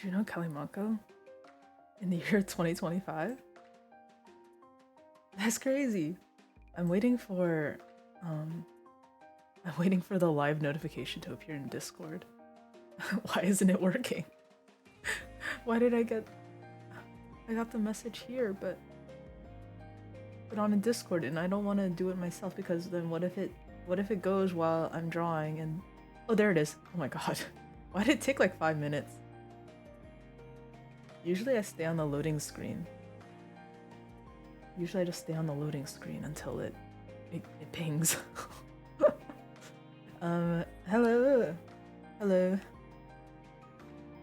Do you know Kalimako in the year 2025? That's crazy. I'm waiting for um I'm waiting for the live notification to appear in Discord. Why isn't it working? Why did I got the message here, but on a Discord, and I don't want to do it myself because then what if it goes while I'm drawing and oh, there it is. Oh my god. Why did it take like 5 minutes? Usually I stay on the loading screen. Usually I just stay on the loading screen until it pings. Hello. Hello.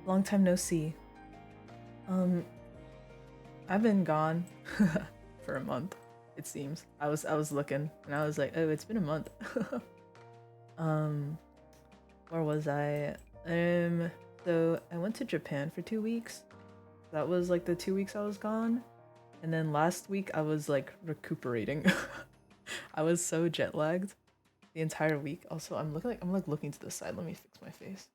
Long time no see. I've been gone for a month, it seems. I was looking and I was like, oh, it's been a month. Where was I? So I went to Japan for 2 weeks. That was like the 2 weeks I was gone. And then last week I was like recuperating. I was so jet lagged the entire week. Also, I'm looking to the side. Let me fix my face.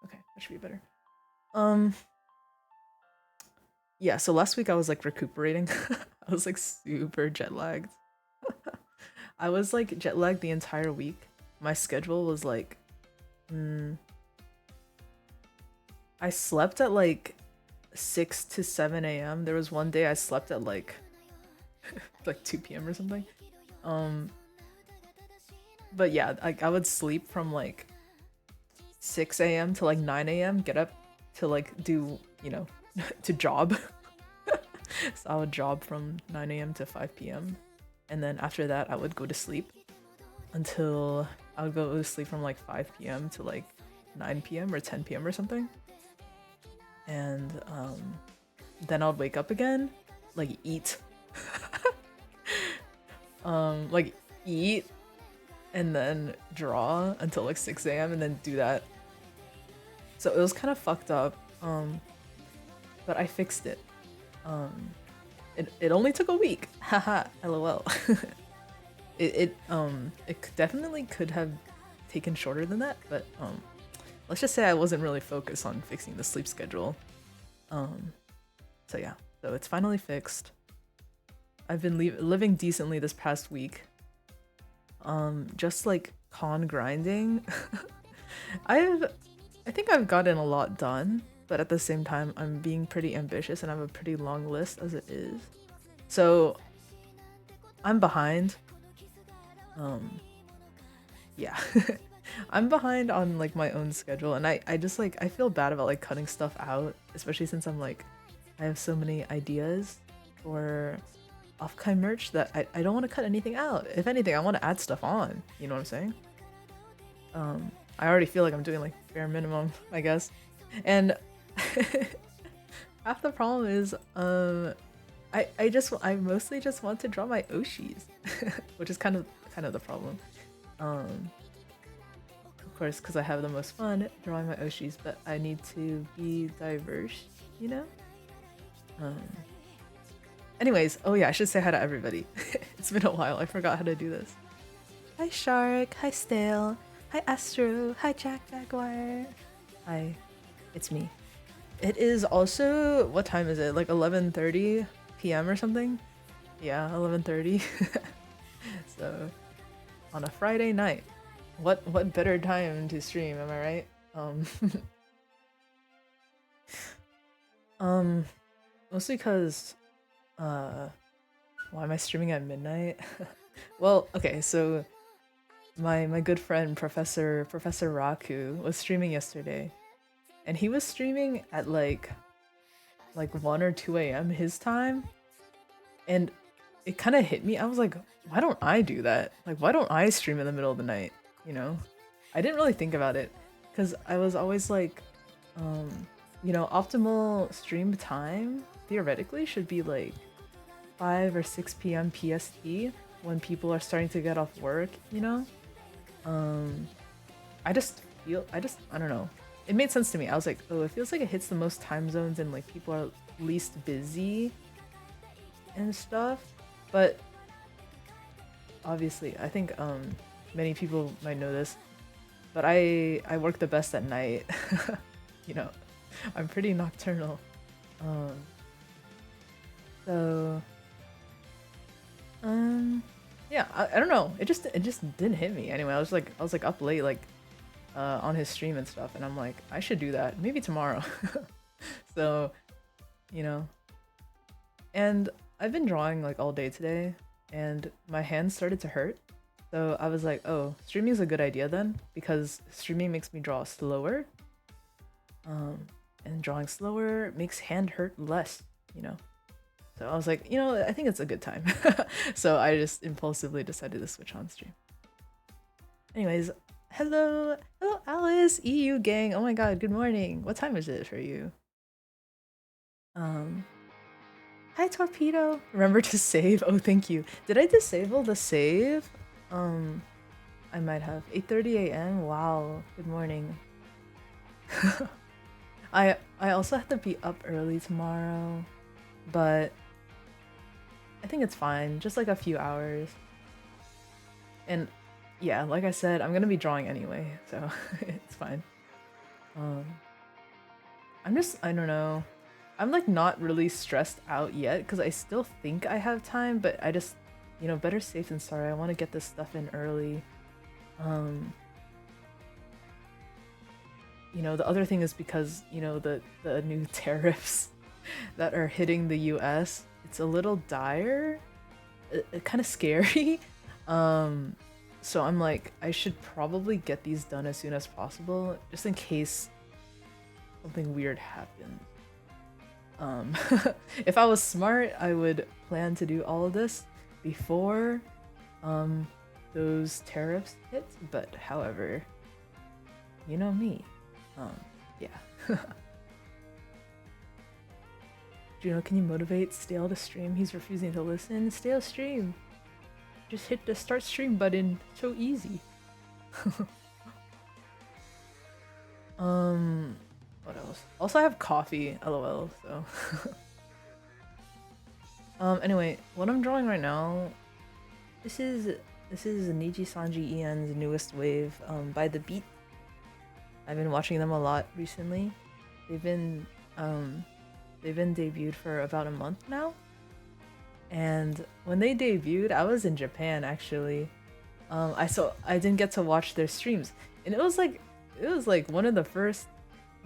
Okay, that should be better. Yeah, so last week I was like recuperating. I was like super jet lagged. I was like jet lagged the entire week. My schedule was like I slept at like 6 to 7 a.m. There was one day I slept at like like 2 p.m. or something. But yeah, like I would sleep from like 6 a.m. to like 9 a.m. Get up to like do, you know, to job. So I would job from 9 a.m. to 5 p.m. And then after that I would go to sleep until I would go to sleep from like 5 p.m. to like 9 p.m. or 10 p.m. or something. And then I'd wake up again, like eat. Like eat and then draw until like 6 a.m. and then do that. So it was kind of fucked up. But I fixed it. It only took a week. Haha, lol. it definitely could have taken shorter than that, but let's just say I wasn't really focused on fixing the sleep schedule. So yeah, so it's finally fixed. I've been living decently this past week. Just like con grinding. I think I've gotten a lot done, but at the same time I'm being pretty ambitious and I have a pretty long list as it is. So I'm behind. Yeah. I'm behind on like my own schedule and I just like I feel bad about like cutting stuff out, especially since I'm like I have so many ideas for Offkai merch that I don't want to cut anything out. If anything, I want to add stuff on. You know what I'm saying? I already feel like I'm doing like bare minimum, I guess. And half the problem is I mostly just want to draw my Oshis, which is kind of the problem. Of course, because I have the most fun drawing my Oshis, but I need to be diverse, you know? Anyways, oh yeah, I should say hi to everybody. It's been a while, I forgot how to do this. Hi Shark, hi Stale, hi Astro, hi Jack Jaguar. Hi, it's me. It is also, what time is it? Like 11:30 p.m. or something? Yeah, 11:30. So, on a Friday night. What better time to stream, am I right? Mostly because why am I streaming at midnight? Well, okay, so my good friend Professor Raku was streaming yesterday, and he was streaming at like 1 or 2 a.m. his time, and it kind of hit me. I was like, why don't I do that? Like, why don't I stream in the middle of the night? You know, I didn't really think about it because I was always like, you know, optimal stream time theoretically should be like 5 or 6 p.m. PST when people are starting to get off work, you know? I don't know. It made sense to me. I was like, oh, it feels like it hits the most time zones and like people are least busy and stuff. But obviously, I think many people might know this, but I work the best at night. You know, I'm pretty nocturnal. Um, so yeah, I don't know. It just didn't hit me. Anyway, I was like up late like on his stream and stuff, and I'm like I should do that maybe tomorrow. So, you know, and I've been drawing like all day today, and my hands started to hurt. So I was like, oh, streaming is a good idea then, because streaming makes me draw slower. Um, and drawing slower makes hand hurt less, you know? So I was like, I think it's a good time. So I just impulsively decided to switch on stream. Anyways, hello, hello Alice, EU gang. Oh my god, good morning. What time is it for you? Um, Hi Torpedo. Remember to save. Oh, thank you. Did I disable the save? Um, I might have. 8:30 a.m. Wow. Good morning. I also have to be up early tomorrow, but I think it's fine. Just like a few hours. And yeah, like I said, I'm gonna be drawing anyway, so it's fine. Um, I don't know. I'm like not really stressed out yet because I still think I have time, but I just, better safe than sorry. I want to get this stuff in early. Um, the other thing is because, the new tariffs that are hitting the US, it's a little dire, kind of scary. So I'm like, I should probably get these done as soon as possible, just in case something weird happens. If I was smart, I would plan to do all of this before those tariffs hit, but however, you know me. Yeah. Juno, can you motivate Stale to stream? He's refusing to listen. Stale stream! Just hit the start stream button. So easy. What else? Also, I have coffee, lol, so. Anyway, what I'm drawing right now, this is Niji Sanji Ian's newest wave, by The Beat. I've been watching them a lot recently. They've been debuted for about a month now. And when they debuted, I was in Japan actually. I didn't get to watch their streams, and it was like one of the first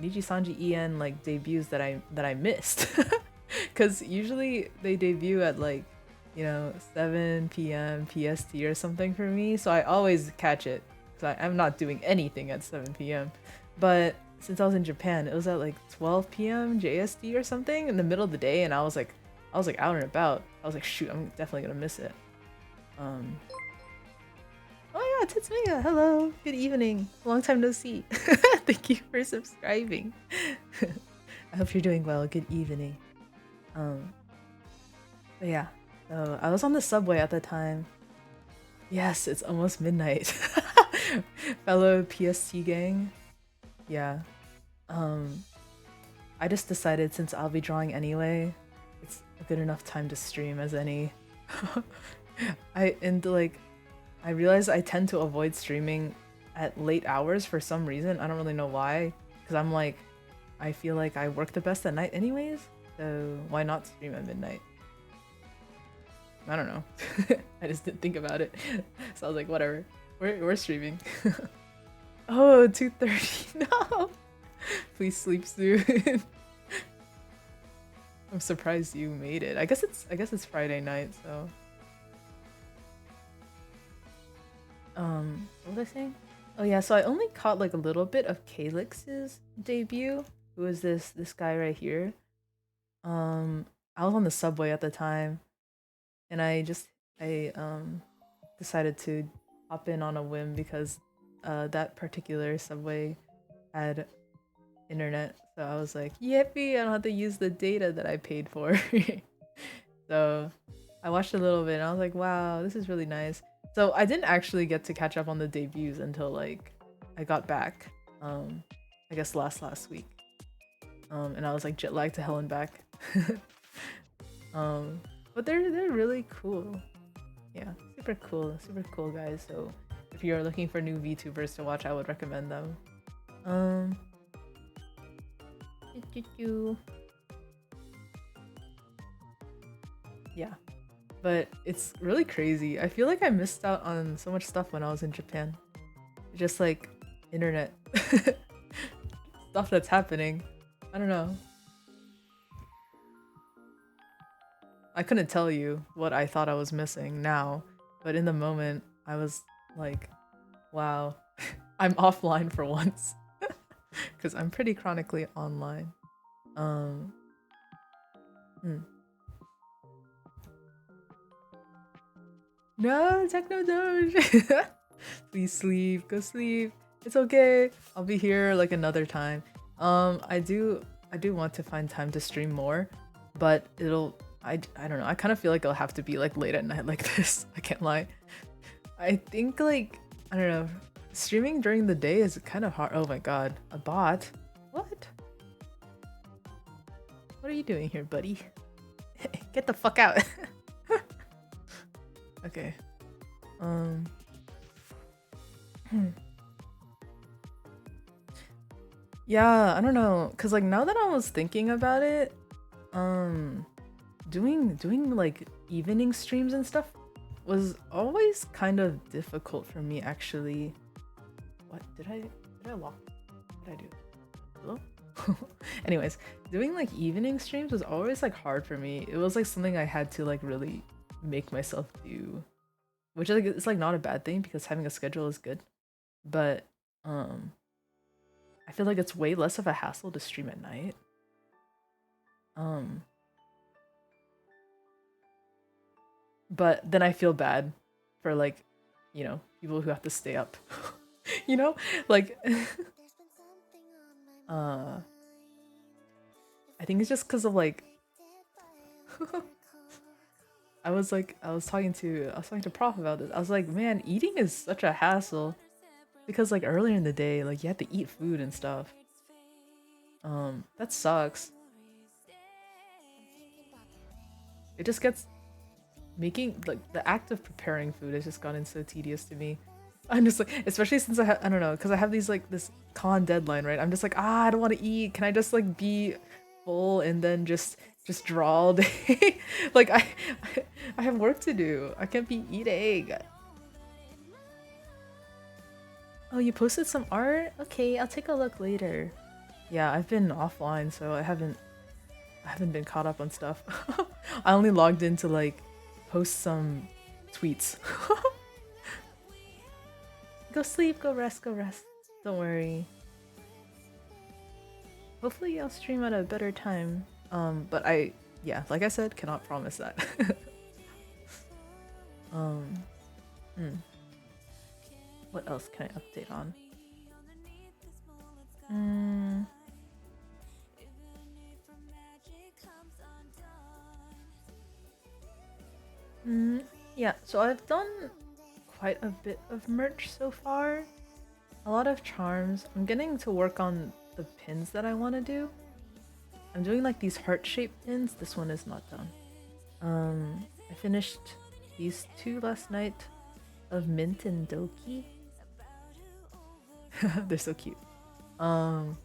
Niji Sanji Ian like debuts that I missed, because usually they debut at like 7 p.m. PST or something for me, so I always catch it because I'm not doing anything at 7 p.m. But since I was in Japan, it was at like 12 p.m. JST or something in the middle of the day, and I was like out and about. I was like, shoot, I'm definitely gonna miss it. Oh yeah, Titsmega, hello, good evening. Long time no see. Thank you for subscribing. I hope you're doing well. Good evening. But yeah, so I was on the subway at the time. Yes, it's almost midnight. Fellow PST gang. Yeah. I just decided since I'll be drawing anyway, it's a good enough time to stream as any. I realize I tend to avoid streaming at late hours for some reason. I don't really know why, because I'm like, I feel like I work the best at night anyways, so why not stream at midnight? I don't know. I just didn't think about it. So I was like, whatever. We're streaming. Oh, 2:30. No! Please sleep soon. I'm surprised you made it. I guess it's Friday night, so. What was I saying? Oh yeah, so I only caught like a little bit of Calyx's debut. Who is this guy right here? I was on the subway at the time, and I decided to hop in on a whim because that particular subway had internet, so I was like, yippee, I don't have to use the data that I paid for. So I watched a little bit and I was like, wow, this is really nice. So I didn't actually get to catch up on the debuts until like I got back, I guess last week, and I was like jet lagged to hell and back. But they're really cool. Yeah, super cool guys. So if if you're looking for new VTubers to watch, I would recommend them. Um, yeah, but it's really crazy. I feel like I missed out on so much stuff when I was in Japan. Just like internet stuff that's happening. I don't know. I couldn't tell you what I thought I was missing now, but in the moment, I was like, wow, I'm offline for once. Because I'm pretty chronically online. Um, hmm. No, Techno Doge! Please sleep, go sleep. It's okay. I'll be here like another time. I do want to find time to stream more, but I don't know. I kind of feel like it'll have to be like late at night like this. I can't lie. I think like I don't know. Streaming during the day is kind of hard. Oh my god, a bot? What? What are you doing here, buddy? Get the fuck out. Okay. Yeah, I don't know, cause like now that I was thinking about it, um, doing like evening streams and stuff was always kind of difficult for me actually. What did I lock? What did I do? Hello? Anyways, doing like evening streams was always like hard for me. It was like something I had to like really make myself do, which like it's like not a bad thing because having a schedule is good, but um I feel like it's way less of a hassle to stream at night. Um, but then I feel bad for like, people who have to stay up. you know, like uh I think it's just because of like I was talking to Prof about this. I was like, man, eating is such a hassle because like earlier in the day, like you have to eat food and stuff. That sucks. It just gets making like the act of preparing food has just gotten so tedious to me. I'm just like, especially since I don't know, because I have these like this con deadline, right? I'm just like, I don't want to eat. Can I just like be full and then just draw all day? like I have work to do. I can't be eating. Oh, you posted some art? Okay, I'll take a look later. Yeah, I've been offline, so I haven't been caught up on stuff. I only logged in to like post some tweets. Go sleep, go rest, go rest. Don't worry. Hopefully I'll stream at a better time. But yeah, like I said, cannot promise that. um, hmm. What else can I update on? Mm, yeah, so I've done quite a bit of merch so far. A lot of charms. I'm getting to work on the pins that I want to do. I'm doing like these heart-shaped pins. This one is not done. I finished these two last night of Mint and Doki. They're so cute. And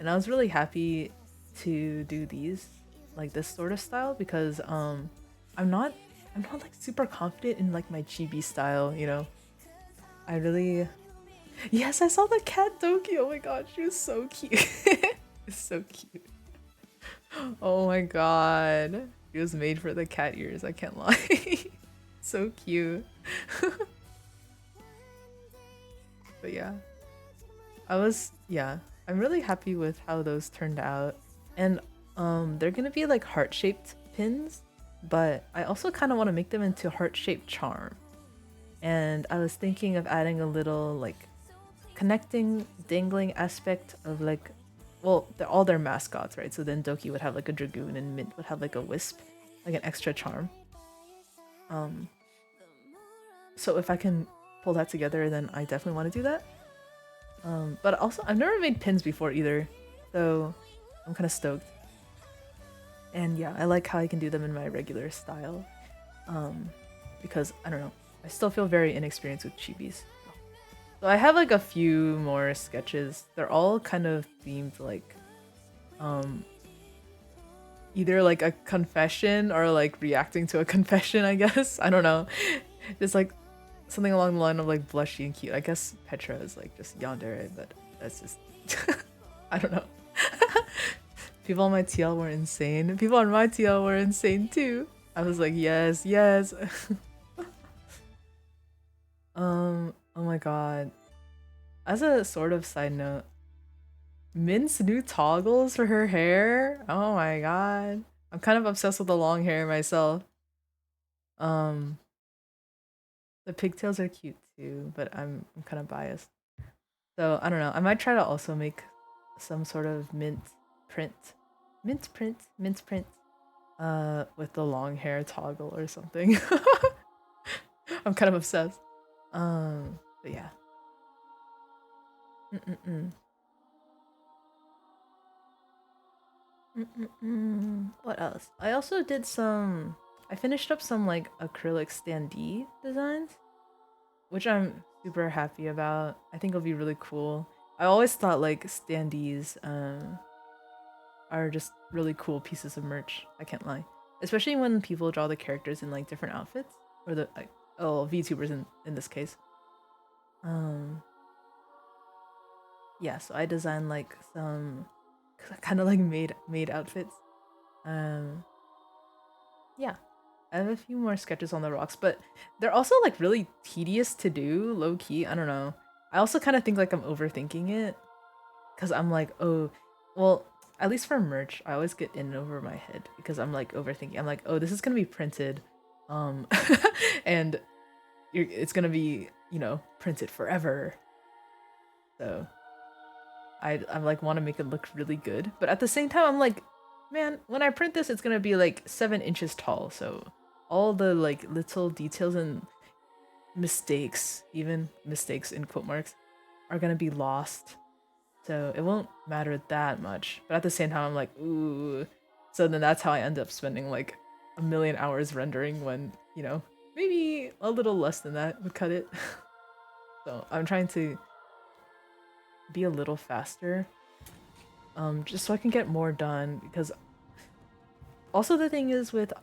I was really happy to do these, like this sort of style, because I'm not like super confident in like my chibi style, you know. I really Yes, I saw the cat Doki. Oh my god, she was so cute. It's so cute. Oh my god. She was made for the cat ears, I can't lie. So cute. But yeah, I'm really happy with how those turned out. And they're gonna be like heart-shaped pins, but I also kind of want to make them into heart-shaped charm. And I was thinking of adding a little like connecting dangling aspect of like, well, they're all their mascots, right? So then Doki would have like a dragoon and Mint would have like a wisp, like an extra charm. Um, so if I can pull that together, then I definitely want to do that. But also I've never made pins before either, so I'm kind of stoked. And yeah, I like how I can do them in my regular style. Because I don't know, I still feel very inexperienced with chibis. So I have like a few more sketches. They're all kind of themed like um either like a confession or like reacting to a confession, I guess. I don't know. Just like something along the line of like blushy and cute. I guess Petra is like just yandere, but that's just I don't know. People on my TL were insane. People on my TL were insane too. I was like, yes, yes. Oh my god. As a sort of side note, Min's new toggles for her hair. Oh my god. I'm kind of obsessed with the long hair myself. Um, the pigtails are cute too, but I'm kind of biased. So I don't know. I might try to also make some sort of print, mint print, with the long hair toggle or something. I'm kind of obsessed. But yeah. Mm-mm-mm. Mm-mm-mm. What else? I also did some. I finished up some like acrylic standee designs, which I'm super happy about. I think it'll be really cool. I always thought like standees are just really cool pieces of merch. I can't lie, especially when people draw the characters in like different outfits or the like VTubers in this case. Um, yeah. So I designed like some kind of like made outfits. Um, yeah. I have a few more sketches on the rocks, but they're also like really tedious to do, low key. I don't know. I also kind of think like I'm overthinking it because I'm like, oh, well, at least for merch, I always get in over my head because I'm like overthinking. I'm like, oh, this is gonna be printed, um, and it's gonna be, printed forever. So I'm like want to make it look really good, but at the same time, I'm like, man, when I print this, it's gonna be like 7 inches tall. So all the like little details and mistakes, even mistakes in quote marks, are gonna be lost. So it won't matter that much. But at the same time, I'm like, ooh. So then that's how I end up spending like a million hours rendering when, maybe a little less than that would cut it. So I'm trying to be a little faster, just so I can get more done. Because also the thing is with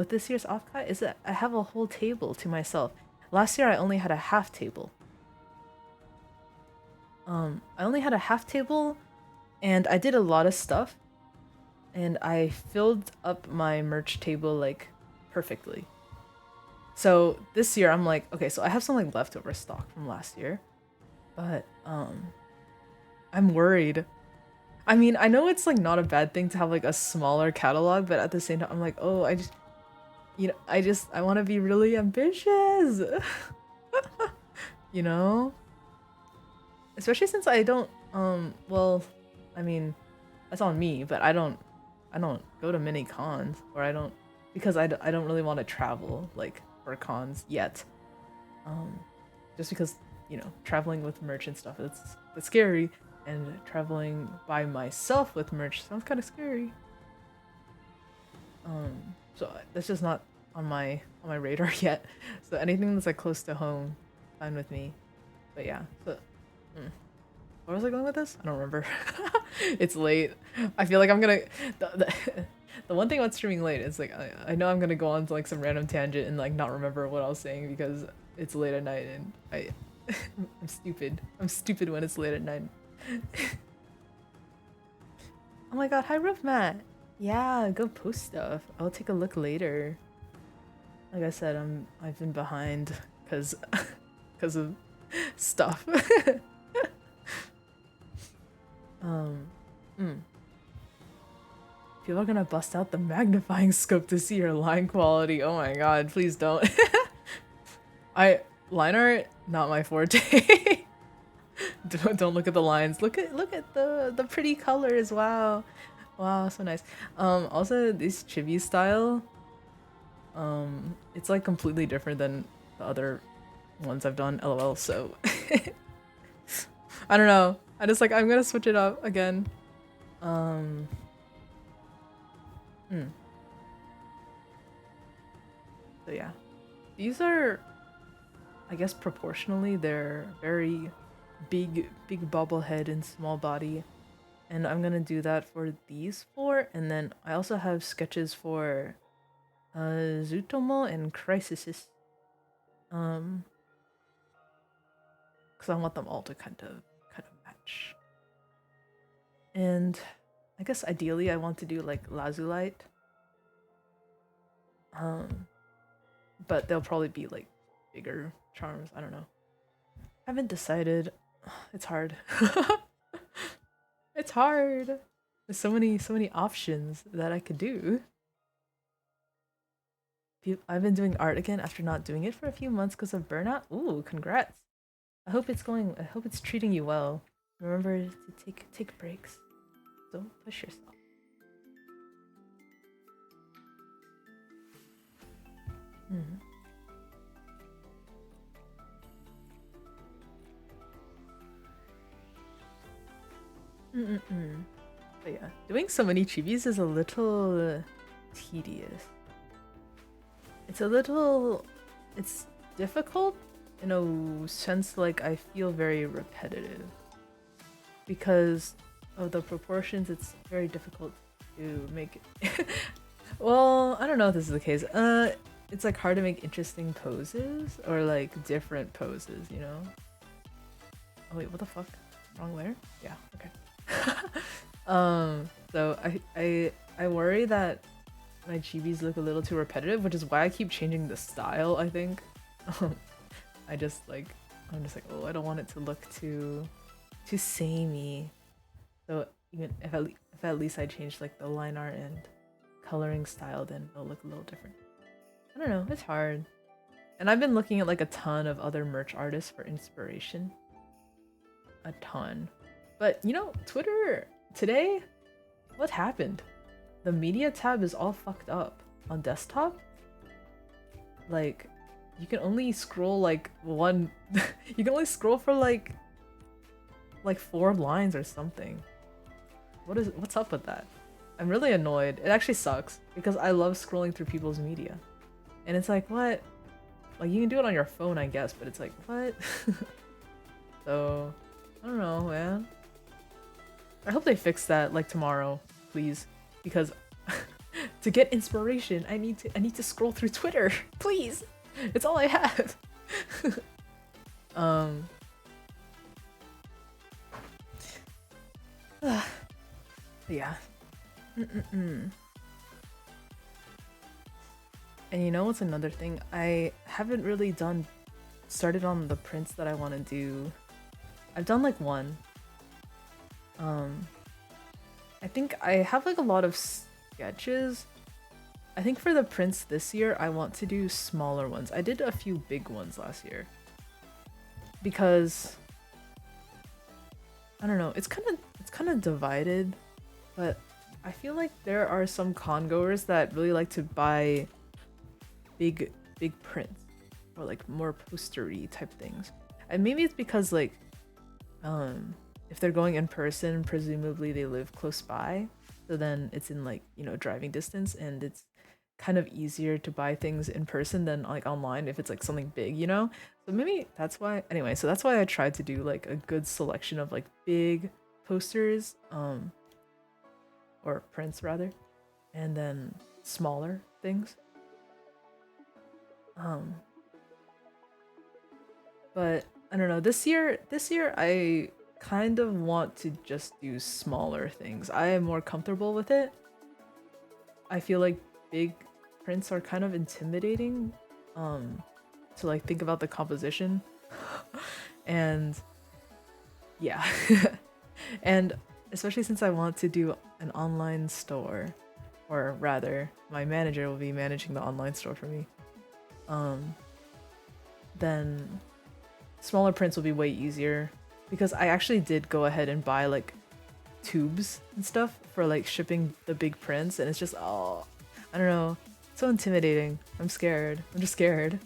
this year's offcut is that I have a whole table to myself. Last year I only had a half table. I only had a half table, and I did a lot of stuff, and I filled up my merch table like perfectly. So this year I'm like, okay, so I have some like leftover stock from last year, but I'm worried. I mean, I know it's like not a bad thing to have like a smaller catalog, but at the same time I'm like, oh, I want to be really ambitious. you know? Especially since I don't well, I mean, that's on me, but I don't go to many cons, or I don't, because I don't really want to travel like for cons yet. Um, just because, traveling with merch and stuff, it's scary, and traveling by myself with merch sounds kind of scary. So that's just not on my radar yet. So anything that's like close to home, fine with me. But yeah, so where was I going with this? I don't remember. It's late. I feel like I'm gonna. The one thing about streaming late is like I know I'm gonna go on to like some random tangent and like not remember what I was saying because it's late at night and I'm stupid. I'm stupid when it's late at night. Oh my god, hi Roof Matt. Yeah, go post stuff. I'll take a look later. Like I said, I've been behind because because of stuff. um. Mm. People are gonna bust out the magnifying scope to see your line quality. Oh my god, please don't. Line art, not my forte. Don't look at the lines. Look at the pretty colors. Wow. Wow, so nice. Also this chibi style, it's like completely different than the other ones I've done, LOL, so I don't know. I'm gonna switch it up again. Um hmm. So yeah. These are I guess proportionally they're very big bobblehead and small body. And I'm gonna do that for these four, and then I also have sketches for Zutomo and Crisis. Because I want them all to kind of match. And I guess ideally I want to do like Lazulite. But they'll probably be like bigger charms. I don't know. Haven't decided. It's hard. It's hard. There's so many options that I could do. I've been doing art again after not doing it for a few months because of burnout. Ooh, congrats. I hope it's treating you well. Remember to take breaks. Don't push yourself. Mm. Mm-mm-mm. But yeah, doing so many chibis is a little tedious. It's difficult in a sense, like I feel very repetitive because of the proportions. It's very difficult to make it. Well, I don't know if this is the case. It's like hard to make interesting poses or like different poses, you know? Oh wait, what the fuck? Wrong layer? Yeah, okay. So I worry that my chibis look a little too repetitive, which is why I keep changing the style, I think. I'm just like, oh, I don't want it to look too samey. So even if at least I change like the line art and coloring style, then it'll look a little different. I don't know, it's hard. And I've been looking at like a ton of other merch artists for inspiration. A ton. But you know, Twitter today, what happened? The media tab is all fucked up on desktop. Like, you can only scroll like one. You can only scroll for like 4 lines or something. What's up with that? I'm really annoyed. It actually sucks because I love scrolling through people's media, and it's like what? Like you can do it on your phone, I guess, but it's like what? So I don't know, man. I hope they fix that like tomorrow, please, because to get inspiration, I need to scroll through Twitter, please. It's all I have. Yeah. And you know what's another thing? I haven't really started on the prints that I want to do. I've done like one. I think I have like a lot of sketches. I think for the prints this year, I want to do smaller ones. I did a few big ones last year. Because I don't know, it's kind of divided, but I feel like there are some congoers that really like to buy big prints or like more postery type things. And maybe it's because like if they're going in person, presumably they live close by, so then it's in like, you know, driving distance, and it's kind of easier to buy things in person than like online if it's like something big, you know? So maybe that's why. Anyway, so that's why I tried to do like a good selection of like big posters or prints rather, and then smaller things. But I don't know, this year I kind of want to just do smaller things. I am more comfortable with it. I feel like big prints are kind of intimidating to like think about the composition. And yeah. And especially since I want to do an online store, or rather my manager will be managing the online store for me, then smaller prints will be way easier, because I actually did go ahead and buy like tubes and stuff for like shipping the big prints, and it's just, oh, I don't know, so intimidating. I'm scared. I'm just scared.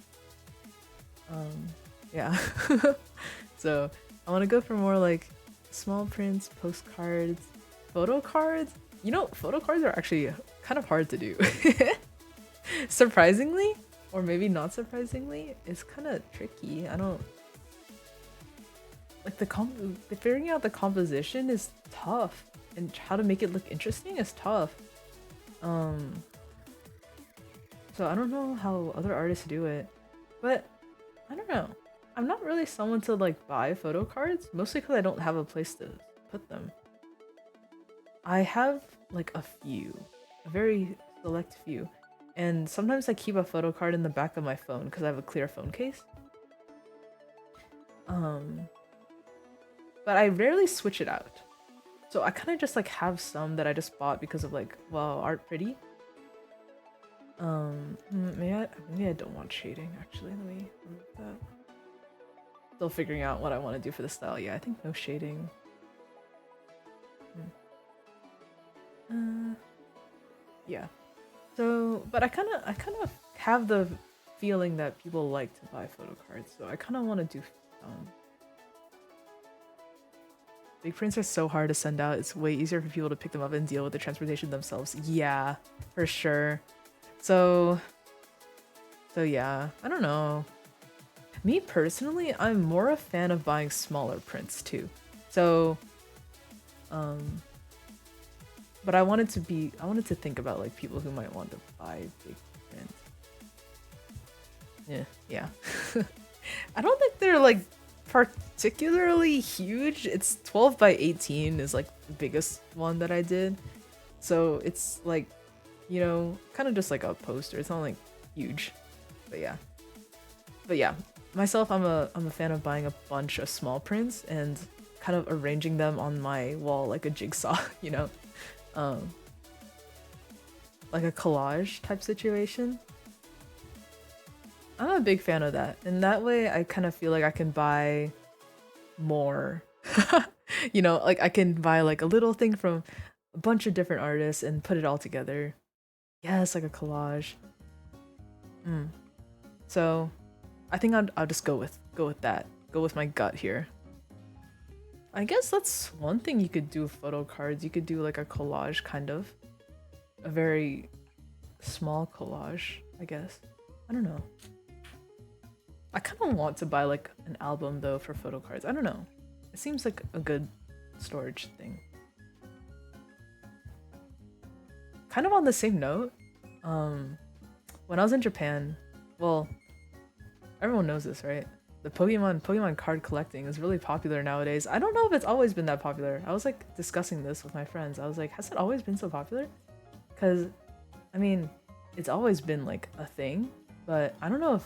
Yeah. So I want to go for more like small prints, postcards, photo cards. You know, photo cards are actually kind of hard to do. Surprisingly, or maybe not surprisingly, is kind of tricky. I don't like the figuring out the composition is tough, and how to make it look interesting is tough. Um, so I don't know how other artists do it, but I don't know. I'm not really someone to like buy photo cards, mostly because I don't have a place to put them. I have like a few, a very select few, and sometimes I keep a photo card in the back of my phone because I have a clear phone case. Um, but I rarely switch it out. So I kind of just like have some that I just bought because of like, wow, art pretty. Maybe I don't want shading actually. Let me remove that. Still figuring out what I want to do for the style. Yeah, I think no shading. Yeah. So, but I kind of have the feeling that people like to buy photo cards, so I kind of want to do. Big prints are so hard to send out. It's way easier for people to pick them up and deal with the transportation themselves. Yeah, for sure. So yeah, I don't know. Me personally, I'm more a fan of buying smaller prints too. So, but I wanted to think about like people who might want to buy big prints. Yeah. I don't think they're like particularly huge. It's 12 by 18 is like the biggest one that I did. So it's like, kind of just like a poster. It's not like huge. But yeah. Myself, I'm a fan of buying a bunch of small prints and kind of arranging them on my wall like a jigsaw, um, like a collage type situation. I'm a big fan of that. And that way I kind of feel like I can buy more. Like I can buy like a little thing from a bunch of different artists and put it all together. Yeah, it's like a collage. So I think I'll just go with that. Go with my gut here. I guess that's one thing you could do with photo cards. You could do like a collage kind of. A very small collage, I guess. I don't know. I kind of want to buy like an album though for photo cards. I don't know. It seems like a good storage thing. Kind of on the same note, when I was in Japan, well, everyone knows this, right? The Pokemon card collecting is really popular nowadays. I don't know if it's always been that popular. I was like discussing this with my friends. I was like, has it always been so popular? Because, I mean, it's always been like a thing, but I don't know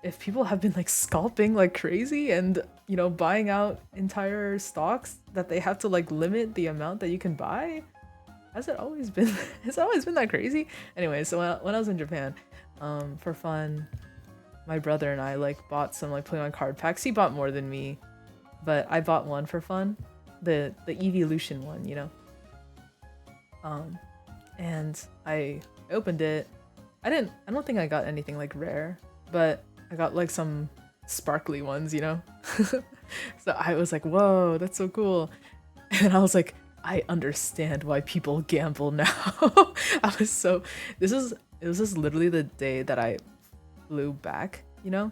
if people have been like scalping like crazy and buying out entire stocks that they have to like limit the amount that you can buy. Has it always been it's always been that crazy? Anyway, so when I was in Japan, for fun, my brother and I like bought some like Pokemon card packs. He bought more than me, but I bought one for fun, the Evolution one, and I opened it. I don't think I got anything like rare, but I got like some sparkly ones, So I was like, whoa, that's so cool. And I was like, I understand why people gamble now. It was just literally the day that I flew back, So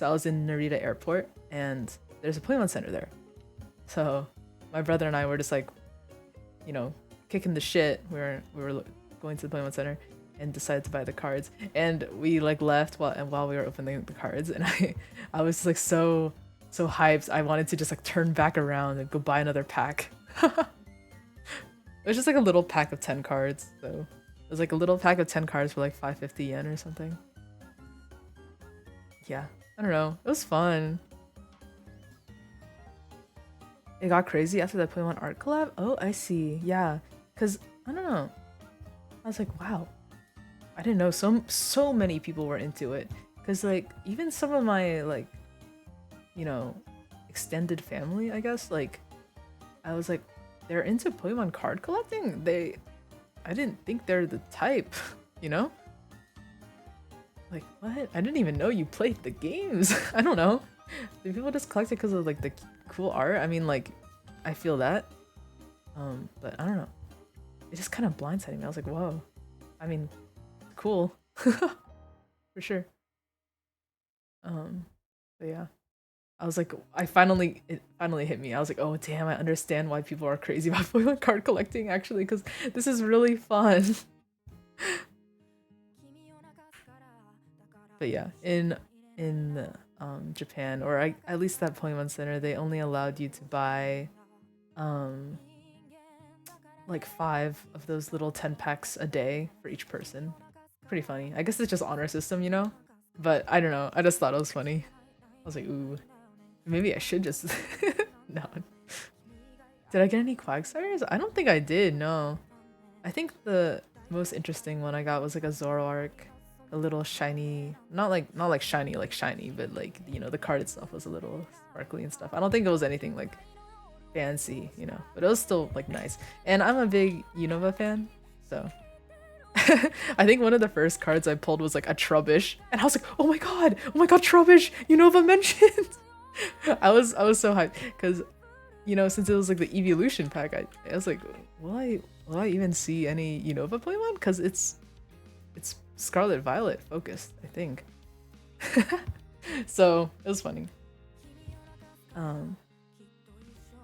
I was in Narita Airport and there's a Pokemon Center there. So my brother and I were just like, kicking the shit. We were going to the Pokemon Center and decided to buy the cards. And we like left while we were opening the cards, and I was like so hyped. I wanted to just like turn back around and go buy another pack. It was just like a little pack of 10 cards, so it was like a little pack of 10 cards for like 550 yen or something. Yeah, I don't know. It was fun. It got crazy after that Pokemon art collab. Oh, I see. Yeah, because I don't know. I was like, wow. I didn't know so many people were into it. Because like even some of my like, extended family, I guess, like I was like, they're into Pokemon card collecting? I didn't think they're the type, Like, what? I didn't even know you played the games. I don't know. Do people just collect it because of like the cool art? I mean, like, I feel that. But I don't know. It just kind of blindsided me. I was like, whoa. I mean, cool. for sure. Um, but yeah, I was like, it finally hit me. I was like, oh damn, I understand why people are crazy about Pokemon card collecting actually, because this is really fun. But yeah, in Japan, or at least that Pokemon Center, they only allowed you to buy um like 5 of those little 10 packs a day for each person. Pretty funny. I guess it's just honor system, you know? But I don't know. I just thought it was funny. I was like, ooh, maybe I should just no. Did I get any Quagsires? I don't think I did, no. I think the most interesting one I got was like a Zoroark, a little shiny, not like shiny, but like the card itself was a little sparkly and stuff. I don't think it was anything like fancy, but it was still like nice. And I'm a big Unova fan, so I think one of the first cards I pulled was like a Trubbish, and I was like, oh my god, Trubbish, Unova mentioned. I was so hyped because since it was like the evolution pack, I was like, will I even see any Unova Pokemon? Because it's Scarlet Violet focused, I think. So it was funny.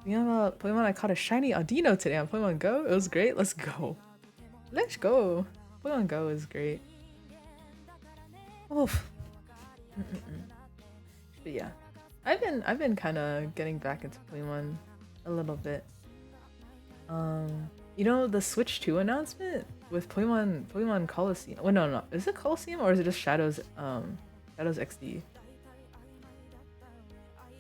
Pokemon, I caught a shiny Audino today on Pokemon Go. It was great. Let's go. Let's go. Pokemon Go is great. Oof. But yeah, I've been kind of getting back into Pokemon a little bit. The Switch 2 announcement with Pokemon Coliseum. Well, no, is it Coliseum or is it just Shadows XD?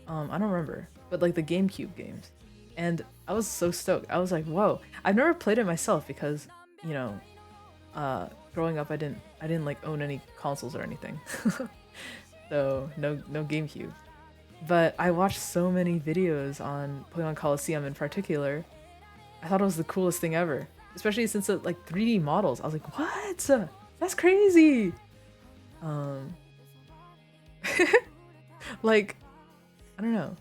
I don't remember, but like the GameCube games, and I was so stoked. I was like, whoa! I've never played it myself because, growing up, I didn't like own any consoles or anything, so no GameCube. But I watched so many videos on Pokemon Coliseum in particular. I thought it was the coolest thing ever, especially since it like 3D models. I was like, what? That's crazy. Um, like I don't know.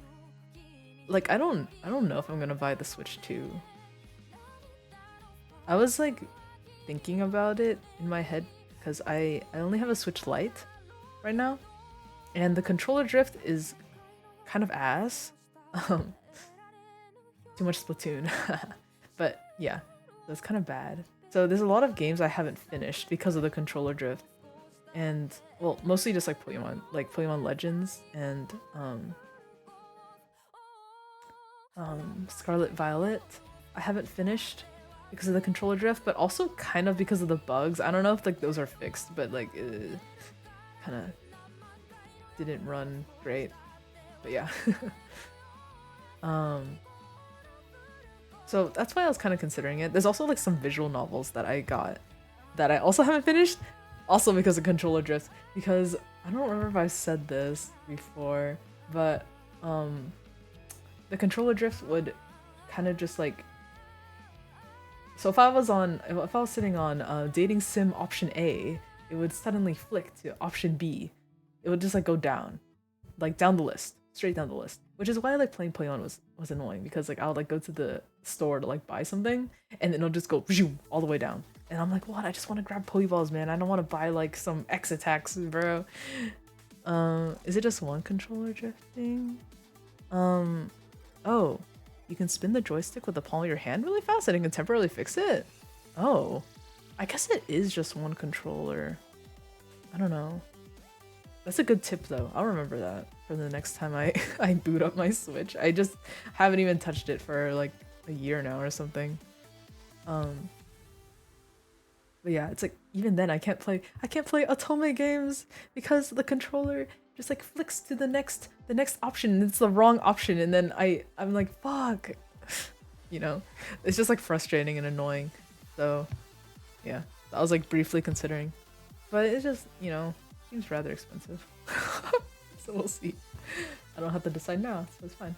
Like I don't know if I'm gonna buy the Switch 2. I was like thinking about it in my head because I only have a Switch Lite right now, and the controller drift is kind of ass. Um, too much Splatoon. But yeah, that's kind of bad. So there's a lot of games I haven't finished because of the controller drift, and well, mostly just like Pokemon Legends and Scarlet Violet. I haven't finished because of the controller drift, but also kind of because of the bugs. I don't know if like those are fixed, but like kind of didn't run great. But yeah. um so that's why I was kind of considering it. There's also like some visual novels that I got that I also haven't finished, also because of controller drift. Because I don't remember if I've said this before, but the controller drift would kind of just like, so if I was sitting on dating sim option A, it would suddenly flick to option B. It would just like go down, like down the list, straight down the list. Which is why like playing Pokemon was annoying, because like I would like go to the store to like buy something and then it'll just go all the way down. And I'm like, what? I just want to grab Pokeballs, man. I don't want to buy like some X attacks, bro. Is it just one controller drifting? Oh, you can spin the joystick with the palm of your hand really fast and it can temporarily fix it? Oh, I guess it is just one controller. I don't know. That's a good tip though. I'll remember that for the next time I boot up my Switch. I just haven't even touched it for like a year now or something. But yeah, it's like even then I can't play Otome games because the controller just like flicks to the next option and it's the wrong option, and then I'm like, fuck. It's just like frustrating and annoying. So yeah, I was like briefly considering, but it just seems rather expensive. So we'll see. I don't have to decide now, so it's fine.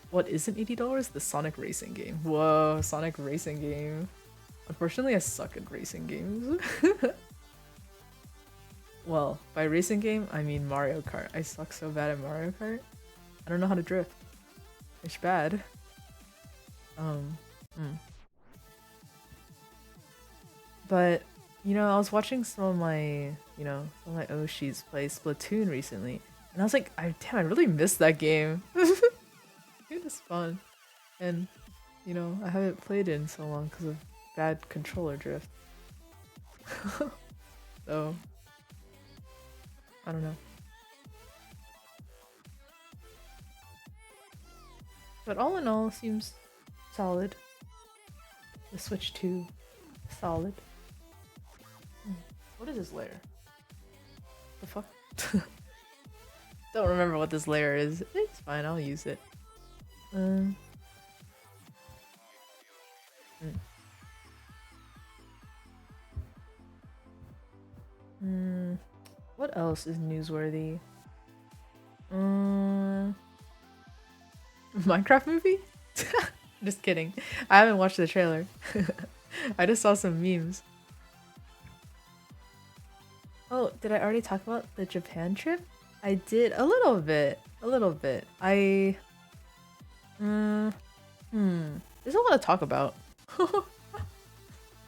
What isn't $80? The Sonic racing game. Whoa, Sonic racing game. Unfortunately, I suck at racing games. Well, by racing game, I mean Mario Kart. I suck so bad at Mario Kart. I don't know how to drift. It's bad. But I was watching some of my Oshis play Splatoon recently, and I was like, I really missed that game. It was fun, and I haven't played it in so long because of bad controller drift. So I don't know, but all in all, seems solid. The Switch 2, solid. What is this layer? The fuck? Don't remember what this layer is. It's fine, I'll use it. Um. mm. What else is newsworthy? Minecraft movie? Just kidding. I haven't watched the trailer. I just saw some memes. Oh, did I already talk about the Japan trip? I did a little bit. A little bit. There's a lot to talk about.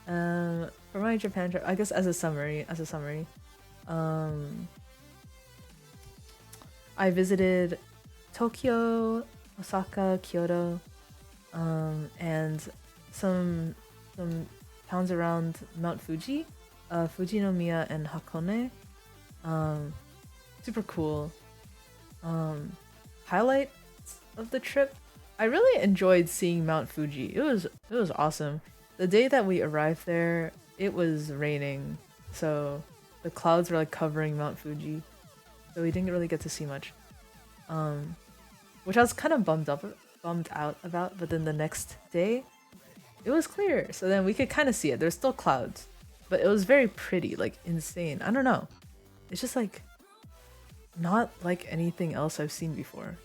For my Japan trip, I guess as a summary, I visited Tokyo, Osaka, Kyoto, and some towns around Mount Fuji, Fujinomiya and Hakone. Super cool. Highlights of the trip. I really enjoyed seeing Mount Fuji. It was awesome. The day that we arrived there, it was raining, so the clouds were like covering Mount Fuji, so we didn't really get to see much. Which I was kind of bummed out about. But then the next day, it was clear, so then we could kind of see it. There's still clouds, but it was very pretty, like insane. I don't know. It's just like not like anything else I've seen before.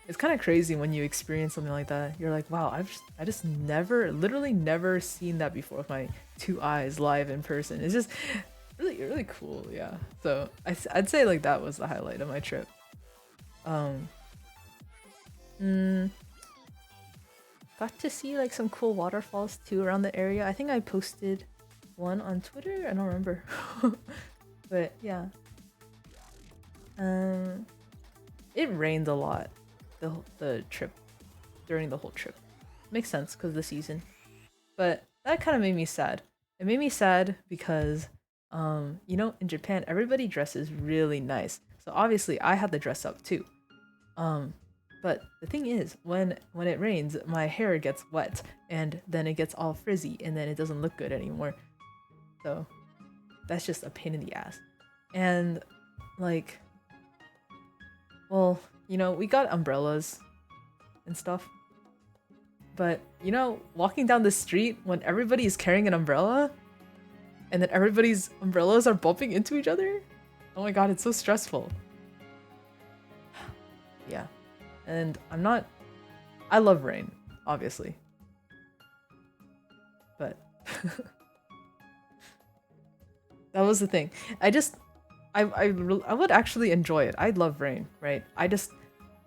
It's kind of crazy when you experience something like that. You're like, wow, I just literally never seen that before with my two eyes live in person. It's just really, really cool. Yeah. So I'd say like that was the highlight of my trip. Got to see like some cool waterfalls too around the area. I think I posted one on Twitter. I don't remember. But yeah. It rained a lot the trip, during the whole trip. Makes sense because of the season. But that kind of made me sad. It made me sad because in Japan everybody dresses really nice. So obviously I had to dress up too. But the thing is, when it rains, my hair gets wet and then it gets all frizzy and then it doesn't look good anymore. So that's just a pain in the ass. And like, well, we got umbrellas and stuff. But, walking down the street when everybody is carrying an umbrella and then everybody's umbrellas are bumping into each other? Oh my god, it's so stressful. Yeah. And I love rain, obviously. But that was the thing. I would actually enjoy it. I'd love rain, right?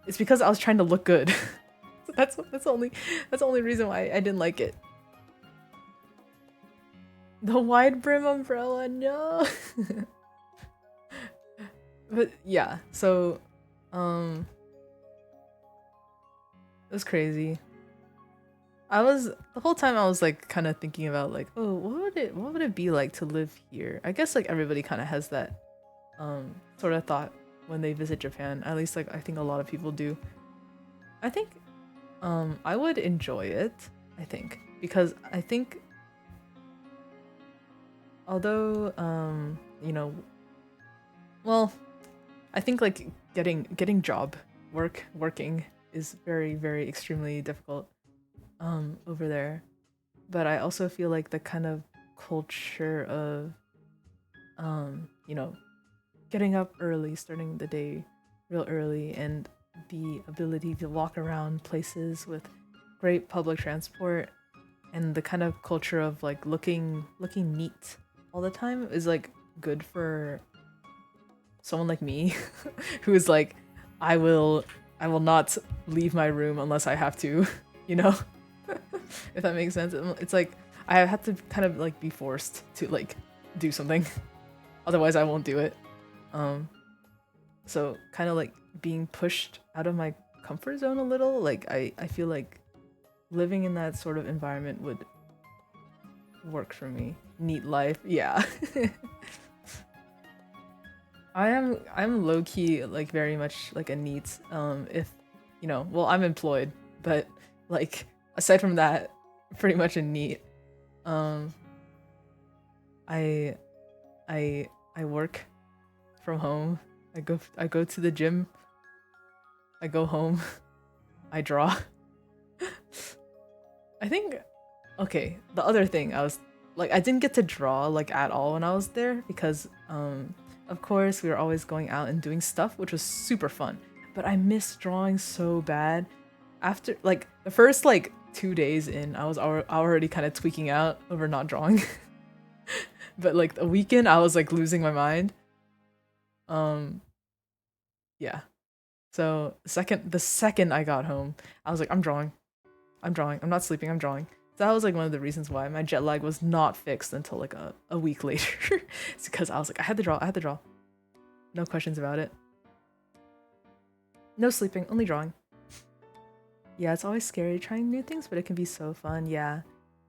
It's because I was trying to look good. So that's the only reason why I didn't like it. The wide brim umbrella, no. But yeah, so it was crazy. The whole time I was like kind of thinking about like, oh, what would it be like to live here? I guess like everybody kind of has that sort of thought when they visit Japan. At least like I think a lot of people do. I think I would enjoy it, I think, because I think although well, I think like getting working is very, very extremely difficult over there. But I also feel like the kind of culture of getting up early, starting the day real early, and the ability to walk around places with great public transport, and the kind of culture of like looking neat all the time is like good for someone like me who is like, I will not leave my room unless I have to, you know? If that makes sense. It's like I have to kind of like be forced to like do something. Otherwise I won't do it. Um so kind of like being pushed out of my comfort zone a little, like I feel like living in that sort of environment would work for me. Neat life. Yeah. I'm low key like very much like a neat if you know, well I'm employed, but like aside from that, pretty much a neat. Um I I work from home. I go to the gym. I go home. I draw. I think okay, the other thing I was like I didn't get to draw like at all when I was there because of course we were always going out and doing stuff which was super fun. But I missed drawing so bad. After like the first like 2 days in, I was already kind of tweaking out over not drawing. But like the weekend I was like losing my mind. Um yeah. So the second I got home, I was like I'm drawing. I'm drawing. I'm not sleeping. I'm drawing. So that was like one of the reasons why my jet lag was not fixed until like a week later. It's because I was like, I had to draw. I had to draw. No questions about it. No sleeping, only drawing. Yeah, it's always scary trying new things, but it can be so fun. Yeah.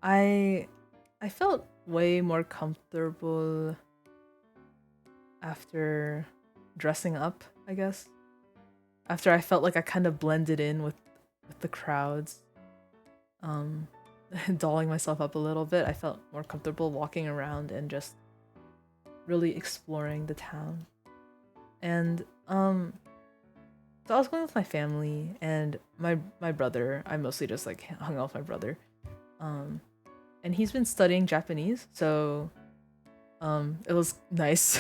I I felt way more comfortable after dressing up, I guess. After I felt like I kind of blended in with the crowds. Um dolling myself up a little bit, I felt more comfortable walking around and just really exploring the town. And so I was going with my family and my brother. I mostly just like hung out with my brother. Um and he's been studying Japanese, so it was nice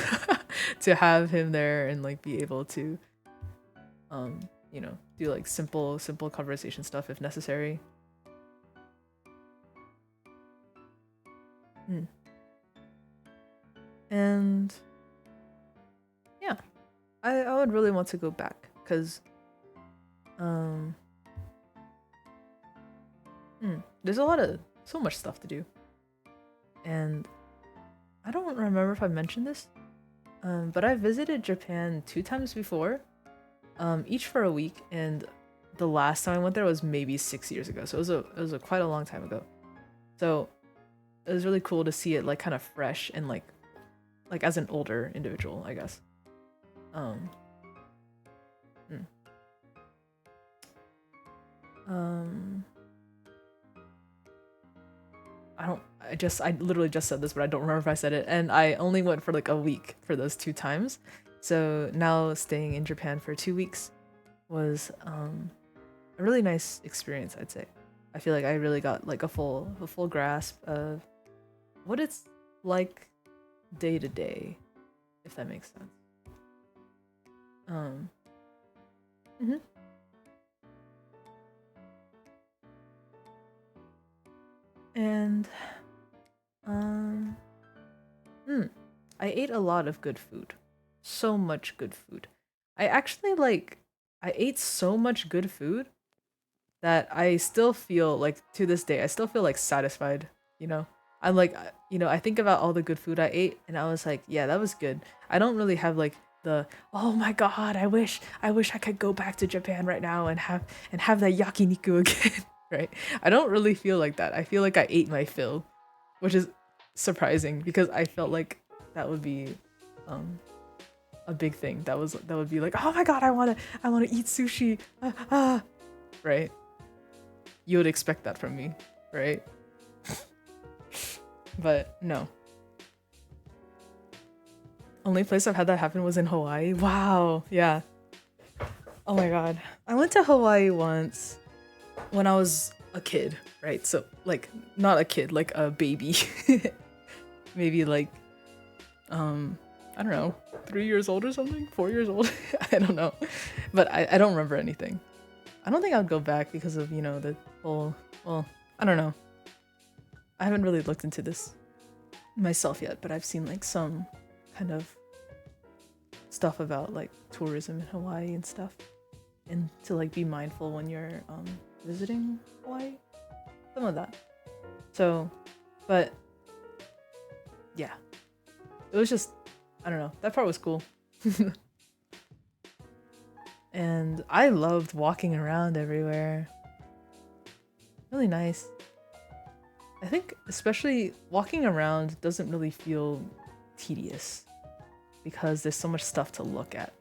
to have him there and like be able to you know, do like simple conversation stuff if necessary. Mm. And yeah, I would really want to go back because um there's a lot of so much stuff to do. And I don't remember if I mentioned this, but I visited Japan 2 times before, each for a week, and the last time I went there was maybe 6 years ago. So it was a quite a long time ago. So it was really cool to see it like kind of fresh and like as an older individual, I guess. Um, mm. um, I literally just said this, but I don't remember if I said it. And I only went for like a week for those 2 times. So now staying in Japan for 2 weeks was a really nice experience, I'd say. I feel like I really got like a full grasp of what it's like day to day, if that makes sense. Um, mhm. And um, mm, I ate a lot of good food, so much good food. I actually like I ate so much good food that I still feel like to this day I still feel like satisfied, you know. I'm like you know, I think about all the good food I ate and I was like, yeah, that was good. I don't really have like the oh my god, I wish I could go back to Japan right now and have that yakiniku again, right? I don't really feel like that. I feel like I ate my fill, which is surprising because I felt like that would be um a big thing. That would be like, "Oh my god, I want to eat sushi." Right? You would expect that from me, right? But no. Only place I've had that happen was in Hawaii. Wow. Yeah. Oh my god. I went to Hawaii once when I was a kid, right? So like not a kid, like a baby. Maybe like um I don't know, 3 years old or something? 4 years old? I don't know. But I don't remember anything. I don't think I would go back because of, you know, the whole well, I don't know. I haven't really looked into this myself yet, but I've seen like some kind of stuff about like tourism in Hawaii and stuff, and to like be mindful when you're visiting Hawaii, some of that. So But yeah, it was just, I don't know, that part was cool. And I loved walking around everywhere. Really nice. I think especially walking around doesn't really feel tedious because there's so much stuff to look at.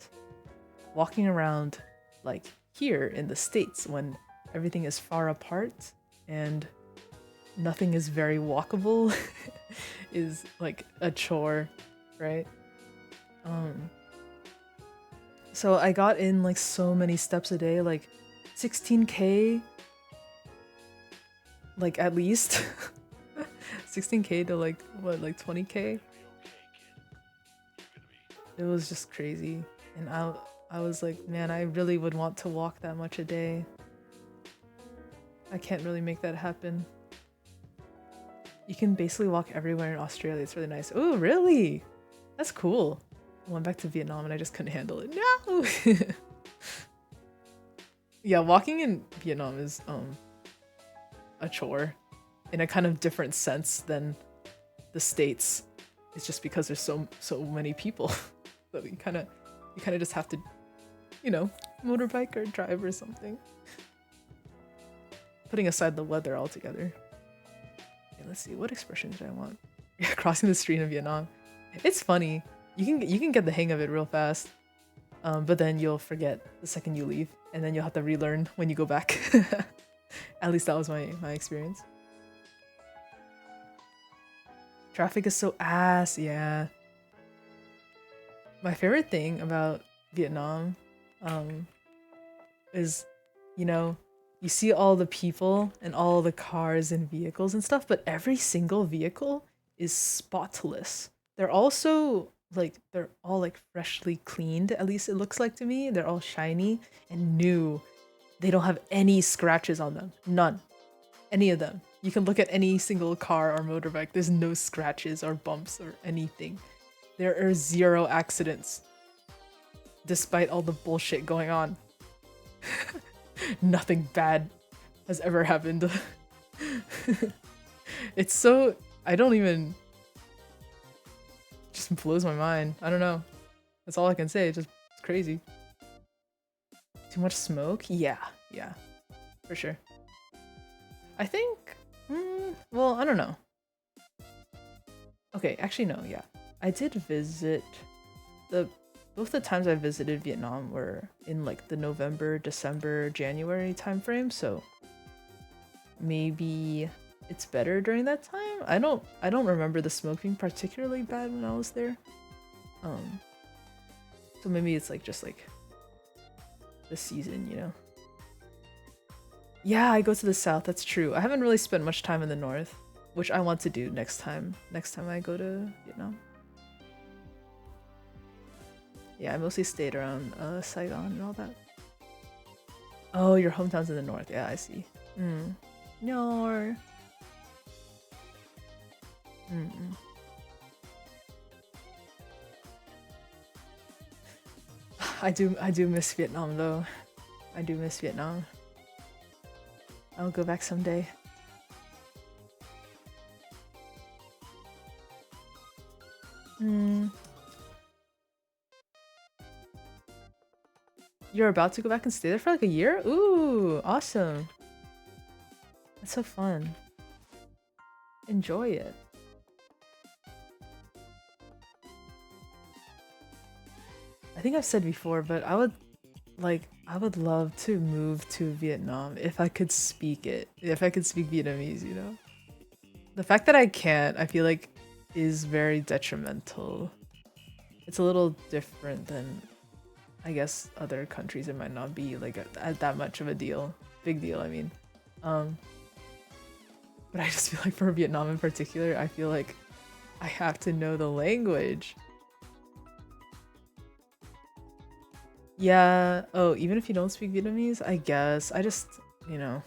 Walking around like here in the States when everything is far apart and nothing is very walkable is like a chore, right? So I got in like so many steps a day, like 16K, like at least 16K to like what, like 20K. It was just crazy, and I was like, man, I really would want to walk that much a day. I can't really make that happen. You can basically walk everywhere in Australia. It's really nice. Oh, really? That's cool. I went back to Vietnam and I just couldn't handle it. No! Yeah, walking in Vietnam is a chore in a kind of different sense than the States. It's just because there's so many people that you kind of just have to, you know, motorbike or drive or something. Putting aside the weather altogether. Okay, let's see, what expression did I want? Yeah, crossing the street in Vietnam. It's funny. You can get the hang of it real fast. But then you'll forget the second you leave, and then you'll have to relearn when you go back. At least that was my experience. Traffic is so ass, yeah. My favorite thing about Vietnam is, you know, you see all the people and all the cars and vehicles and stuff, but every single vehicle is spotless. They're also they're all like freshly cleaned, at least it looks like to me. They're all shiny and new. They don't have any scratches on them. None. Any of them. You can look at any single car or motorbike. There's no scratches or bumps or anything. There are 0 accidents. Despite all the bullshit going on. Nothing bad has ever happened. It's so... I don't even... Just blows my mind. I don't know. That's all I can say. It's crazy. Too much smoke? Yeah. Yeah. For sure. I think... well, I don't know. Okay, actually no, yeah. I did visit... Both the times I visited Vietnam were in like the November, December, January timeframe, so maybe it's better during that time. I don't remember the smoke being particularly bad when I was there. So maybe it's like just like the season, you know. Yeah, I go to the south, that's true. I haven't really spent much time in the north, which I want to do next time I go to Vietnam. Yeah, I mostly stayed around Saigon and all that. Oh, your hometown's in the north. Yeah, I see. No. I do miss Vietnam though. I do miss Vietnam. I'll go back someday. You're about to go back and stay there for like a year? Ooh, awesome. That's so fun. Enjoy it. I think I've said before, but I would love to move to Vietnam if I could speak it. If I could speak Vietnamese, you know? The fact that I can't, I feel like, is very detrimental. It's a little different than, I guess, other countries. It might not be like that much of a deal. Big deal, I mean. But I just feel like for Vietnam in particular, I feel like I have to know the language. Yeah, oh, even if you don't speak Vietnamese, I guess. I just, you know.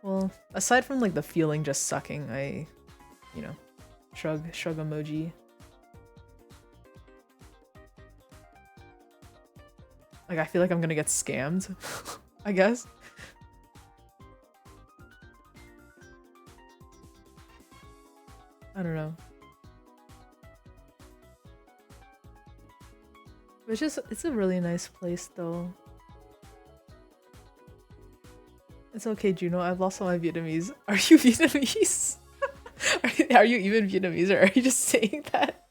Well, aside from like the feeling just sucking, I, you know, shrug emoji. Like, I feel like I'm gonna get scammed, I guess. don't know. It's a really nice place though. It's okay, Juno. I've lost all my Vietnamese. Are you Vietnamese? Are you even Vietnamese, or are you just saying that?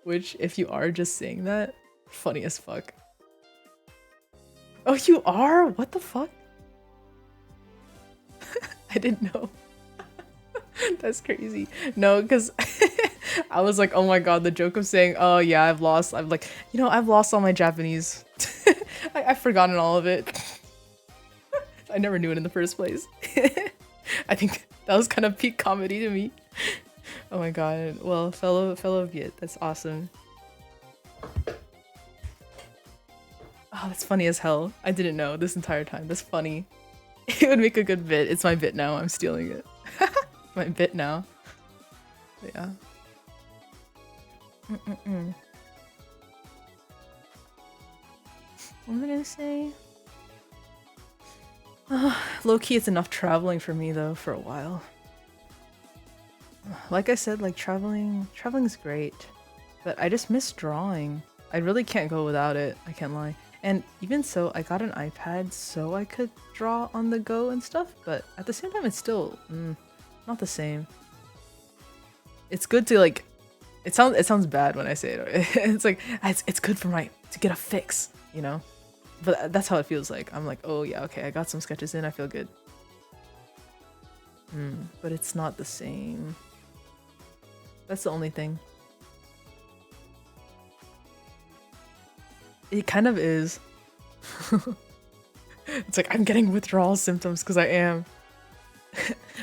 Which, if you are just saying that, funny as fuck. Oh, you are? What the fuck? I didn't know. That's crazy. No, because I was like, oh my god, the joke of saying, oh yeah, I'm like, I've lost all my Japanese. I've forgotten all of it. I never knew it in the first place. I think that was kind of peak comedy to me. Oh my god. Well, fellow Viet, that's awesome. Oh, that's funny as hell. I didn't know this entire time. That's funny. It would make a good bit. It's my bit now. I'm stealing it. My bit now. Yeah. What am I gonna say? Low-key, it's enough traveling for me though for a while. Like I said, like traveling's great, but I just miss drawing. I really can't go without it. I can't lie. And even so, I got an iPad so I could draw on the go and stuff, but at the same time, it's still not the same. It's good to like. It sounds bad when I say it. It's like it's good for to get a fix, you know. But that's how it feels like. I'm like, oh yeah, okay, I got some sketches in. I feel good. But it's not the same. That's the only thing. It kind of is. It's like I'm getting withdrawal symptoms because I am.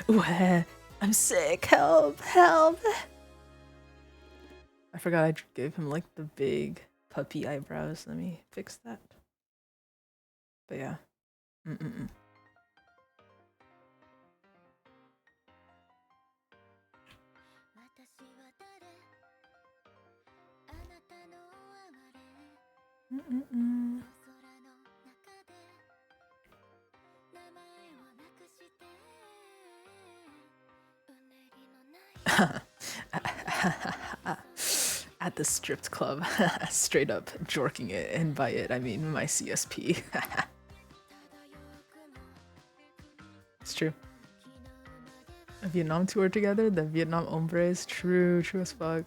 Ooh, I'm sick. Help! Help! I forgot I gave him like the big puppy eyebrows. Let me fix that. But yeah. At the stripped club. Straight up jorking it, and by it I mean my CSP. It's true. A Vietnam tour together, the Vietnam hombres, true as fuck.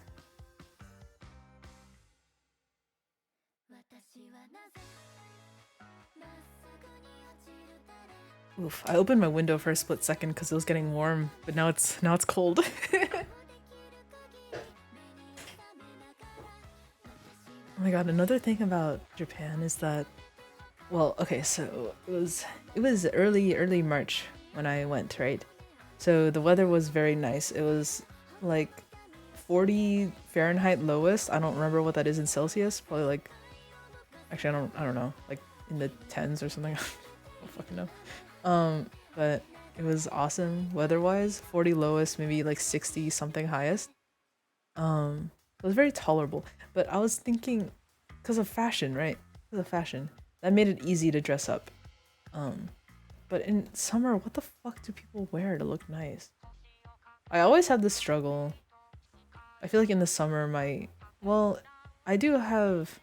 Oof, I opened my window for a split second because it was getting warm, but now it's cold. Oh my god, another thing about Japan is that, well, okay, so it was early March when I went, right? So the weather was very nice. It was like 40 Fahrenheit lowest. I don't remember what that is in Celsius. Probably like, actually I don't know, like in the tens or something. I don't fucking know. But it was awesome weather-wise. 40 lowest, maybe like 60 something highest. It was very tolerable. But I was thinking, because of fashion, right? Because of fashion, that made it easy to dress up. But in summer, what the fuck do people wear to look nice? I always had this struggle. I feel like in the summer, well, I do have.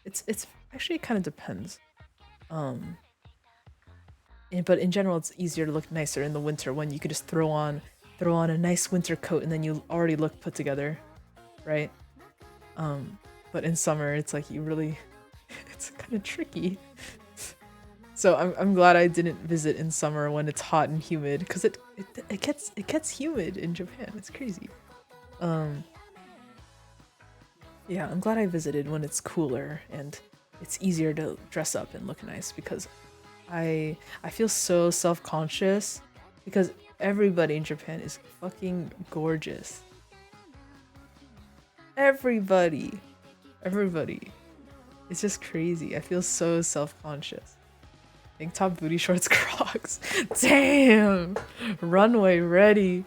It's actually it kind of depends. But in general, it's easier to look nicer in the winter when you could just throw on a nice winter coat and then you already look put together, right? But in summer, it's like you really, it's kind of tricky. So I'm glad I didn't visit in summer when it's hot and humid, because it gets humid in Japan. It's crazy. Yeah, I'm glad I visited when it's cooler and it's easier to dress up and look nice, because I feel so self-conscious because everybody in Japan is fucking gorgeous. Everybody. It's just crazy. I feel so self-conscious. Tank top, booty shorts, Crocs. Damn! Runway ready.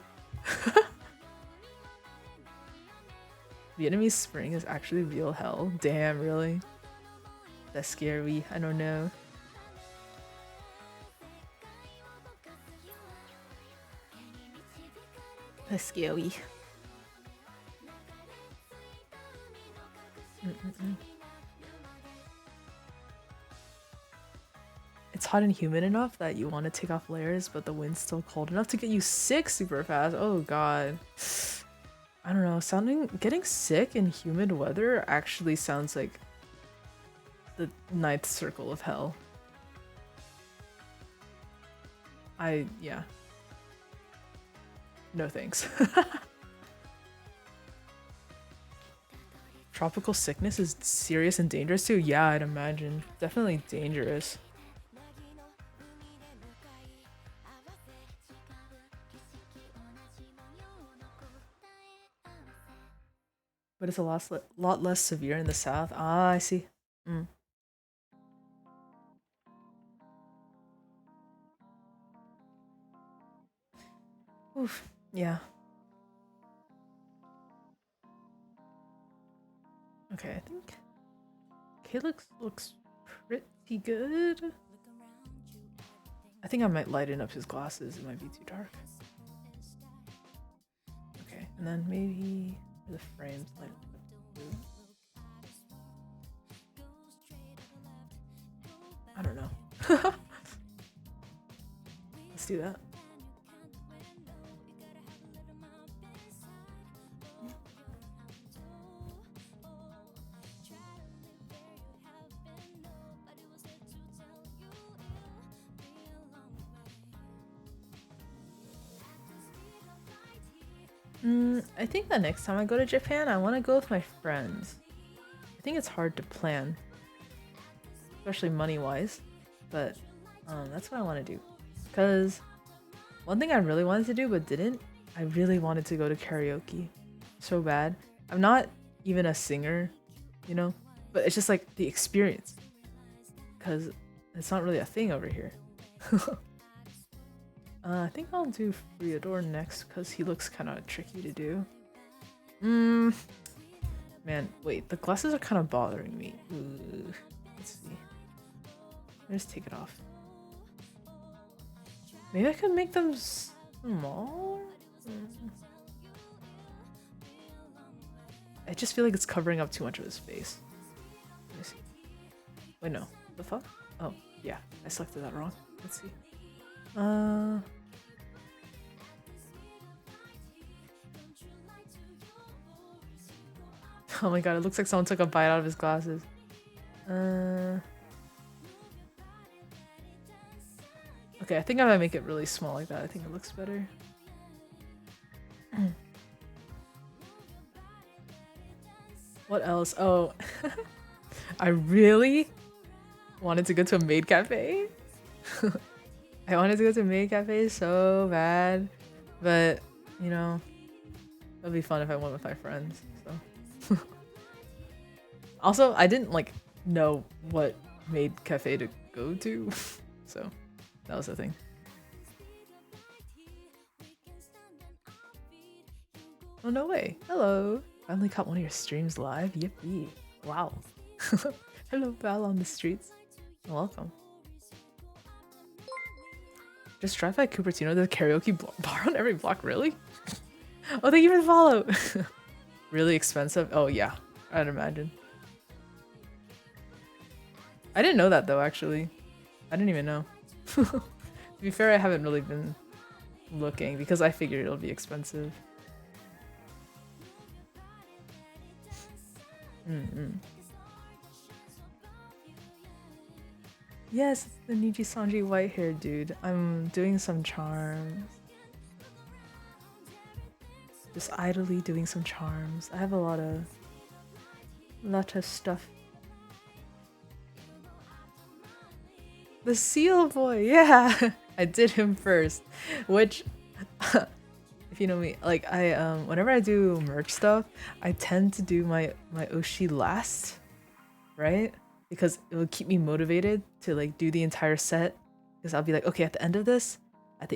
Vietnamese spring is actually real hell. Damn, really? That's scary. I don't know. Scary. It's hot and humid enough that you want to take off layers, but the wind's still cold enough to get you sick super fast. Oh god. I don't know, getting sick in humid weather actually sounds like the ninth circle of hell. Yeah. No thanks. Tropical sickness is serious and dangerous too? Yeah, I'd imagine. Definitely dangerous. But it's a lot less severe in the south. Ah, I see. Mm. Oof. Yeah. Okay, I think Calyx looks pretty good. I think I might lighten up his glasses. It might be too dark. Okay, and then maybe the frames light up blue. I don't know. Let's do that. I think the next time I go to Japan, I want to go with my friends. I think it's hard to plan, especially money-wise, but that's what I want to do. Because one thing I really wanted to do but didn't, I really wanted to go to karaoke so bad. I'm not even a singer, you know, but it's just like the experience, because it's not really a thing over here. I think I'll do Friador next because he looks kind of tricky to do. Man, wait, the glasses are kind of bothering me. Ooh, let's see. Let's take it off. Maybe I could make them small? I just feel like it's covering up too much of his face. Let me see. Wait, no. The fuck? Oh, yeah. I selected that wrong. Let's see. Oh my god, it looks like someone took a bite out of his glasses. Okay, I think I might make it really small like that. I think it looks better. What else? Oh, I really wanted to go to a maid cafe. I wanted to go to a maid cafe so bad, but you know, it'd be fun if I went with my friends. So, also, I didn't like know what maid cafe to go to, so that was the thing. Oh no way! Hello. Finally caught one of your streams live. Yippee! Wow. Hello, Val on the streets. Welcome. Just drive by Cupertino, the karaoke bar on every block, really? Oh, thank you for the follow! Really expensive? Oh yeah, I'd imagine. I didn't know that though, actually. I didn't even know. To be fair, I haven't really been looking because I figured it'll be expensive. Yes, the Niji Sanji white hair dude. I'm doing some charms. Just idly doing some charms. I have a lot of stuff. The seal boy, yeah. I did him first, which if you know me, like I whenever I do merch stuff, I tend to do my Oshi last, right? Because it will keep me motivated to like do the entire set. Because I'll be like, okay, at the end of this, I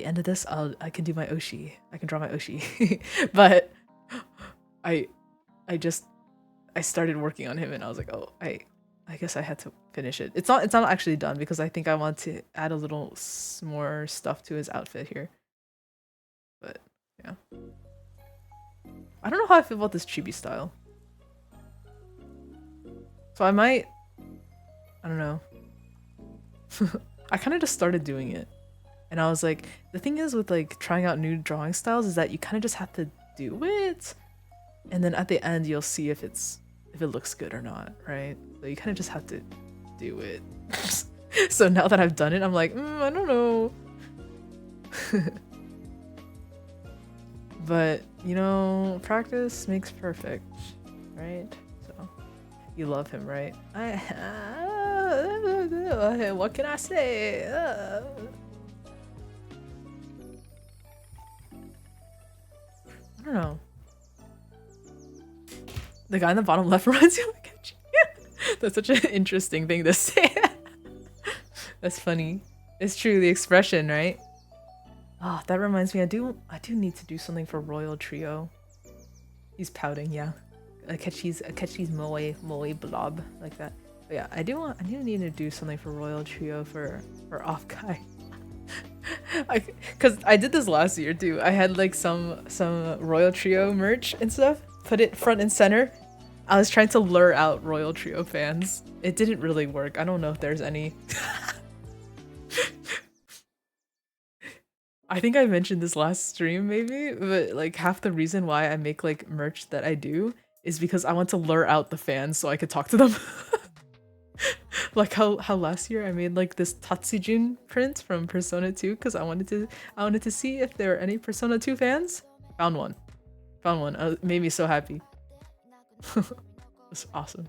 can do my Oshi. I can draw my Oshi. But I started working on him and I was like, oh, I guess I had to finish it. It's not actually done because I think I want to add a little more stuff to his outfit here. But yeah. I don't know how I feel about this chibi style. So I might, I don't know. I kind of just started doing it. And I was like, the thing is with like trying out new drawing styles is that you kind of just have to do it. And then at the end you'll see if it looks good or not, right? So you kind of just have to do it. So now that I've done it, I'm like, I don't know. But, you know, practice makes perfect, right? So, you love him, right? What can I say? I don't know. The guy in the bottom left reminds you of Akechi. That's such an interesting thing to say. That's funny. It's true, the expression, right? Oh, that reminds me, I do need to do something for Royal Trio. He's pouting, yeah. Akechi's moe blob like that. But yeah, I do need to do something for Royal Trio for Off Guy. Cause I did this last year too. I had like some Royal Trio merch and stuff. Put it front and center. I was trying to lure out Royal Trio fans. It didn't really work. I don't know if there's any. I think I mentioned this last stream maybe, but like half the reason why I make like merch that I do is because I want to lure out the fans so I could talk to them. Like how last year I made like this Tatsujin print from Persona 2 because I wanted to see if there are any Persona 2 fans. Found one. It made me so happy. It's awesome.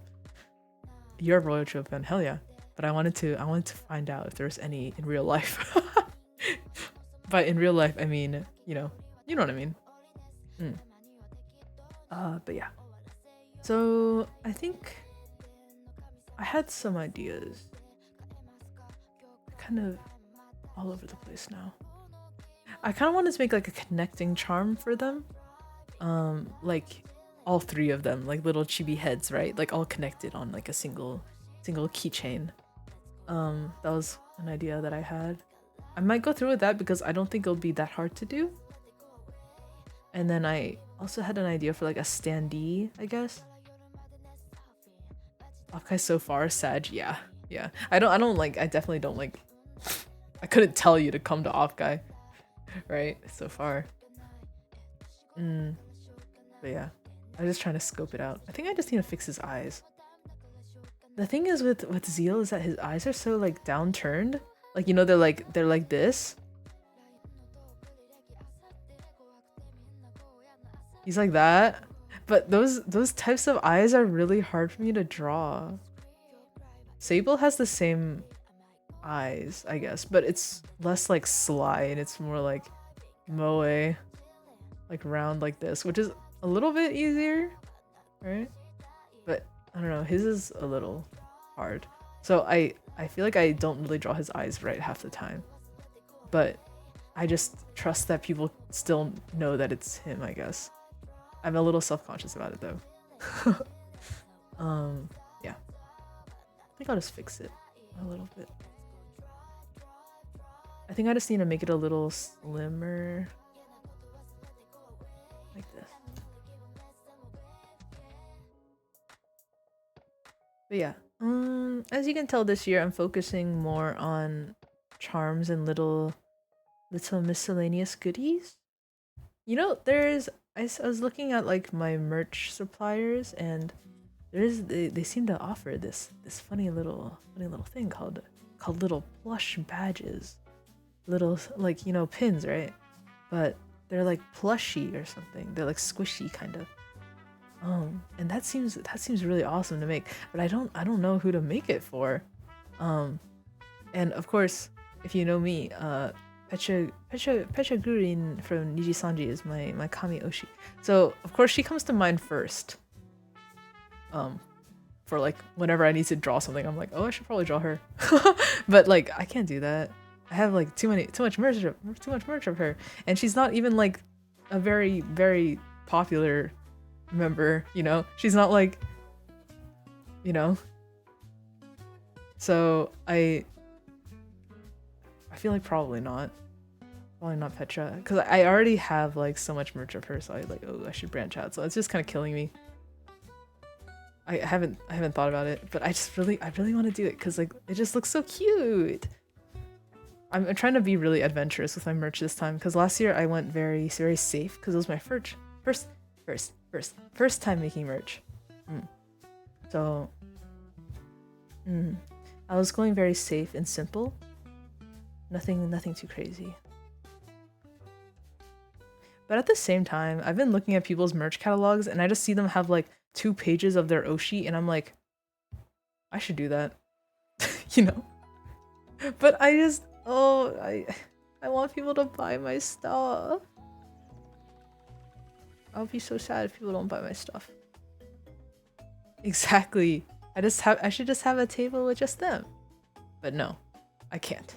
You're a Royal Trio fan, hell yeah. But I wanted to find out if there's any in real life. But in real life, I mean, you know what I mean. But yeah. So I think I had some ideas. Kind of all over the place now. I kind of wanted to make like a connecting charm for them. Like all three of them, like little chibi heads, right? Like all connected on like a single keychain. That was an idea that I had. I might go through with that because I don't think it'll be that hard to do. And then I also had an idea for like a standee, I guess. Offkai so far, Sag, yeah. I definitely don't like. I couldn't tell you to come to Offkai, right? So far. But yeah, I'm just trying to scope it out. I think I just need to fix his eyes. The thing is with Zeal is that his eyes are so like downturned. Like, you know, they're like this. He's like that. But those types of eyes are really hard for me to draw. Sable has the same eyes, I guess, but it's less like sly and it's more like moe, like round like this, which is a little bit easier, right? But I don't know, his is a little hard. So I feel like I don't really draw his eyes right half the time. But I just trust that people still know that it's him, I guess. I'm a little self-conscious about it though. Yeah. I think I'll just fix it a little bit. I think I just need to make it a little slimmer. Like this. But yeah. As you can tell this year, I'm focusing more on charms and little miscellaneous goodies. You know, I was looking at like my merch suppliers and they seem to offer this funny little thing called little plush badges. Little, like, you know, pins, right? But they're like plushy or something. They're like squishy kind of. And that seems really awesome to make, but I don't know who to make it for. And of course, if you know me, Pecha Gurin from Niji Sanji is my Kami Oshi. So of course she comes to mind first. For like whenever I need to draw something, I'm like, oh, I should probably draw her. But like I can't do that. I have like too much merch of her, and she's not even like a very, very popular member, you know? She's not like, you know? So I feel like probably not. Probably not Petra, because I already have like so much merch of her, so I like, oh, I should branch out. So it's just kind of killing me. I haven't thought about it, but I really want to do it because like it just looks so cute. I'm trying to be really adventurous with my merch this time because last year I went very safe because it was my first time making merch. So I was going very safe and simple. Nothing too crazy. But at the same time, I've been looking at people's merch catalogs and I just see them have like 2 pages of their Oshi and I'm like, I should do that. You know? But I just, oh, I want people to buy my stuff. I'll be so sad if people don't buy my stuff. Exactly. I should just have a table with just them. But no, I can't.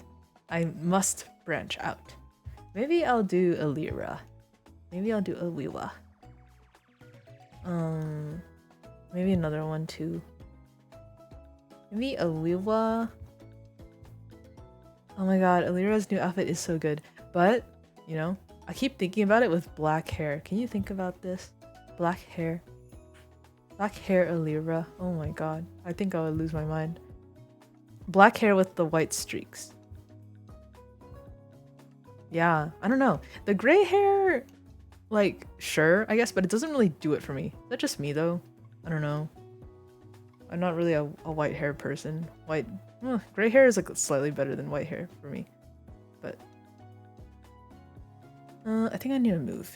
I must branch out. Maybe I'll do a Lyra. Maybe I'll do a Wiwa. Maybe another one too. Maybe a Wiwa. Oh my god, Alira's new outfit is so good. But, you know, I keep thinking about it with black hair. Can you think about this? Black hair. Black hair Alira. Oh my god. I think I would lose my mind. Black hair with the white streaks. Yeah, I don't know. The gray hair, like, sure, I guess, but it doesn't really do it for me. Is that just me, though? I don't know. I'm not really a white hair person. Gray hair is, like, slightly better than white hair for me. But... I think I need to move.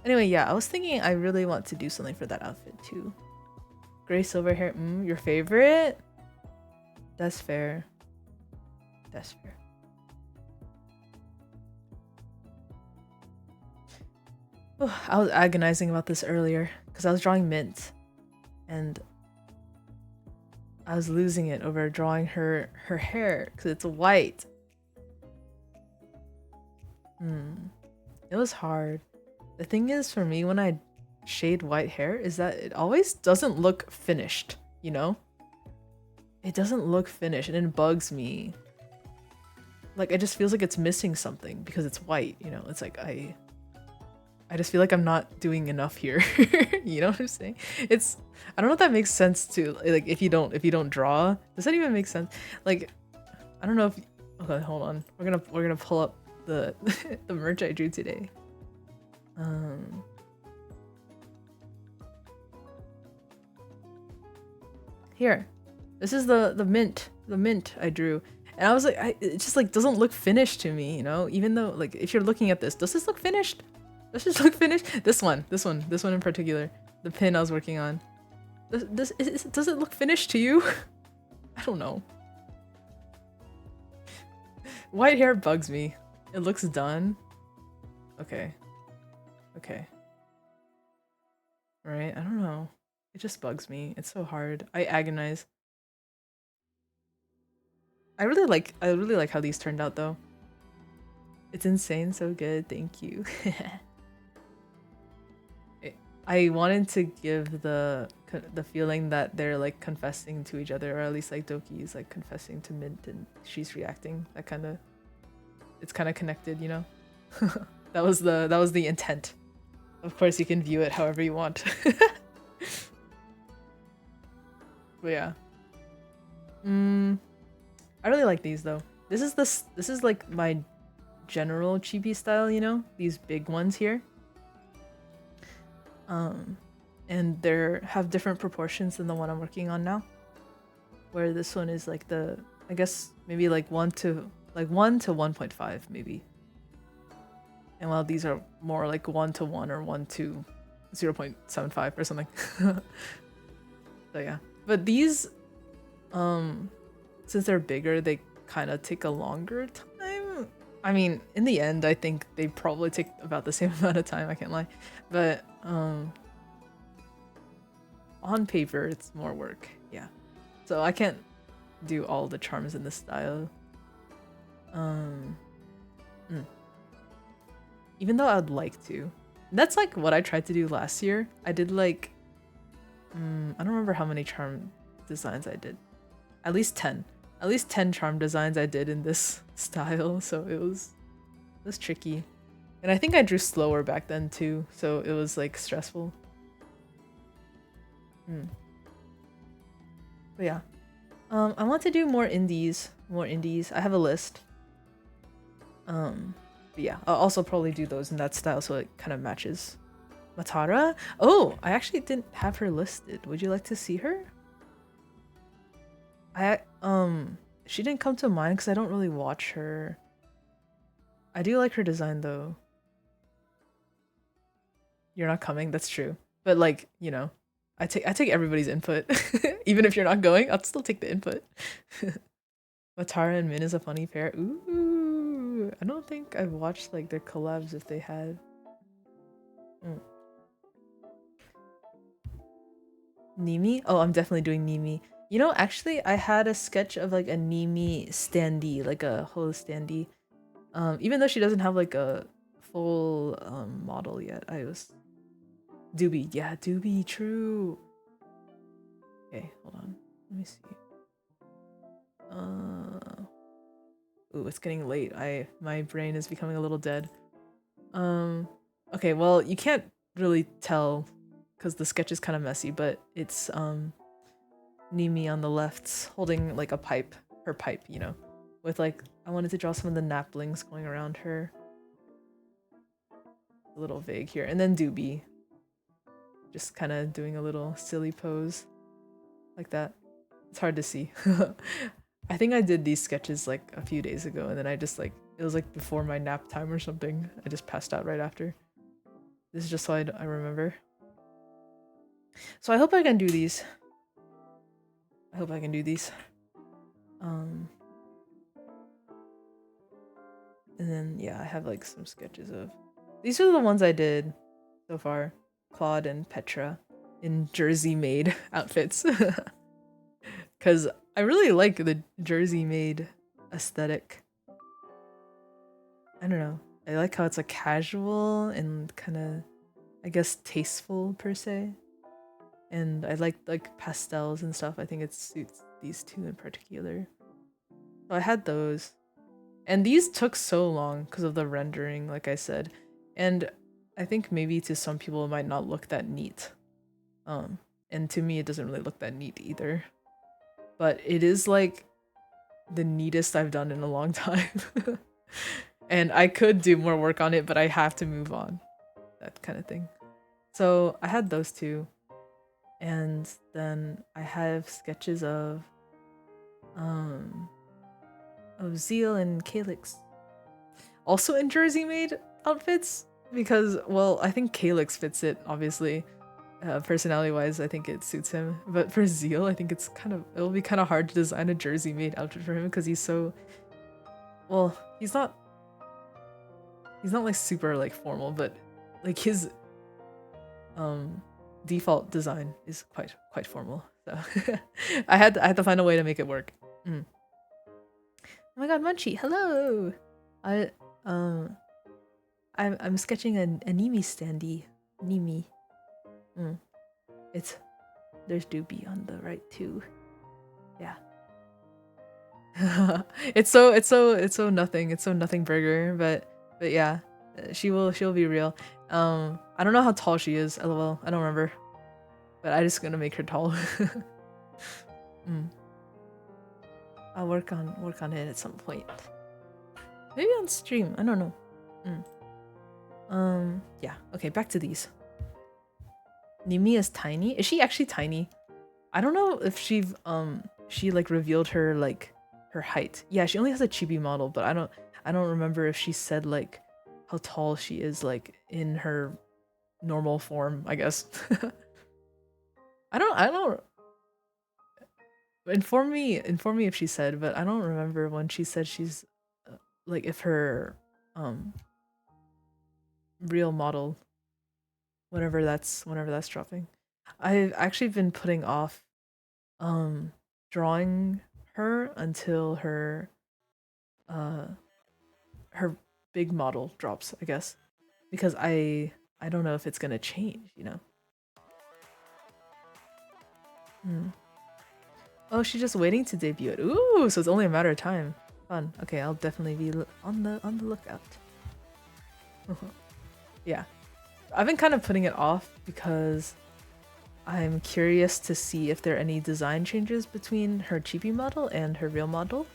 Anyway, yeah, I was thinking I really want to do something for that outfit, too. Gray silver hair, your favorite? That's fair. That's fair. Oh, I was agonizing about this earlier because I was drawing Mint and I was losing it over drawing her hair because it's white. It was hard. The thing is for me when I shade white hair is that it always doesn't look finished, you know? It doesn't look finished and it bugs me. Like it just feels like it's missing something because it's white, you know? It's like I just feel like I'm not doing enough here. You know what I'm saying? I don't know if that makes sense to like if you don't draw. Does that even make sense? Like I don't know if okay, hold on. We're gonna pull up the the merch I drew today. Here. This is the mint I drew. And I was like it just like doesn't look finished to me, you know? Even though like if you're looking at this, does this look finished? Does this look finished? This one in particular. The pin I was working on. Does it look finished to you? I don't know. White hair bugs me. It looks done. Okay. Right, I don't know. It just bugs me. It's so hard. I agonize. I really like how these turned out though. It's insane, so good. Thank you. I wanted to give the feeling that they're like confessing to each other, or at least like Doki is like confessing to Mint and she's reacting. It's kind of connected, you know. that was the intent. Of course, you can view it however you want. But yeah, I really like these though. This is like my general chibi style, you know, these big ones here. And they have different proportions than the one I'm working on now. Where this one is like I guess maybe like 1 to 1.5 maybe. And while these are more like 1 to 1 or 1 to 0.75 or something. So yeah, but these, since they're bigger, they kind of take a longer time. I mean, in the end, I think they probably take about the same amount of time, I can't lie. But, on paper, it's more work, yeah. So I can't do all the charms in this style. Even though I'd like to. That's like what I tried to do last year. I did like, I don't remember how many charm designs I did. At least 10. at least 10 charm designs I did in this style, so it was tricky. And I think I drew slower back then too, so it was like stressful. But yeah. I want to do more indies. I have a list. But yeah, I'll also probably do those in that style so it kind of matches. Matara? Oh, I actually didn't have her listed. Would you like to see her? She didn't come to mind because I don't really watch her. I do like her design though. You're not coming, that's true. But like, you know, I take everybody's input. Even if you're not going, I'll still take the input. Matara and Min is a funny pair. Ooh, I don't think I've watched like their collabs if they had. Nimi? Oh, I'm definitely doing Nimi. You know, actually, I had a sketch of like a Nimi standee, like a holo standee. Even though she doesn't have like a full model yet, I was Doobie. Yeah, Doobie, true. Okay, hold on. Let me see. Ooh, it's getting late. My brain is becoming a little dead. Okay, well, you can't really tell because the sketch is kind of messy, but it's Nimi on the left holding like a pipe, her pipe, you know, with like, I wanted to draw some of the naplings going around her. A little vague here. And then Doobie, just kind of doing a little silly pose like that. It's hard to see. I think I did these sketches like a few days ago and then I just like, it was like before my nap time or something. I just passed out right after. This is just so I remember. So I hope I can do these. I hope I can do these. And then yeah, I have like some sketches of these are the ones I did so far. Claude and Petra in jersey made outfits. Cause I really like the jersey made aesthetic. I don't know. I like how it's like casual and kinda I guess tasteful per se. And I like pastels and stuff. I think it suits these two in particular. So I had those. And these took so long because of the rendering, like I said. And I think maybe to some people it might not look that neat. And to me it doesn't really look that neat either. But it is like the neatest I've done in a long time. And I could do more work on it, but I have to move on. That kind of thing. So I had those two. And then I have sketches of Zeal and Calyx. Also in jersey made outfits because, well, I think Calyx fits it, obviously. Personality wise, I think it suits him. But for Zeal, I think it'll be kind of hard to design a jersey made outfit for him because he's so, well, he's not like super like formal, but like his default design is quite formal. So I had to find a way to make it work. Oh my god, Munchie, hello. I'm sketching a Nimi standee. Nimi. There's Doobie on the right too. Yeah. it's so nothing. It's so nothing burger, but yeah, she'll be real. I don't know how tall she is. LOL. I don't remember. But I'm just gonna make her tall. I'll work on it at some point. Maybe on stream. I don't know. Yeah. Okay, back to these. Nimi is tiny. Is she actually tiny? I don't know if she like revealed her like her height. Yeah, she only has a chibi model, but I don't remember if she said like how tall she is like in her normal form, I guess. I don't inform me if she said, but I don't remember when she said she's like if her real model whenever that's dropping. I've actually been putting off drawing her until her big model drops, I guess. Because I don't know if it's gonna change, you know. Oh, she's just waiting to debut it. Ooh, so it's only a matter of time. Fun. Okay, I'll definitely be on the lookout. Yeah, I've been kind of putting it off because I'm curious to see if there are any design changes between her chibi model and her real model.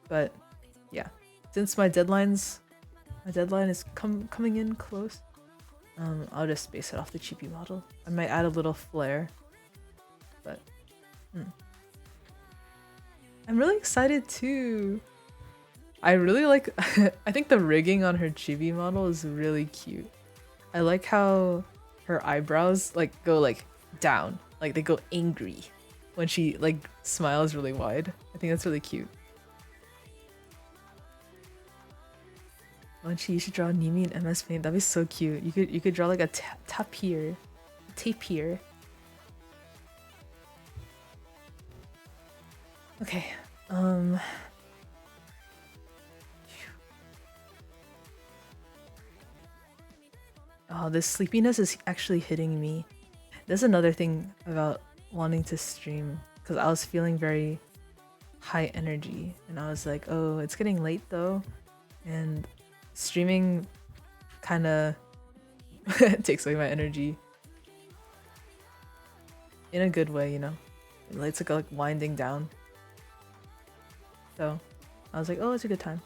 But yeah, since my deadline is coming in close, I'll just base it off the chibi model. I might add a little flair, but I'm really excited too. I really like. I think the rigging on her chibi model is really cute. I like how her eyebrows like go like down, like they go angry when she like smiles really wide. I think that's really cute. Munchie, you should draw Nimi in MS Paint. That'd be so cute. You could draw like a tapir. Okay. Oh, this sleepiness is actually hitting me. There's another thing about wanting to stream because I was feeling very high energy and I was like, oh, it's getting late though, and streaming kind of takes away my energy in a good way, you know. It's like winding down. So I was like, oh, it's a good time.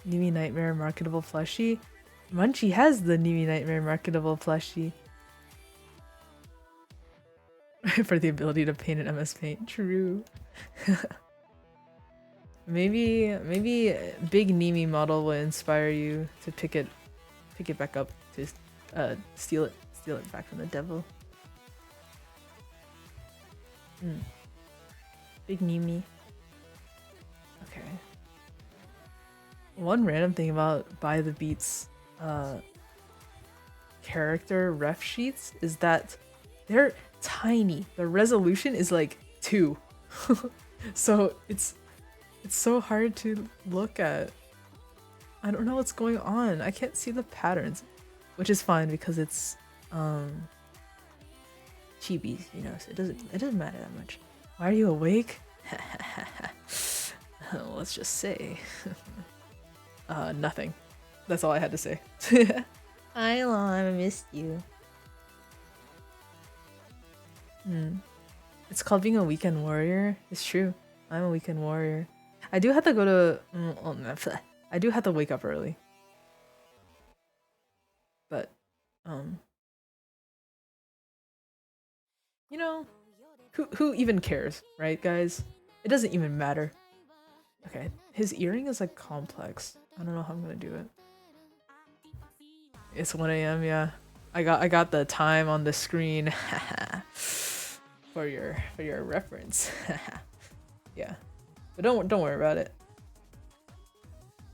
Nimi Nightmare marketable plushie. Munchie has the Nimi Nightmare marketable plushie. For the ability to paint in MS Paint. True. maybe big Nimi model will inspire you to pick it back up, to steal it back from the devil. Big Nimi. Okay. One random thing about By the Beats character ref sheets is that they're tiny. The resolution is like 2. So it's so hard to look at. I don't know what's going on. I can't see the patterns, which is fine because it's chibi, you know, so it doesn't matter that much. Why are you awake? Let's just say nothing. That's all I had to say. Hi, Lon, I missed you. It's called being a weekend warrior. It's true. I'm a weekend warrior. I do have to go to. I do have to wake up early. But, you know, who even cares, right, guys? It doesn't even matter. Okay, his earring is like complex. I don't know how I'm gonna do it. It's 1 a.m. Yeah, I got the time on the screen for your reference. Yeah, but don't worry about it.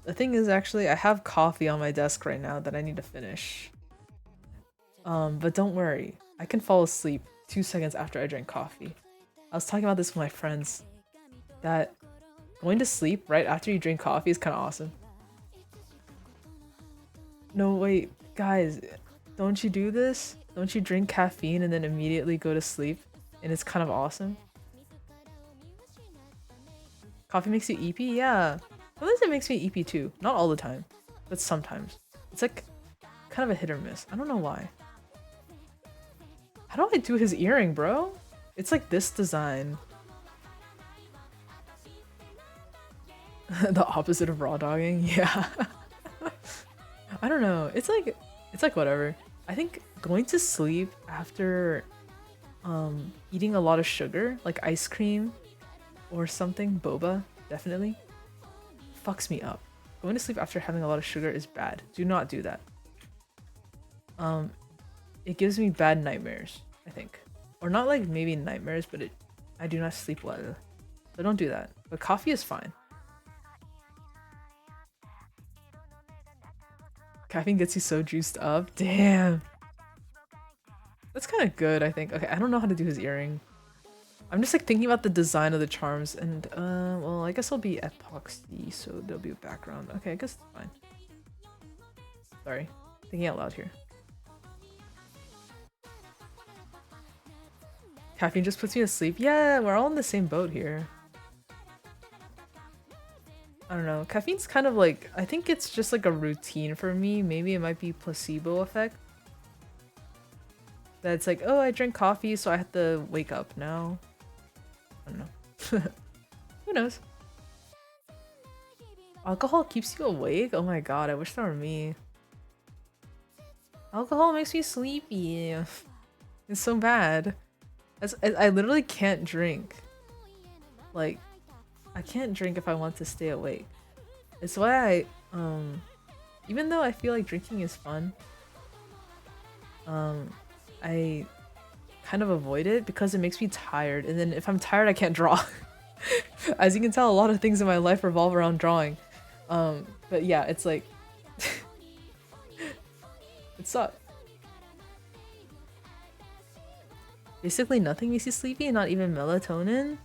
The thing is, actually, I have coffee on my desk right now that I need to finish. But don't worry, I can fall asleep 2 seconds after I drink coffee. I was talking about this with my friends, that going to sleep right after you drink coffee is kind of awesome. No, wait, guys, don't you do this? Don't you drink caffeine and then immediately go to sleep? And it's kind of awesome. Coffee makes you EP? Yeah. Sometimes it makes me EP too. Not all the time, but sometimes. It's like kind of a hit or miss. I don't know why. How do I do his earring, bro? It's like this design. The opposite of raw dogging? Yeah. I don't know. It's like whatever. I think going to sleep after eating a lot of sugar, like ice cream or something, boba, definitely, fucks me up. Going to sleep after having a lot of sugar is bad. Do not do that. It gives me bad nightmares, I think. Or not like maybe nightmares, but I do not sleep well. So don't do that. But coffee is fine. Caffeine gets you so juiced up. Damn. That's kind of good, I think. Okay, I don't know how to do his earring. I'm just like thinking about the design of the charms, and well, I guess it'll be epoxy, so there'll be a background. Okay, I guess it's fine. Sorry, thinking out loud here. Caffeine just puts me to sleep. Yeah, we're all in the same boat here. I don't know. Caffeine's kind of like, I think it's just like a routine for me. Maybe it might be placebo effect. That it's like, oh, I drink coffee, so I have to wake up now. I don't know. Who knows? Alcohol keeps you awake? Oh my god, I wish that were me. Alcohol makes me sleepy. It's so bad. I literally can't drink. Like, I can't drink if I want to stay awake. It's why even though I feel like drinking is fun, I kind of avoid it because it makes me tired, and then if I'm tired I can't draw. As you can tell, a lot of things in my life revolve around drawing. But yeah, it's like it sucks. Basically nothing makes you sleepy, not even melatonin?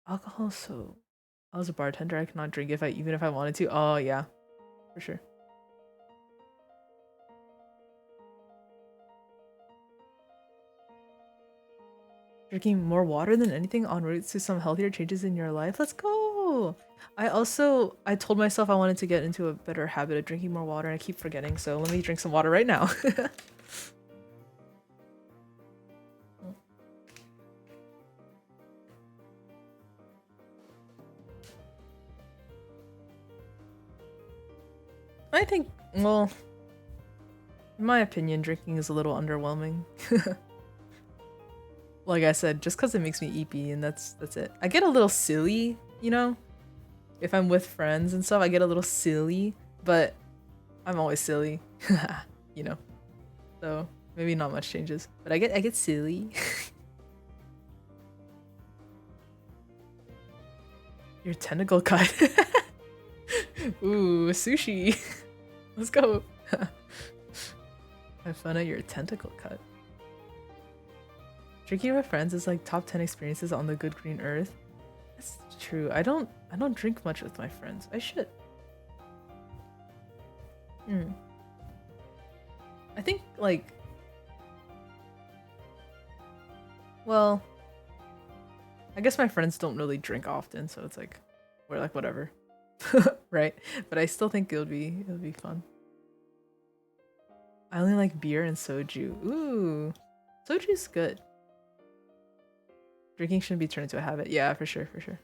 Alcohol, so I was a bartender, I cannot drink even if I wanted to. Oh yeah, for sure. Drinking more water than anything en route to some healthier changes in your life. Let's go! I told myself I wanted to get into a better habit of drinking more water and I keep forgetting, so let me drink some water right now. I think, well, in my opinion, drinking is a little underwhelming. Like I said, just because it makes me eepy and that's it. I get a little silly, you know? If I'm with friends and stuff, I get a little silly, but I'm always silly, you know? So maybe not much changes, but I get silly. Your tentacle cut. Ooh, sushi. Let's go. Have fun at your tentacle cut. Drinking with friends is like top 10 experiences on the good green earth. That's true. I don't drink much with my friends. I should. I think like, well, I guess my friends don't really drink often, so it's like we're like whatever. Right? But I still think it would be fun. I only like beer and soju. Ooh. Soju's good. Drinking shouldn't be turned into a habit. Yeah, for sure, for sure.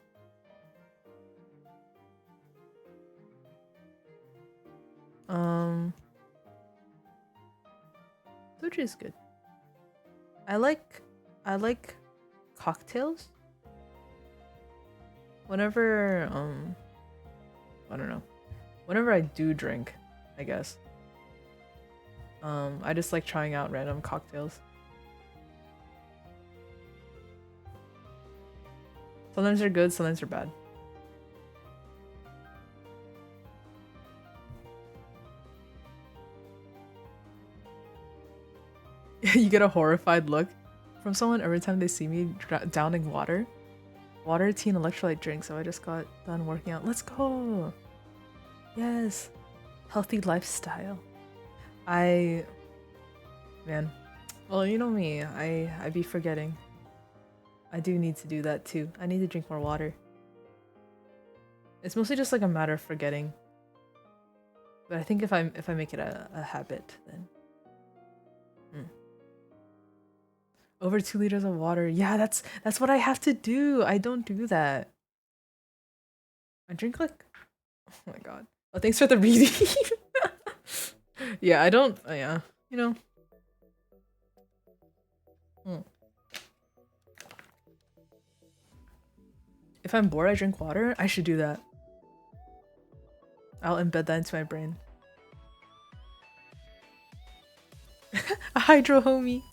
Soju is good. I like cocktails. Whenever I don't know. Whenever I do drink, I guess. I just like trying out random cocktails. Sometimes they're good, sometimes they're bad. You get a horrified look from someone every time they see me downing water. Water, tea, and electrolyte drink, so I just got done working out. Let's go! Yes! Healthy lifestyle. Man. Well, you know me, I be forgetting. I do need to do that too. I need to drink more water. It's mostly just like a matter of forgetting. But I think if I make it a habit, then over 2 liters of water. Yeah, that's what I have to do. I don't do that. I drink like, oh my god. Oh, thanks for the reading. Yeah, I don't. Yeah, you know. If I'm bored, I drink water. I should do that. I'll embed that into my brain. A hydro homie.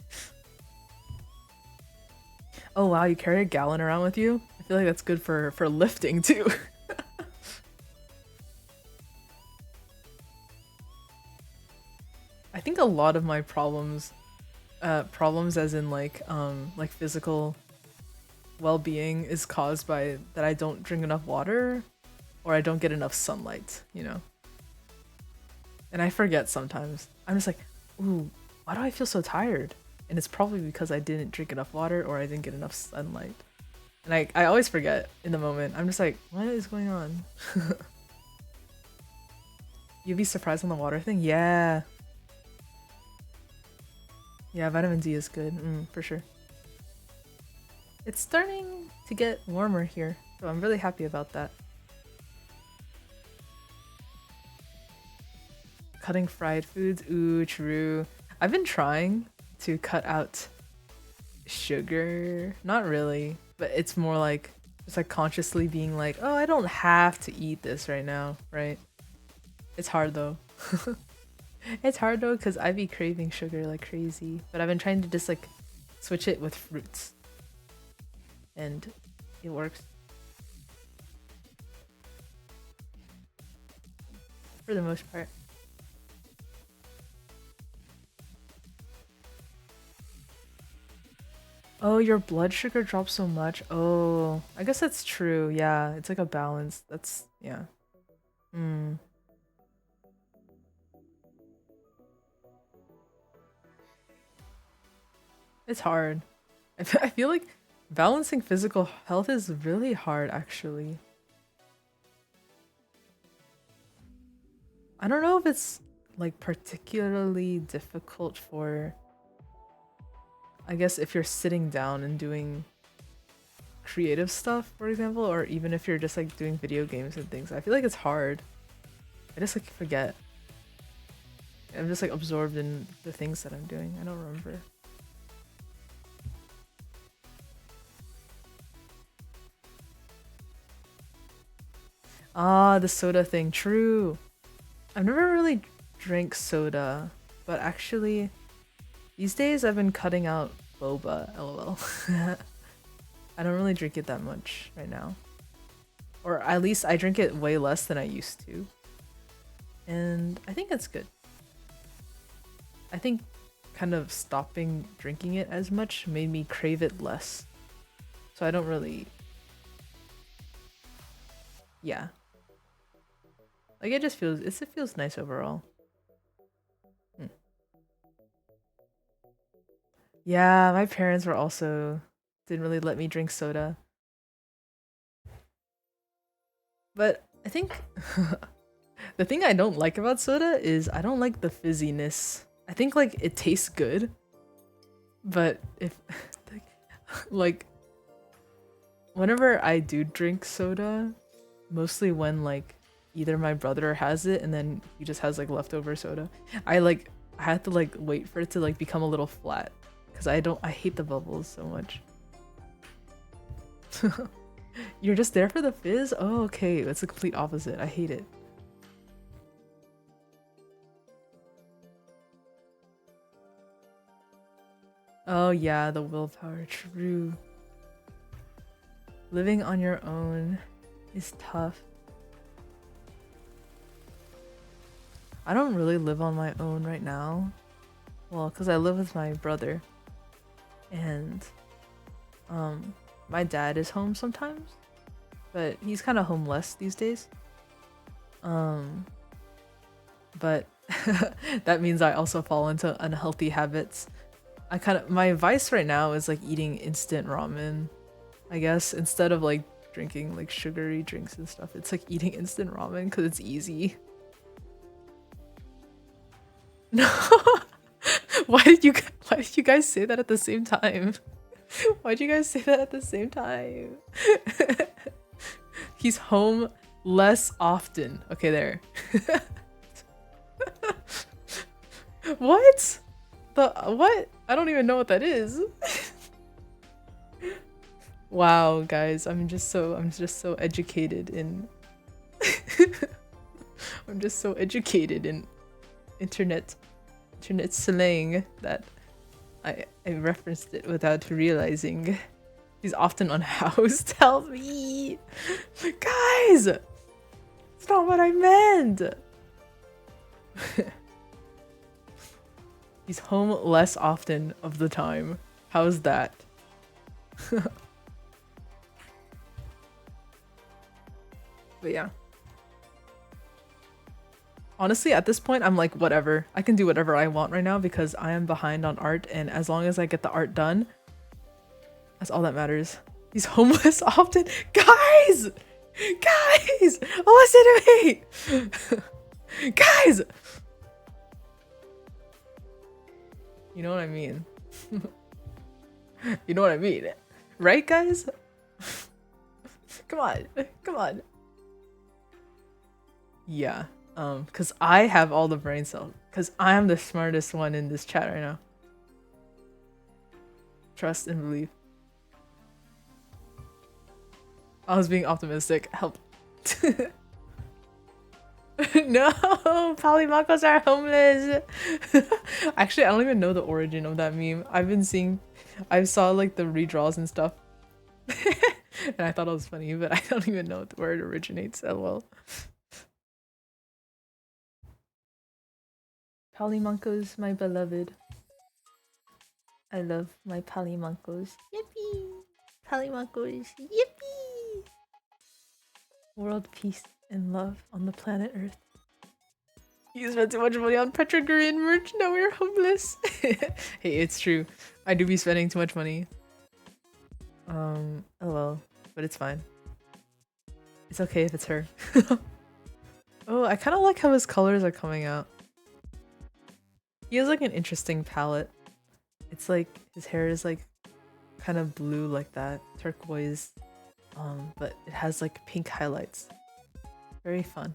Oh wow, you carry a gallon around with you? I feel like that's good for lifting too. I think a lot of my problems as in like physical well-being is caused by that I don't drink enough water or I don't get enough sunlight, you know? And I forget sometimes. I'm just like, ooh, why do I feel so tired? And it's probably because I didn't drink enough water or I didn't get enough sunlight. And I always forget in the moment. I'm just like, what is going on? You'd be surprised on the water thing? Yeah. Yeah, vitamin D is good, for sure. It's starting to get warmer here, so I'm really happy about that. Cutting fried foods? Ooh, true. I've been trying to cut out sugar. Not really, but it's more like just like consciously being like, oh, I don't have to eat this right now, right? It's hard though. It's hard though because I be craving sugar like crazy, but I've been trying to just like switch it with fruits, and it works for the most part. Oh, your blood sugar drops so much. Oh, I guess that's true. Yeah, it's like a balance. That's, yeah. Hmm. It's hard. I feel like balancing physical health is really hard, actually. I don't know if it's like particularly difficult for, I guess, if you're sitting down and doing creative stuff, for example, or even if you're just like doing video games and things. I feel like it's hard. I just like forget. I'm just like absorbed in the things that I'm doing. I don't remember. Ah, the soda thing. True. I've never really drank soda, but actually, these days I've been cutting out boba. LOL. I don't really drink it that much right now. Or at least I drink it way less than I used to. And I think that's good. I think kind of stopping drinking it as much made me crave it less. So I don't really. Yeah. Like it just feels, it feels nice overall. Hmm. Yeah, my parents were also didn't really let me drink soda. But I think the thing I don't like about soda is I don't like the fizziness. I think like it tastes good, but if like whenever I do drink soda, mostly when like either my brother has it and then he just has like leftover soda, I had to like wait for it to like become a little flat because I hate the bubbles so much. You're just there for the fizz? Oh, okay. That's the complete opposite. I hate it. Oh yeah, the willpower. True. Living on your own is tough. I don't really live on my own right now. Well, because I live with my brother. And my dad is home sometimes, but he's kind of homeless these days. Um but that means I also fall into unhealthy habits. My vice right now is like eating instant ramen, I guess, instead of like drinking like sugary drinks and stuff. It's like eating instant ramen because it's easy. No. Why did you guys say that at the same time? Why'd you guys say that at the same time? He's home less often. Okay, there. What? What? I don't even know what that is. Wow, guys, I'm just so educated in I'm just so educated in internet slang that I referenced it without realizing. He's often unhoused. Help me! Guys! It's not what I meant! He's home less often of the time. How's that? But yeah. Honestly, at this point, I'm like, whatever. I can do whatever I want right now because I am behind on art, and as long as I get the art done, that's all that matters. He's homeless often. Guys! Guys! Listen to me! Guys! You know what I mean? You know what I mean? Right, guys? Come on. Come on. Yeah. Because I have all the brain cells. Because I am the smartest one in this chat right now. Trust and believe. I was being optimistic. Help. No! Polymacos are homeless! Actually, I don't even know the origin of that meme. I saw like the redraws and stuff. And I thought it was funny, but I don't even know where it originates. LOL. Polymonkos, my beloved. I love my Polymonkos. Yippee! Polymonkos, yippee! World peace and love on the planet Earth. You spent too much money on Petrogrian merch, now we're homeless. Hey, it's true. I do be spending too much money. LOL. But it's fine. It's okay if it's her. Oh, I kind of like how his colors are coming out. He has like an interesting palette. It's like his hair is like kind of blue like that, turquoise, but it has like pink highlights. Very fun.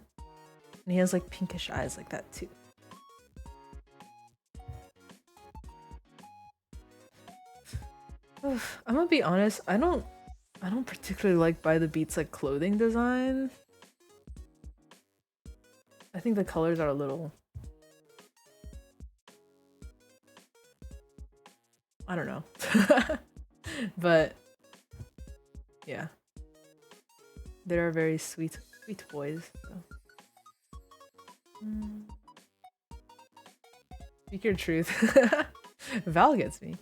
And he has like pinkish eyes like that too. I'm gonna be honest, I don't particularly like By the Beats like clothing design. I think the colors are a little, I don't know. But yeah. They are very sweet boys. So. Speak your truth. Val gets me.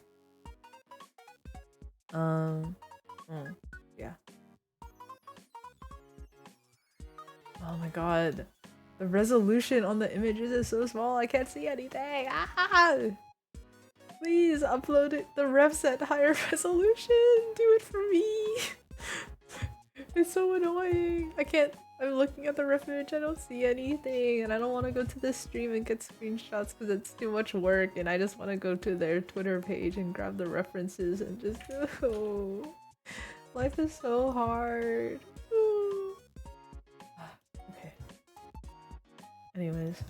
Yeah. Oh my god. The resolution on the images is so small, I can't see anything. Ah! Please upload it, the refs at higher resolution. Do it for me. It's so annoying. I'm looking at the ref image, I don't see anything, and I don't want to go to the stream and get screenshots because it's too much work, and I just want to go to their Twitter page and grab the references and just go. Life is so hard. Okay. Anyways.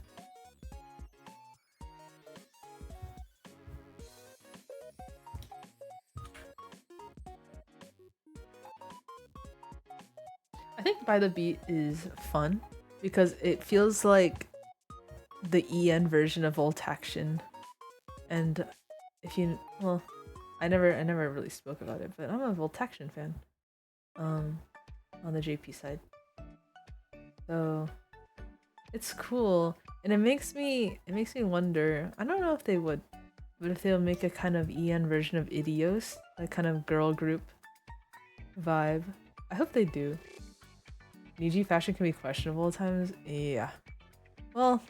I think By the Beat is fun because it feels like the EN version of Voltaction. And if you, well, I never really spoke about it, but I'm a Voltaction fan. On the JP side. So it's cool. And it makes me wonder, I don't know if they would, but if they'll make a kind of EN version of Idios, a kind of girl group vibe. I hope they do. Niji fashion can be questionable at times. Yeah. Well,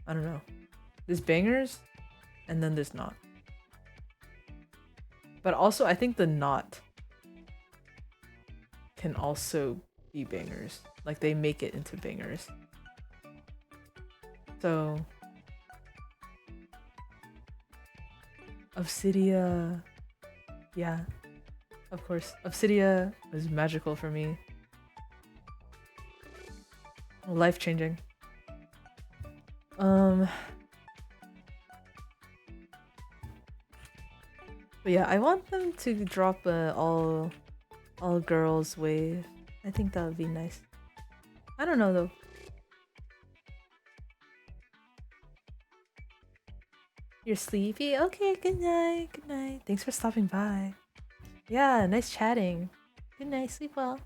I don't know. There's bangers, and then there's not. But also, I think the not can also be bangers. Like, they make it into bangers. So... Obsidia... Yeah. Of course. Obsidia was magical for me. Life-changing. But yeah, I want them to drop a all girls wave. I think that would be nice. I don't know though. You're sleepy? Okay, good night. Good night. Thanks for stopping by. Yeah, nice chatting. Good night, sleep well.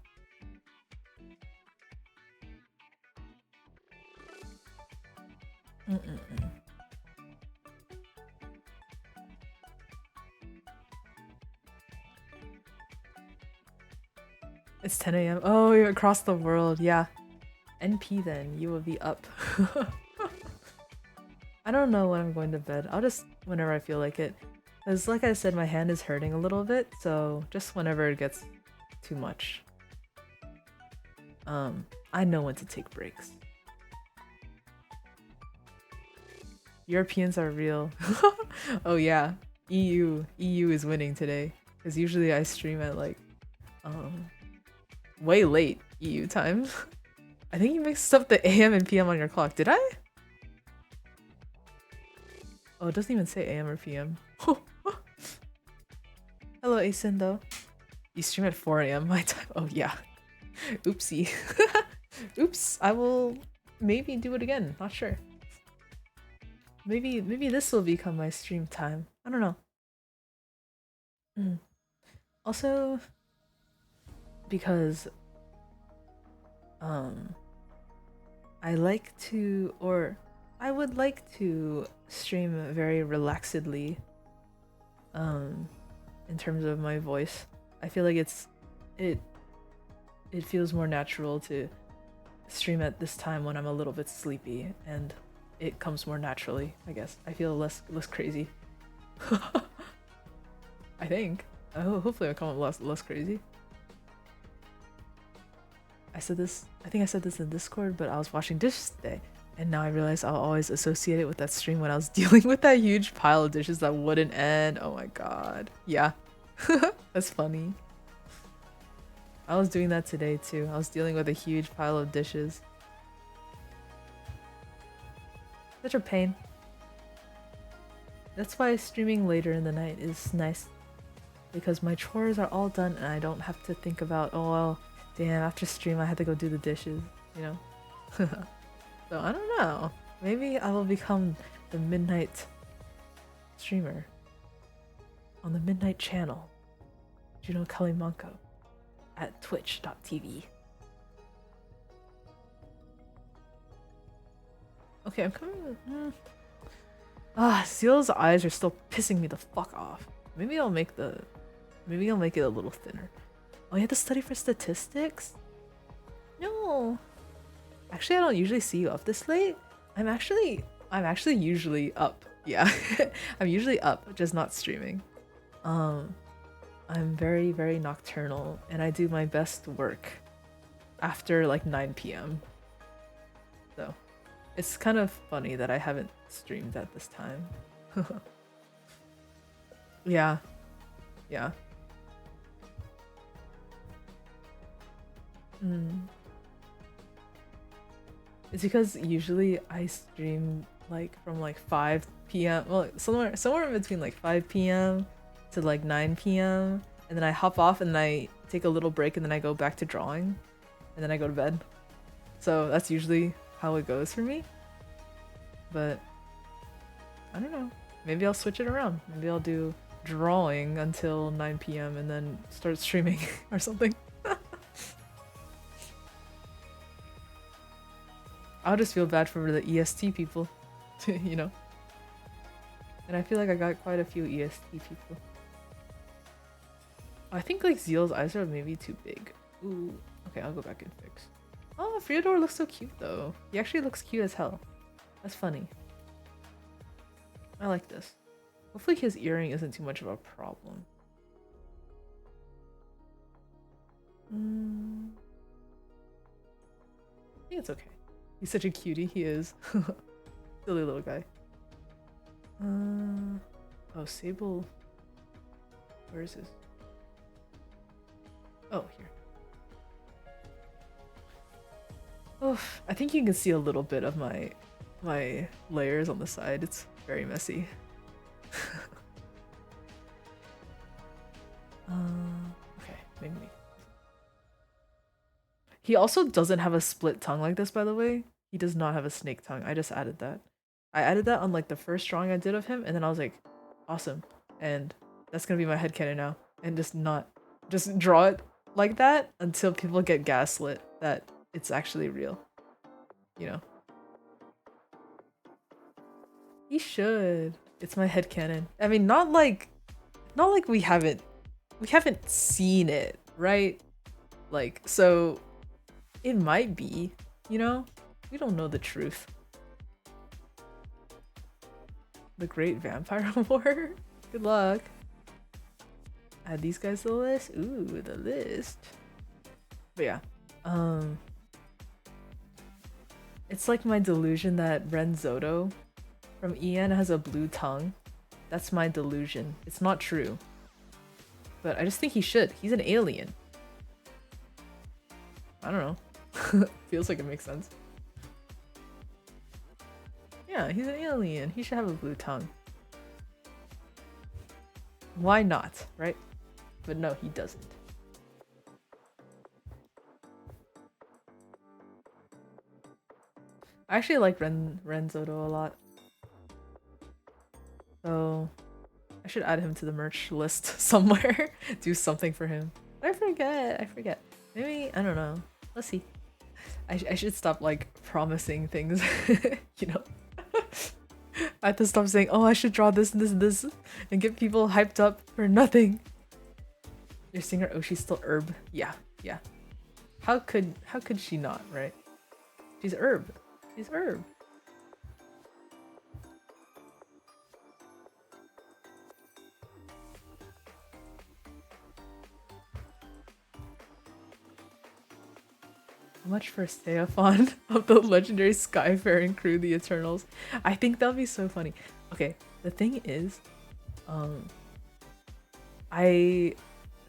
It's 10 a.m. Oh, you're across the world. Yeah. NP then, you will be up. I don't know when I'm going to bed. I'll just whenever I feel like it. Because like I said, my hand is hurting a little bit, so just whenever it gets too much. I know when to take breaks. Europeans are real. Oh yeah, EU is winning today. Because usually I stream at like, way late EU time. I think you mixed up the AM and PM on your clock. Did I? Oh, it doesn't even say AM or PM. Hello, Asindo. You stream at 4 AM my time. Oh yeah. Oopsie. Oops. I will maybe do it again. Not sure. Maybe this will become my stream time. I don't know. Also, because I like to, or I would like to stream very relaxedly in terms of my voice. I feel like it feels more natural to stream at this time when I'm a little bit sleepy, and it comes more naturally, I guess. I feel less crazy. I think. Oh, hopefully I'll come up less crazy. I think I said this in Discord, but I was washing dishes today, and now I realize I'll always associate it with that stream when I was dealing with that huge pile of dishes that wouldn't end. Oh my god. Yeah. That's funny. I was doing that today too. I was dealing with a huge pile of dishes. Such a pain. That's why streaming later in the night is nice. Because my chores are all done and I don't have to think about, oh well, damn, after stream I had to go do the dishes, you know? So I don't know. Maybe I will become the midnight streamer on the Midnight Channel, Juno Kalimanko, at twitch.tv. Okay, I'm coming. Zeal's eyes are still pissing me the fuck off. Maybe I'll make it a little thinner. Oh, you have to study for statistics? No. Actually, I don't usually see you up this late. I'm actually usually up. Yeah. I'm usually up, just not streaming. I'm very, very nocturnal, and I do my best work after like 9 p.m. So it's kind of funny that I haven't streamed at this time. Yeah. Yeah. It's because usually I stream like from like 5 p.m. Well, somewhere in between like 5 p.m. to like 9 p.m. and then I hop off and I take a little break and then I go back to drawing and then I go to bed. So that's usually how it goes for me. But I don't know. Maybe I'll switch it around. Maybe I'll do drawing until 9 p.m. and then start streaming or something. I'll just feel bad for the EST people, you know? And I feel like I got quite a few EST people. I think like Zeal's eyes are maybe too big. Ooh, okay, I'll go back and fix. Oh, Freodor looks so cute though. He actually looks cute as hell. That's funny. I like this. Hopefully his earring isn't too much of a problem. I think it's okay. He's such a cutie, he is. Silly little guy. Oh, Sable. Where is this? Oh, here. Oh, I think you can see a little bit of my layers on the side. It's very messy. Okay, maybe. He also doesn't have a split tongue like this, by the way. He does not have a snake tongue. I just added that. I added that on like the first drawing I did of him, and then I was like, awesome. And that's gonna be my headcanon now. And just draw it like that until people get gaslit that it's actually real. You know? He should. It's my headcanon. I mean, not like we haven't seen it, right? Like, so it might be, you know? We don't know the truth. The Great Vampire War? Good luck. Add these guys to the list. Ooh, the list. But yeah. It's like my delusion that Ren Zotto from EN has a blue tongue. That's my delusion. It's not true. But I just think he should. He's an alien. I don't know. Feels like it makes sense. Yeah, he's an alien. He should have a blue tongue. Why not, right? But no, he doesn't. I actually like Ren Zotto a lot. So I should add him to the merch list somewhere. Do something for him. I forget. Maybe, I don't know. Let's see. I should stop like promising things, you know? I have to stop saying, oh, I should draw this and this and this and get people hyped up for nothing. Your singer Oshi's still herb. Yeah. How could she not, right? She's herb. She's herb. How much for Steophon of the legendary Skyfaring crew, the Eternals? I think that'll be so funny. Okay, the thing is, I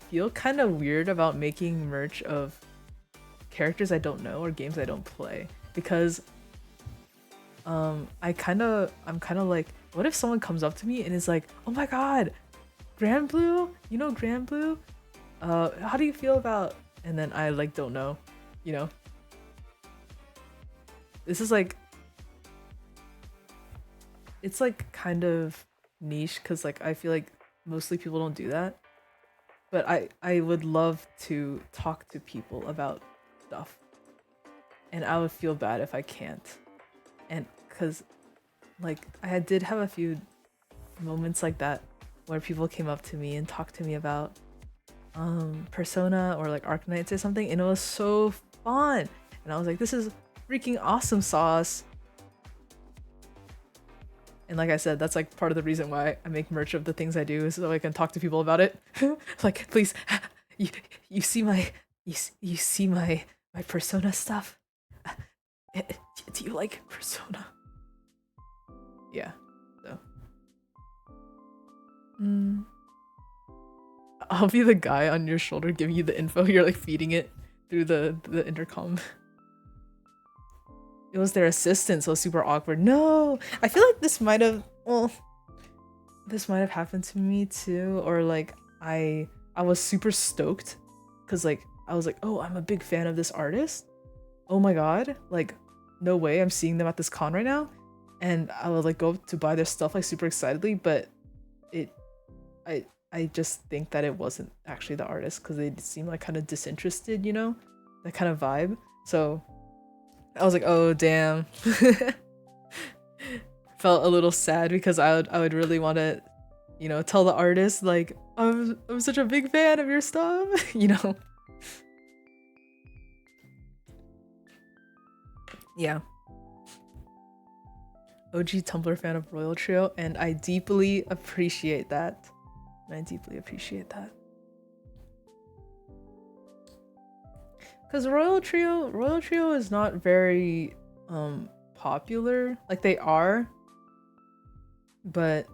feel kind of weird about making merch of characters I don't know or games I don't play because I'm kind of like, what if someone comes up to me and is like, oh my god, Granblue? You know Granblue? How do you feel about, and then I like don't know, you know? This is like, it's like kind of niche because like I feel like mostly people don't do that. But I would love to talk to people about stuff. And I would feel bad if I can't. And because like I did have a few moments like that where people came up to me and talked to me about Persona or like Arknights or something, and it was so fun. And I was like, this is freaking awesome sauce. And like I said, that's like part of the reason why I make merch of the things I do, is so I can talk to people about it. Like, please, you see my Persona stuff? Do you like Persona? Yeah. So. I'll be the guy on your shoulder giving you the info. You're like feeding it through the intercom. It was their assistant, so super awkward. No, I feel like this might have happened to me too, or like I was super stoked because like I was like, oh, I'm a big fan of this artist. Oh my god, like no way, I'm seeing them at this con right now, and I would like go to buy their stuff like super excitedly, but I just think that it wasn't actually the artist because they seemed like kind of disinterested, you know, that kind of vibe. So I was like, oh damn. Felt a little sad because I would really want to, you know, tell the artist like I'm such a big fan of your stuff, you know. Yeah. OG Tumblr fan of Royal Trio, and I deeply appreciate that. Because Royal Trio is not very popular. Like they are, but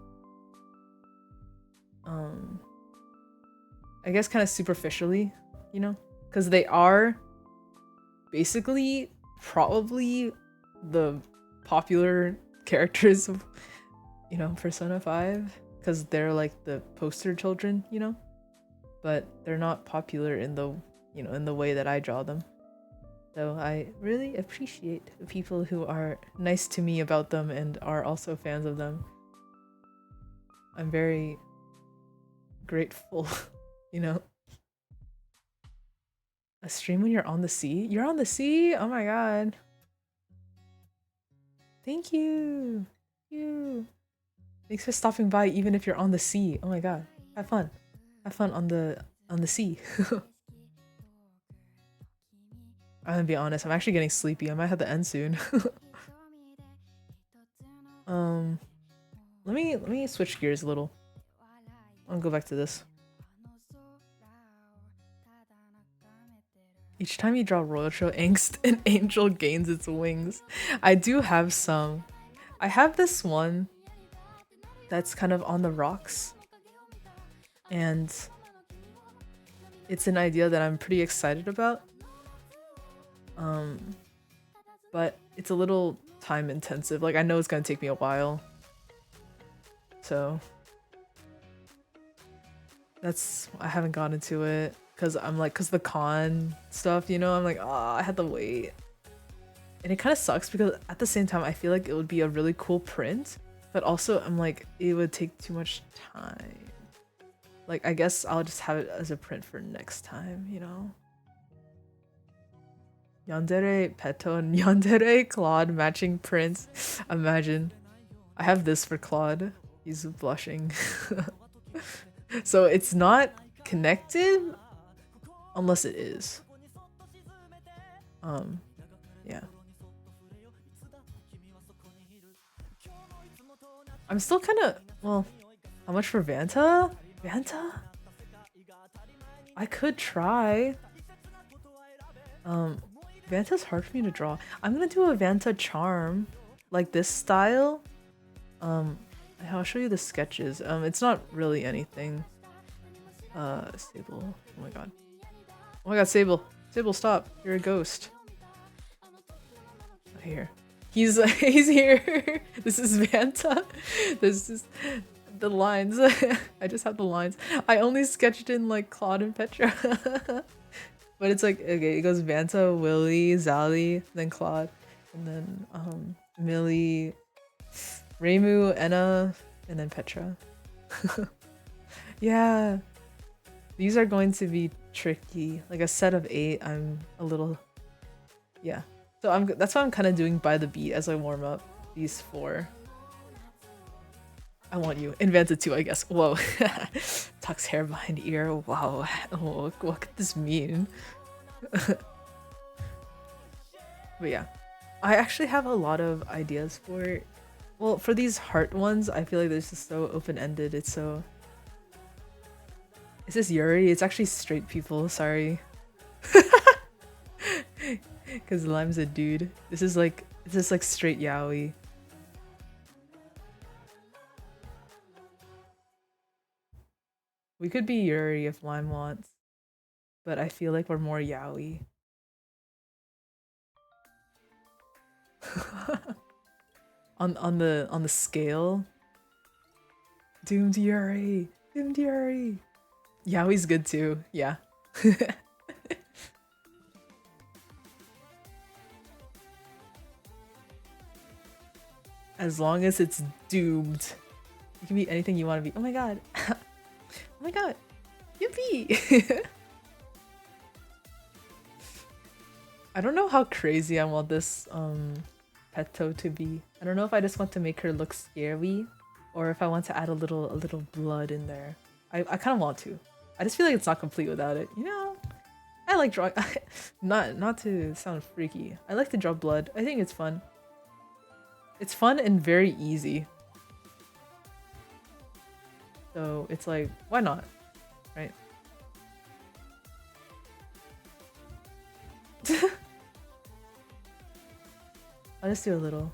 I guess kind of superficially, you know? Because they are basically probably the popular characters of, you know, Persona 5, because they're like the poster children, you know? But they're not popular in the, you know, in the way that I draw them. So I really appreciate people who are nice to me about them and are also fans of them. I'm very grateful, you know? A stream when you're on the sea? You're on the sea? Oh my god. Thank you. Thanks for stopping by even if you're on the sea. Oh my god. Have fun. Have fun on the sea. I'm gonna be honest, I'm actually getting sleepy. I might have to end soon. um, let me switch gears a little. I'll go back to this. Each time you draw Royal Show Angst, an angel gains its wings. I do have some. I have this one that's kind of on the rocks. And it's an idea that I'm pretty excited about. But it's a little time intensive. Like, I know it's gonna take me a while. So that's, I haven't gotten into it because cause the con stuff, you know, I'm like, I had to wait. And it kind of sucks because at the same time, I feel like it would be a really cool print, but also I'm like, it would take too much time. Like, I guess I'll just have it as a print for next time, you know? Yandere Peto and Yandere Claude matching prints. Imagine. I have this for Claude. He's blushing. So it's not connected unless it is. Yeah. I'm still kind of, well, how much for Vanta? Vanta? I could try. Vanta's hard for me to draw. I'm gonna do a Vanta charm, like this style. I'll show you the sketches. It's not really anything. Sable. Oh my god. Oh my god, Sable. Sable, stop. You're a ghost. Oh, here. He's here. This is Vanta. This is the lines. I just have the lines. I only sketched in like Claude and Petra. But it's like, okay, it goes Vanta, Willy, Zali, then Claude, and then Millie, Reimu, Enna, and then Petra. Yeah. These are going to be tricky. Like a set of 8, I'm a little... Yeah. So that's why I'm kind of doing by the beat as I warm up these 4. I want you. In Vanta 2, I guess. Whoa. Tucks hair behind ear. Wow. Oh, what could this mean? But yeah. I actually have a lot of ideas for it. Well, for these heart ones, I feel like this is so open-ended. It's so... Is this Yuri? It's actually straight people, sorry. Because Lime's a dude. This is like straight yaoi. We could be Yuri if Lime wants. But I feel like we're more yaoi. on the scale. Doomed Yuri! Doomed Yuri! Yaoi's good too, yeah. As long as it's doomed. You can be anything you want to be. Oh my god. Oh my god. Yippee! I don't know how crazy I want this Peto to be. I don't know if I just want to make her look scary or if I want to add a little blood in there. I kind of want to. I just feel like it's not complete without it. You know, I like drawing. not to sound freaky. I like to draw blood. I think it's fun. It's fun and very easy. So it's like, why not? Right? I'll just do a little.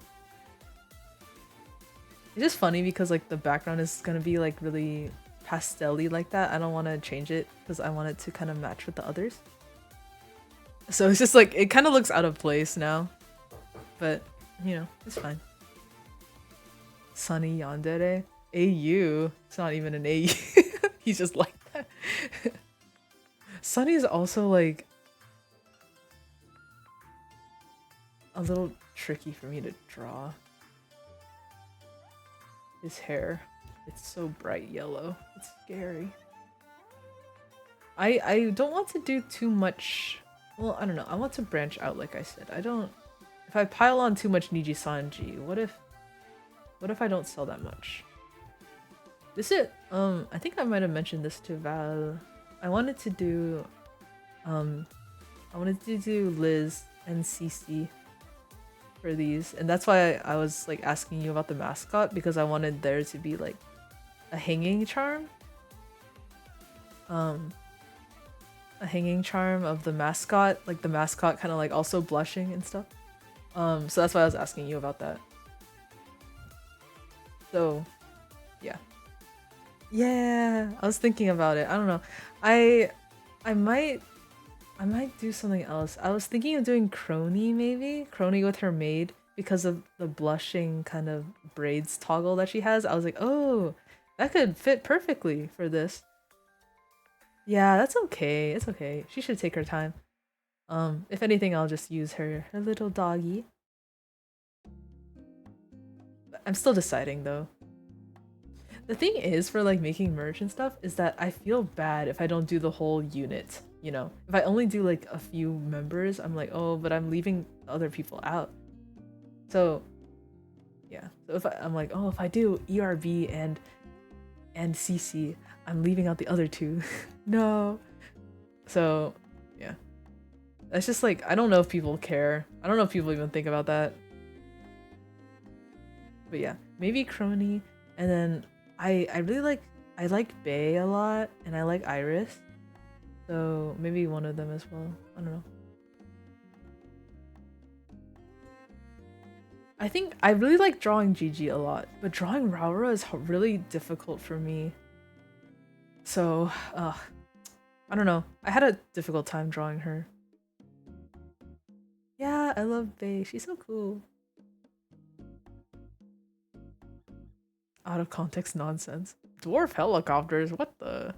It's just funny because like the background is gonna be like really pastel-y like that. I don't want to change it because I want it to kind of match with the others. So it's just like, it kind of looks out of place now. But, you know, it's fine. Sunny Yandere? AU? It's not even an AU. He's just like that. Sunny is also like a little tricky for me to draw. His hair. It's so bright yellow. It's scary. I don't want to do too much. Well, I don't know. I want to branch out like I said. I don't... If I pile on too much Niji Sanji, what if I don't sell that much? This is I think I might have mentioned this to Val. I wanted to do I wanted to do Liz and Cece for these, and that's why I was like asking you about the mascot, because I wanted there to be like a hanging charm. A hanging charm of the mascot, like the mascot kind of like also blushing and stuff. So that's why I was asking you about that. So, yeah. Yeah, I was thinking about it. I don't know. I I might do something else. I was thinking of doing Crony maybe. Crony with her maid because of the blushing kind of braids toggle that she has. I was like, "Oh, that could fit perfectly for this." Yeah, that's okay. It's okay. She should take her time. If anything, I'll just use her little doggy. I'm still deciding though. The thing is, for like making merch and stuff, is that I feel bad if I don't do the whole unit, you know? If I only do like a few members, I'm like, oh, but I'm leaving other people out. So, yeah. So I'm like, oh, if I do ERB and CC, I'm leaving out the other two. No. So, yeah. That's just like, I don't know if people care. I don't know if people even think about that. But yeah, maybe Crony, and then I really like Bae a lot, and I like Iris, so maybe one of them as well. I don't know. I think I really like drawing Gigi a lot, but drawing Raura is really difficult for me. So, I don't know. I had a difficult time drawing her. Yeah, I love Bae. She's so cool. Out of context nonsense. Dwarf helicopters, what the?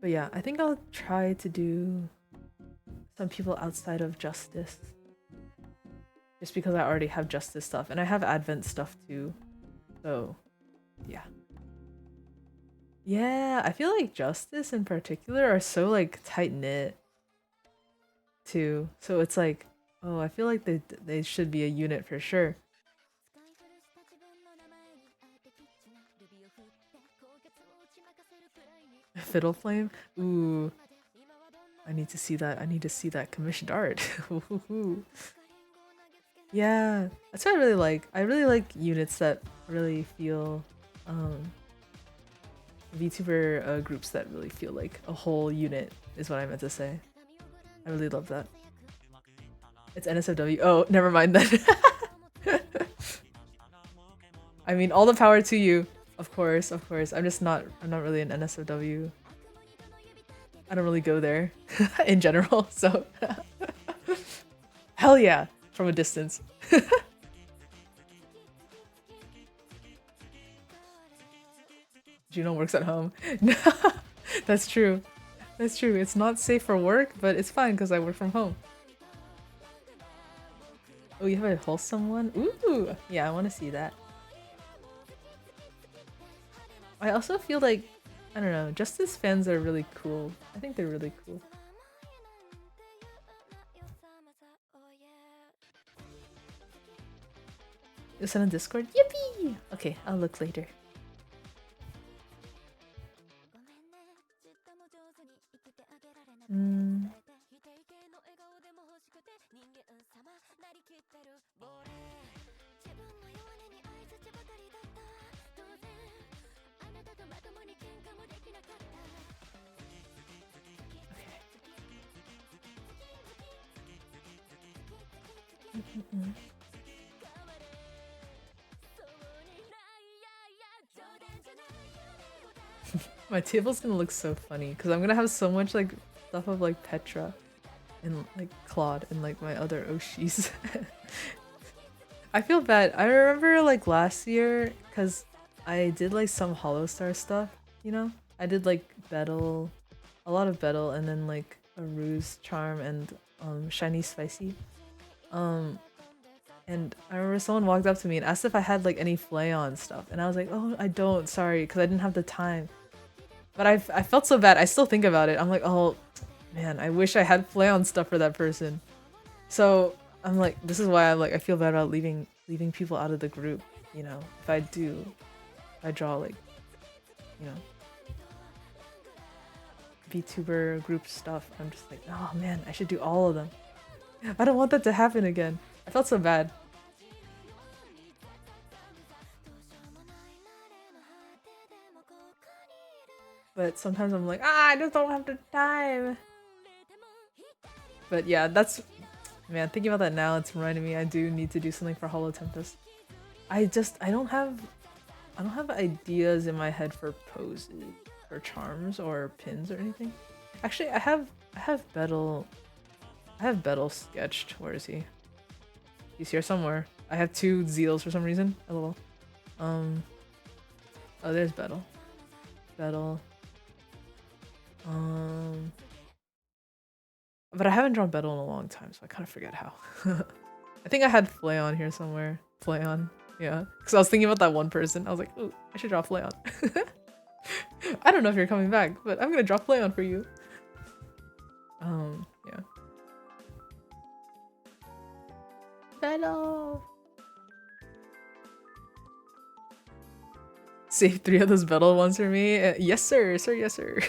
But yeah, I think I'll try to do some people outside of Justice. Just because I already have Justice stuff, and I have Advent stuff too. So, yeah. Yeah, I feel like Justice in particular are so like tight-knit too. So it's like, oh, I feel like they should be a unit for sure. Fiddle Flame? Ooh. I need to see that. I need to see that commissioned art. Yeah, that's what I really like. I really like units that really feel VTuber groups that really feel like a whole unit is what I meant to say. I really love that. It's NSFW. Oh, never mind then. I mean, all the power to you. Of course, of course. I'm not really an NSFW. I don't really go there in general, so hell yeah, from a distance. Juno works at home. That's true. That's true. It's not safe for work, but it's fine because I work from home. Oh, you have a wholesome one? Ooh! Yeah, I want to see that. I also feel like, I don't know, Justice fans are really cool. I think they're really cool. You send on Discord? Yippee! Okay, I'll look later. My table's gonna look so funny because I'm gonna have so much like stuff of like Petra and like Claude and like my other Oshis. I feel bad. I remember like last year because I did like some Hollowstar stuff, you know? I did like Battle, a lot of Battle, and then like a Ruse Charm and Shiny Spicy. And I remember someone walked up to me and asked if I had like any Flayon stuff, and I was like, oh, I don't, sorry, because I didn't have the time. But I felt so bad. I still think about it. I'm like, oh man, I wish I had Flayon stuff for that person. So I'm like, this is why I'm like, I feel bad about leaving people out of the group. You know, if I draw like, you know, VTuber group stuff. I'm just like, oh man, I should do all of them. I don't want that to happen again. I felt so bad. But sometimes I'm like, I just don't have the time. But yeah, that's, man, thinking about that now, it's reminding me I do need to do something for Hollow Tempest. I don't have ideas in my head for poses or charms or pins or anything. Actually, I have Betel sketched. Where is he? He's here somewhere. I have 2 Zeals for some reason. LOL. Oh, there's Betel. But I haven't drawn Betel in a long time, so I kind of forget how. I think I had Flayon here somewhere. Flayon, yeah. Because I was thinking about that one person. I was like, ooh, I should draw Flayon. I don't know if you're coming back, but I'm gonna draw Flayon for you. Yeah. Betel! Save 3 of those Betel ones for me? Yes sir, yes sir.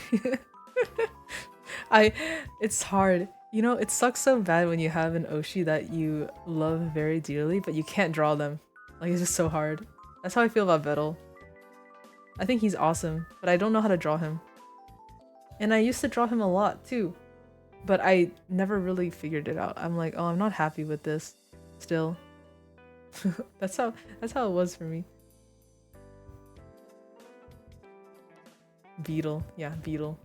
It's hard. You know, it sucks so bad when you have an Oshi that you love very dearly, but you can't draw them. Like, it's just so hard. That's how I feel about Betel. I think he's awesome, but I don't know how to draw him. And I used to draw him a lot, too. But I never really figured it out. I'm like, oh, I'm not happy with this. Still. That's how it was for me. Beetle. Yeah, Beetle.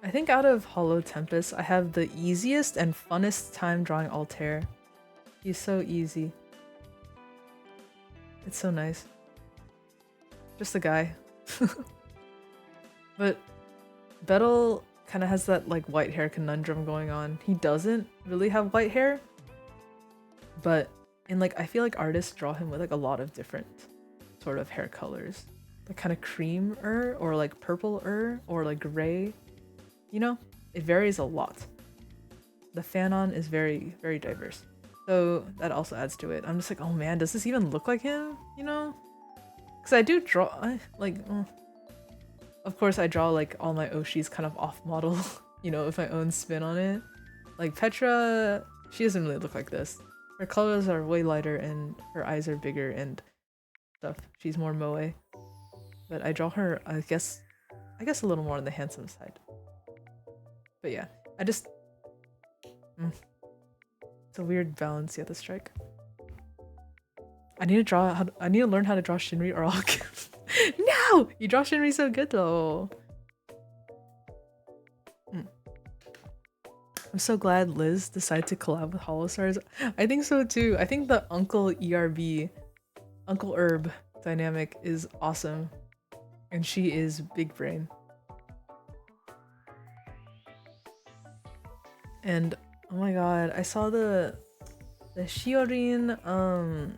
I think out of Hollow Tempest, I have the easiest and funnest time drawing Altair. He's so easy. It's so nice. Just a guy. But Betel kind of has that like white hair conundrum going on. He doesn't really have white hair, but like I feel like artists draw him with like a lot of different sort of hair colors, like kind of cream-er or like purple-er or like gray. You know, it varies a lot. The Fanon is very, very diverse. So that also adds to it. I'm just like, oh man, does this even look like him? You know? Because I do draw, of course I draw like all my Oshis kind of off model, you know, with my own spin on it. Like Petra, she doesn't really look like this. Her colors are way lighter and her eyes are bigger and stuff. She's more moe. But I draw her, I guess a little more on the handsome side. But yeah, I just... It's a weird balance you have to strike. I need to learn how to draw Shinri or I'll... No! You draw Shinri so good though! I'm so glad Liz decided to collab with Holostars. I think so too. I think the Uncle Herb dynamic is awesome. And she is big brain. And oh my god, I saw the Shiorin,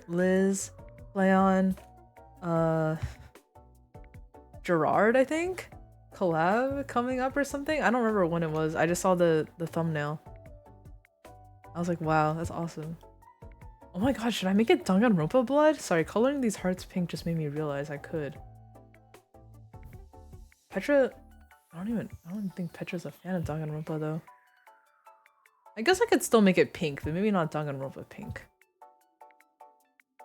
Liz, Leon, Gerard, I think? Collab coming up or something? I don't remember when it was. I just saw the thumbnail. I was like, wow, that's awesome. Oh my god, should I make it Danganronpa blood? Sorry, coloring these hearts pink just made me realize I could. Petra... I don't think Petra's a fan of Danganronpa though. I guess I could still make it pink, but maybe not Danganronpa pink.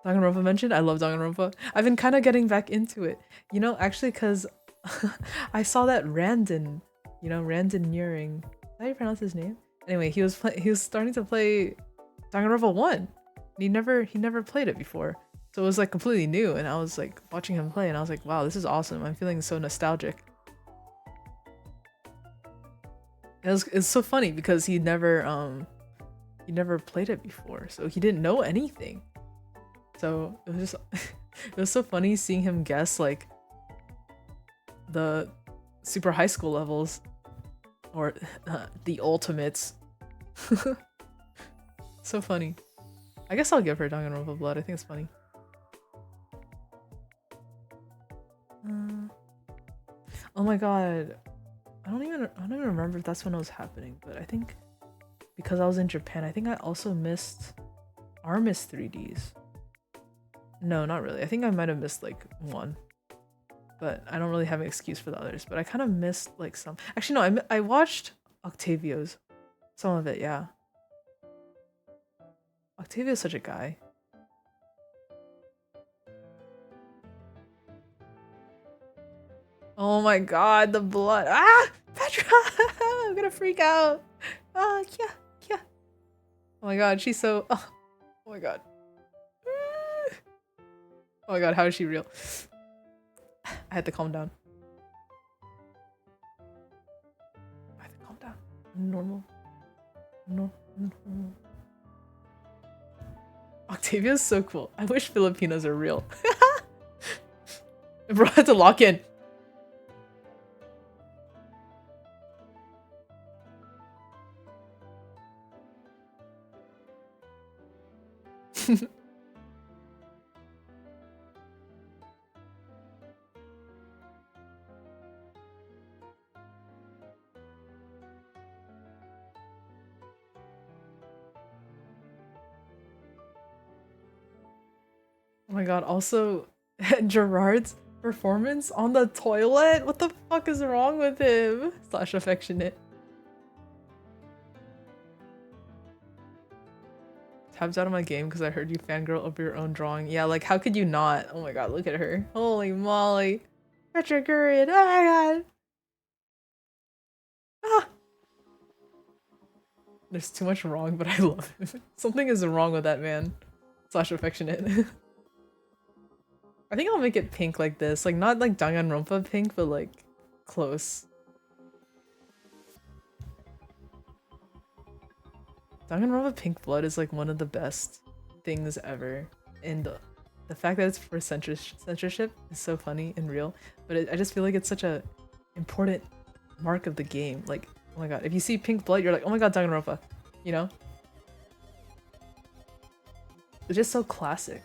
Danganronpa mentioned? I love Danganronpa. I've been kind of getting back into it. You know, actually, because I saw that Randon, you know, Randon Nearing. How do you pronounce his name? Anyway, he was starting to play Danganronpa 1. He never played it before. So it was like completely new, and I was like watching him play and I was like, wow, this is awesome. I'm feeling so nostalgic. It's so funny because he never played it before, so he didn't know anything. So it was just it was so funny seeing him guess like the super high school levels or the ultimates. So funny. I guess I'll give her Danganronpa blood. I think it's funny. Oh my god. I don't even remember if that's when it was happening, but I think because I was in Japan, I think I also missed Armis 3Ds. No, not really. I think I might have missed like one, but I don't really have an excuse for the others. But I kind of missed like some. Actually, no, I watched Octavio's, some of it. Yeah, Octavio's such a guy. Oh my god, the blood! Ah, Petra! I'm gonna freak out. Ah, yeah, yeah. Oh my god, she's so. Oh my god. Oh my god, how is she real? I had to calm down. I had to calm down. Normal. No. Normal. Octavia's so cool. I wish Filipinos are real. Bro, I had to lock in. Oh my god, also Gerard's performance on the toilet? What the fuck is wrong with him? Slash affectionate. Tapped out of my game because I heard you fangirl over your own drawing. Yeah, like how could you not? Oh my god, look at her. Holy moly. Retrograde. Oh my god. Ah. There's too much wrong, but I love him. Something is wrong with that man. Slash affectionate. I think I'll make it pink like this. Like not like Danganronpa pink, but like close. Danganronpa Pink Blood is like one of the best things ever. And the fact that it's for censorship is so funny and real. But I just feel like it's such a important mark of the game. Like, oh my god, if you see Pink Blood, you're like, oh my god, Danganronpa. You know? It's just so classic.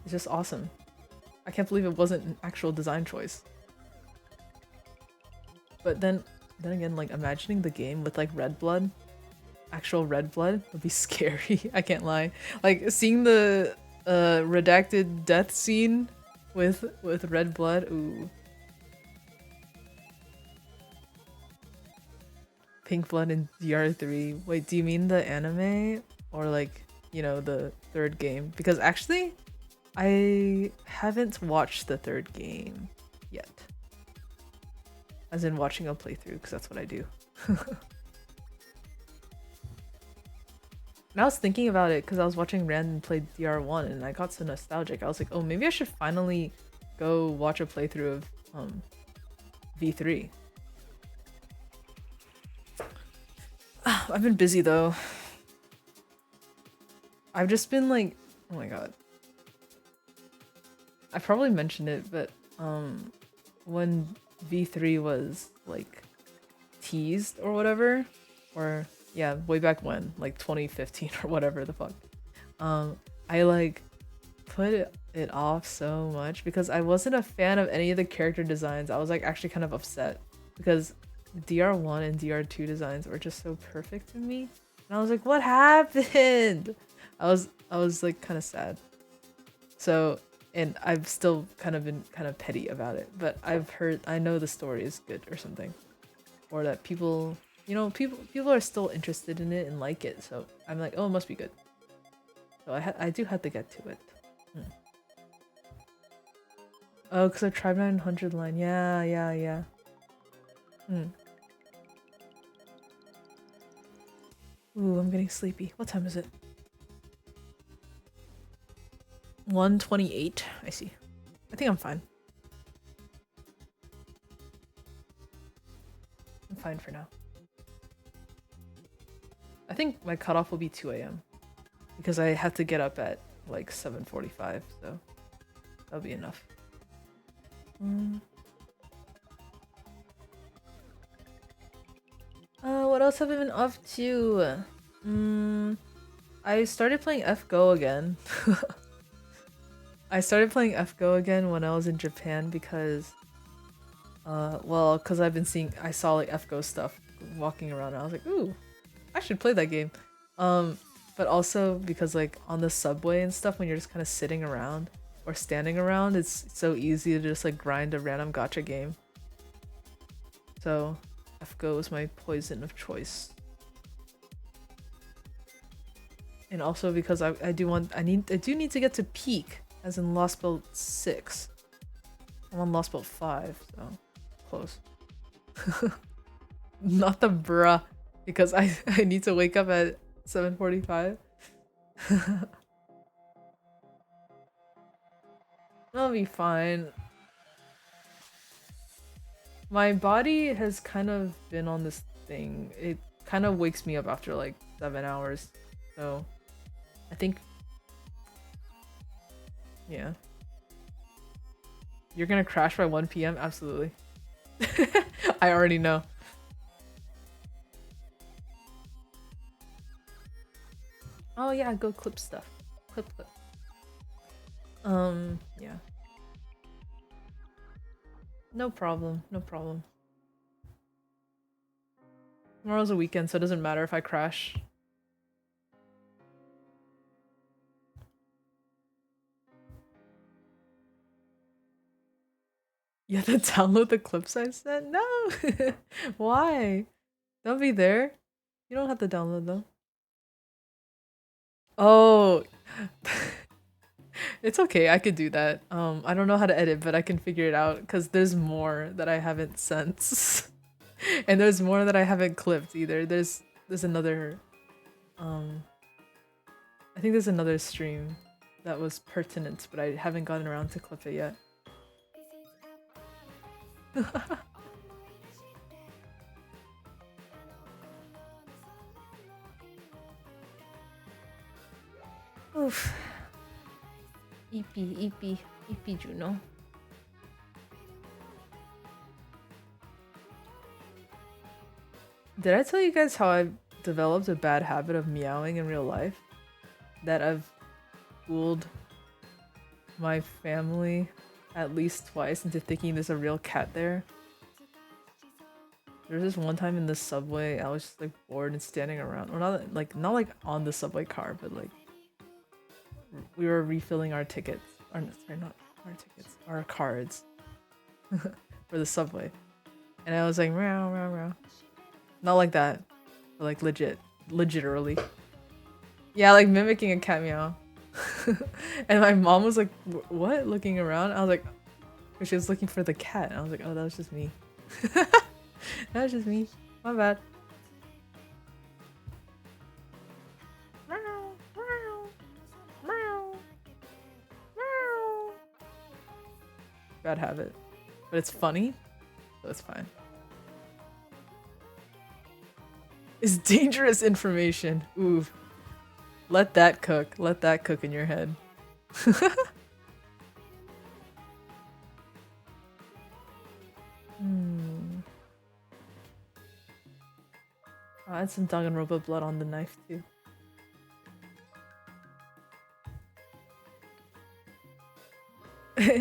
It's just awesome. I can't believe it wasn't an actual design choice. But then again, like imagining the game with like red blood, actual red blood would be scary. I can't lie. Like seeing the redacted death scene with red blood. Ooh. Pink Blood in DR3. Wait, do you mean the anime or like, you know, the third game? Because actually I haven't watched the third game yet. As in watching a playthrough, because that's what I do. And I was thinking about it because I was watching Random play DR1 and I got so nostalgic. I was like, oh, maybe I should finally go watch a playthrough of V3. I've been busy though. I've just been like, oh my god. I probably mentioned it, but when V3 was like teased or whatever, or yeah, way back when, like 2015 or whatever the fuck, I like put it off so much because I wasn't a fan of any of the character designs. I was like actually kind of upset because DR1 and DR2 designs were just so perfect to me, and I was like, what happened? I was like kind of sad. So, and I've still kind of been kind of petty about it, but I know the story is good or something, or that people, you know, people are still interested in it and like it, so I'm like, oh, it must be good. So I do have to get to it. Oh, because I tried 900 line. Yeah. Ooh, I'm getting sleepy. What time is it? 1:28. I see. I think I'm fine. I'm fine for now. I think my cutoff will be 2 a.m. because I have to get up at like 7:45, so that'll be enough. What else have I been up to? I started playing FGO again. I started playing FGO again when I was in Japan because well, because I saw like FGO stuff walking around and I was like, ooh, I should play that game. But also because like on the subway and stuff when you're just kind of sitting around, or standing around, it's so easy to just like grind a random gacha game. So FGO is my poison of choice. And also because I do need to get to peak, as in Lost Belt 6. I'm on Lost Belt 5, so close. Not the bruh, because I need to wake up at 7:45. I'll be fine. My body has kind of been on this thing. It kind of wakes me up after like 7 hours. So I think, yeah. You're gonna crash by 1 p.m.? Absolutely. I already know. Oh yeah, go clip stuff. Clip. Yeah. No problem, no problem. Tomorrow's a weekend, so it doesn't matter if I crash. You have to download the clips I sent? No! Why? Don't be there. You don't have to download them. Oh! It's okay, I could do that. I don't know how to edit, but I can figure it out because there's more that I haven't sent. And there's more that I haven't clipped either. There's another I think there's another stream that was pertinent, but I haven't gotten around to clip it yet. Oof. EP Juno. Did I tell you guys how I've developed a bad habit of meowing in real life? That I've fooled my family at least twice into thinking there's a real cat there. There was this one time in the subway, I was just like bored and standing around. Or not like on the subway car, but like we were refilling our tickets. Or sorry, not our tickets, our cards for the subway. And I was like meow meow meow. Not like that, but like legitimately. Yeah, like mimicking a cat meow. And my mom was like, what? Looking around? I was like, she was looking for the cat. And I was like, oh, that was just me. That was just me. My bad. Bad habit. But it's funny, so it's fine. It's dangerous information. Ooh. Let that cook. Let that cook in your head. I had some Danganronpa blood on the knife too.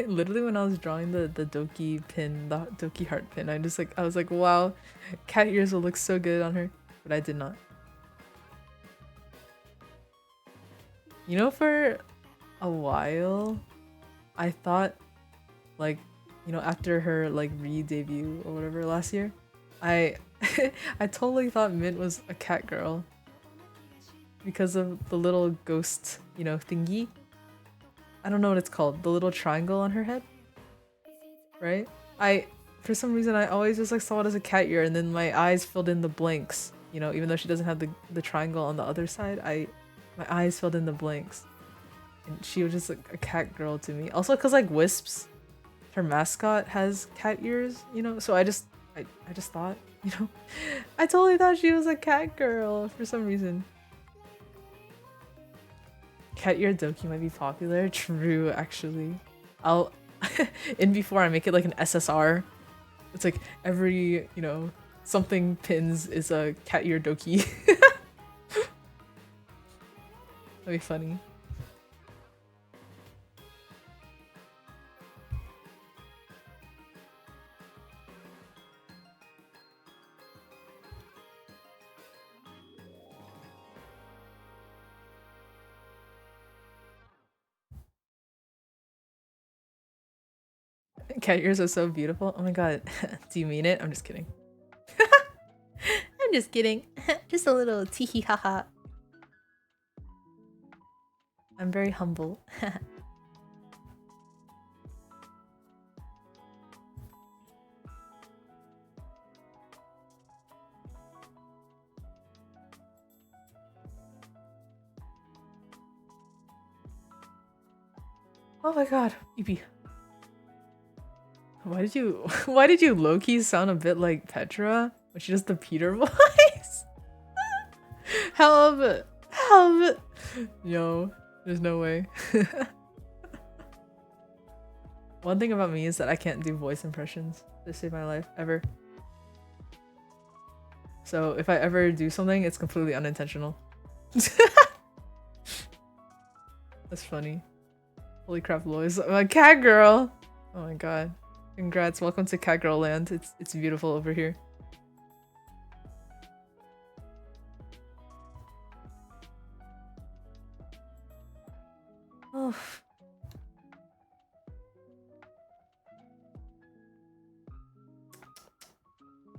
Literally when I was drawing the Doki pin, the Doki heart pin, I was like, wow, cat ears will look so good on her. But I did not. You know, for a while, I thought, like, you know, after her like re-debut or whatever last year, I I totally thought Mint was a cat girl because of the little ghost, you know, thingy. I don't know what it's called. The little triangle on her head, right? For some reason, I always just like saw it as a cat ear, and then my eyes filled in the blanks. You know, even though she doesn't have the triangle on the other side, my eyes filled in the blanks, and she was just like a cat girl to me. Also, cause like Wisps, her mascot has cat ears, you know. So I just thought, you know, I totally thought she was a cat girl for some reason. Cat ear Doki might be popular. True, actually. I'll in before I make it like an SSR. It's like every, you know, something pins is a cat ear Doki. That'd be funny. Cat ears are so beautiful. Oh my god. Do you mean it? I'm just kidding. I'm just kidding. Just a little teehee haha. I'm very humble. Oh my god, Evie. Why did you low-key sound a bit like Petra? When she does the Peter voice? Help! Help! Yo, there's no way. One thing about me is that I can't do voice impressions to save my life, ever. So if I ever do something, it's completely unintentional. That's funny. Holy crap, Lois. Cat girl! Oh my god. Congrats, welcome to Cat Girl Land. It's beautiful over here. Oh.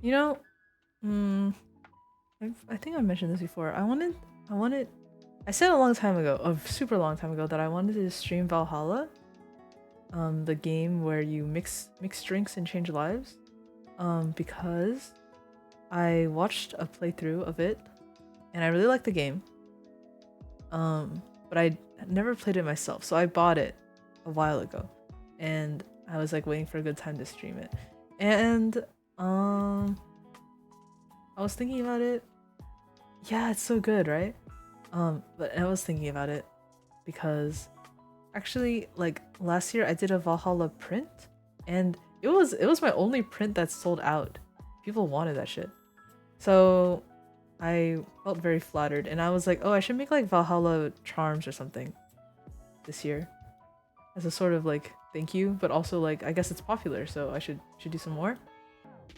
You know, I think I mentioned this before. I said a long time ago, a super long time ago, that I wanted to stream Valhalla. The game where you mix drinks and change lives. Because I watched a playthrough of it, and I really liked the game. But I never played it myself, so I bought it a while ago, and I was like waiting for a good time to stream it. And I was thinking about it. Yeah, it's so good, right? But I was thinking about it because actually, like last year I did a Valhalla print, and it was my only print that sold out. People wanted that shit. So I felt very flattered, and I was like, oh, I should make like Valhalla charms or something this year as a sort of like thank you, but also like I guess it's popular, so I should do some more.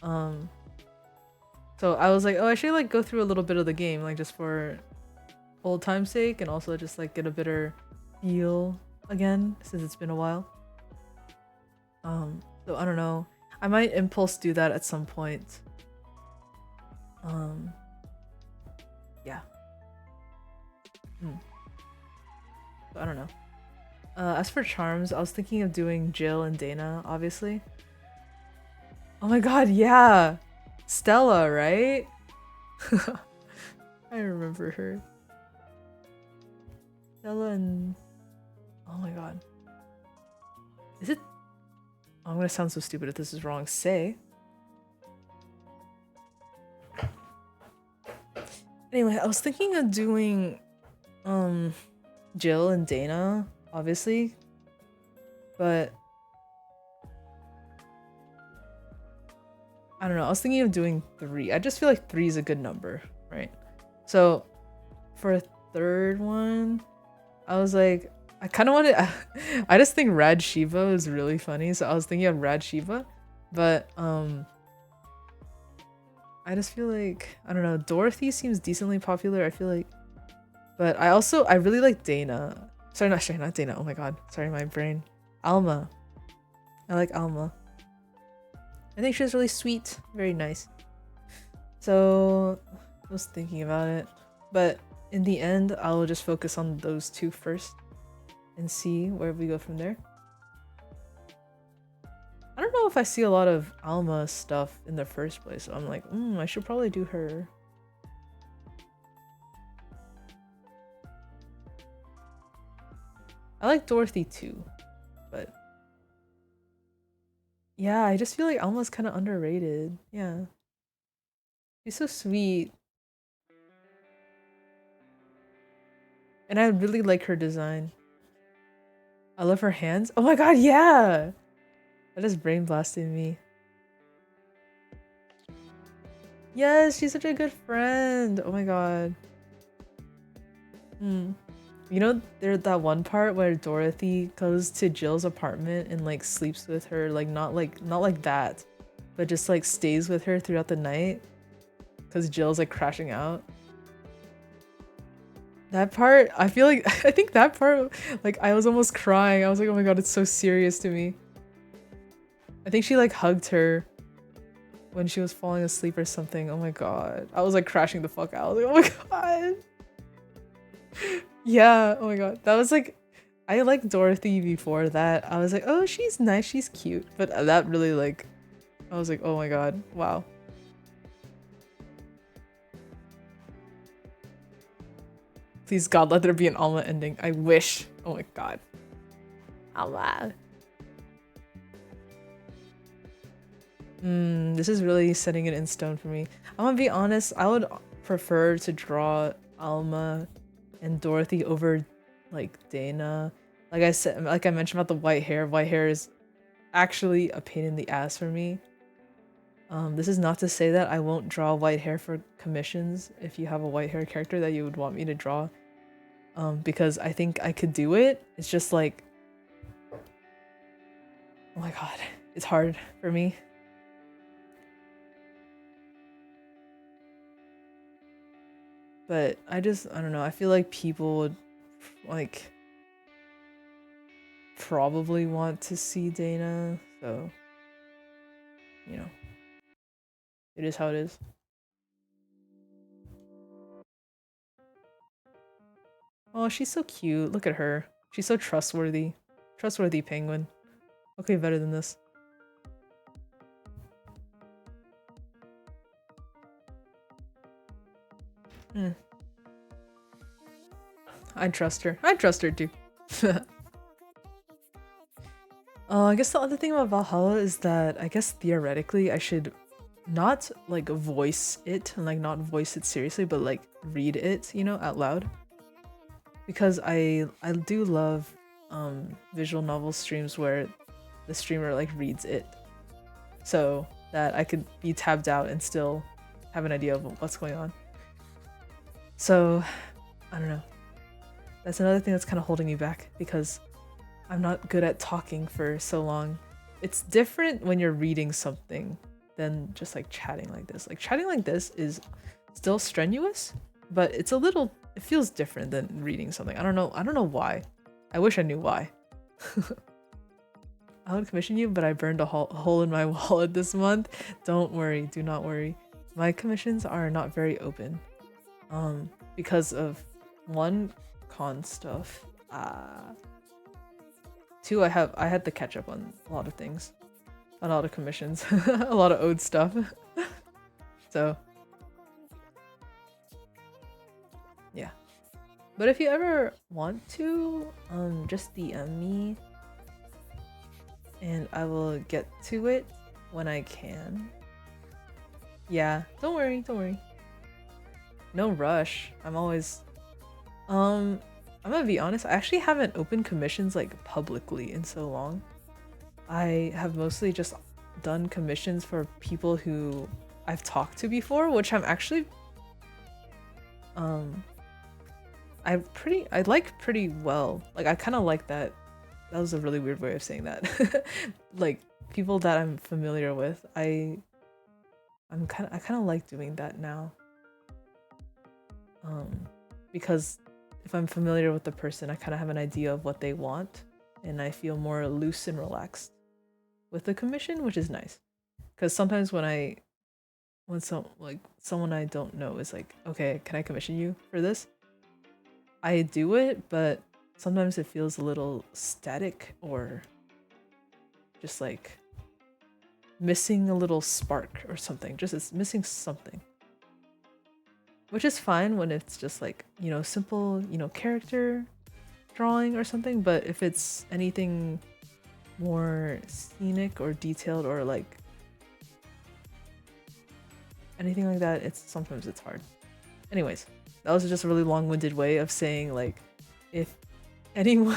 So I was like, oh, I should like go through a little bit of the game, like just for old time's sake, and also just like get a better feel again since it's been a while. So I don't know. I might impulse do that at some point. Yeah. So I don't know. As for charms, I was thinking of doing Jill and Dana, obviously. Oh my god, yeah! Stella, right? I remember her. Stella and... Oh my god. Is it... Oh, I'm gonna sound so stupid if this is wrong. Say. Anyway, I was thinking of doing... Jill and Dana, obviously. But... I don't know, I was thinking of doing 3. I just feel like 3 is a good number, right? So, for a third one, I was like, I kind of wanted... I just think Rad Shiva is really funny, so I was thinking of Rad Shiva. But, I just feel like... I don't know, Dorothy seems decently popular, I feel like. But I really like Dana. Sorry, not Dana, oh my god. Sorry, my brain. Alma. I like Alma. I think she was really sweet, very nice. So I was thinking about it, but in the end, I'll just focus on those 2 first and see where we go from there. I don't know if I see a lot of Alma stuff in the first place, so I'm like, I should probably do her. I like Dorothy too, but yeah, I just feel like Alma's kind of underrated. Yeah. She's so sweet. And I really like her design. I love her hands. Oh my god, yeah! That is brain blasting me. Yes, she's such a good friend. Oh my god. You know, there's that one part where Dorothy goes to Jill's apartment and like sleeps with her, like not like that, but just like stays with her throughout the night because Jill's like crashing out. That part, I feel like I think that part, like I was almost crying. I was like, oh my god, it's so serious to me. I think she like hugged her when she was falling asleep or something. Oh my god. I was like crashing the fuck out. I was like, oh my god. Yeah, oh my god. That was like, I liked Dorothy before that. I was like, oh, she's nice, she's cute. But that really like, I was like, oh my god, wow. Please God, let there be an Alma ending. I wish. Oh my god. Alma. This is really setting it in stone for me. I'm gonna be honest, I would prefer to draw Alma and Dorothy over like Dana. Like I said, like I mentioned about the white hair. White hair is actually a pain in the ass for me. This is not to say that I won't draw white hair for commissions if you have a white hair character that you would want me to draw. Because I think I could do it. It's just like, oh my god, it's hard for me. But I don't know, I feel like people would like probably want to see Dana, so you know, it is how it is. Oh, she's so cute. Look at her. She's so trustworthy. Trustworthy penguin. Okay, better than this. I'd trust her. I'd trust her too. I guess the other thing about Valhalla is that I guess theoretically I should not like voice it and like not voice it seriously, but like read it, you know, out loud. Because I do love visual novel streams where the streamer like reads it, so that I could be tabbed out and still have an idea of what's going on. So I don't know. That's another thing that's kind of holding me back because I'm not good at talking for so long. It's different when you're reading something than just like chatting like this. Like chatting like this is still strenuous, but it's a little, it feels different than reading something. I don't know why. I wish I knew why. I would commission you, but I burned a hole in my wallet this month. Don't worry, do not worry. My commissions are not very open. Because of one, con stuff. Two, I had to catch up on a lot of things. A lot of commissions. A lot of owed stuff. So yeah. But if you ever want to, just DM me and I will get to it when I can. Yeah, don't worry. No rush. I'm always I'm gonna be honest, I actually haven't opened commissions like publicly in so long. I have mostly just done commissions for people who I've talked to before, which I'm actually I like pretty well. Like I kind of like that. That was a really weird way of saying that. Like people that I'm familiar with, I kind of like doing that now. Because if I'm familiar with the person, I kind of have an idea of what they want, and I feel more loose and relaxed with the commission, which is nice. Because sometimes when someone I don't know is like, okay, can I commission you for this? I do it, but sometimes it feels a little static or just like missing a little spark or something. Just it's missing something. Which is fine when it's just like, you know, simple, you know, character drawing or something, but if it's anything more scenic or detailed or like anything like that, sometimes it's hard. Anyways, that was just a really long-winded way of saying like, if anyone,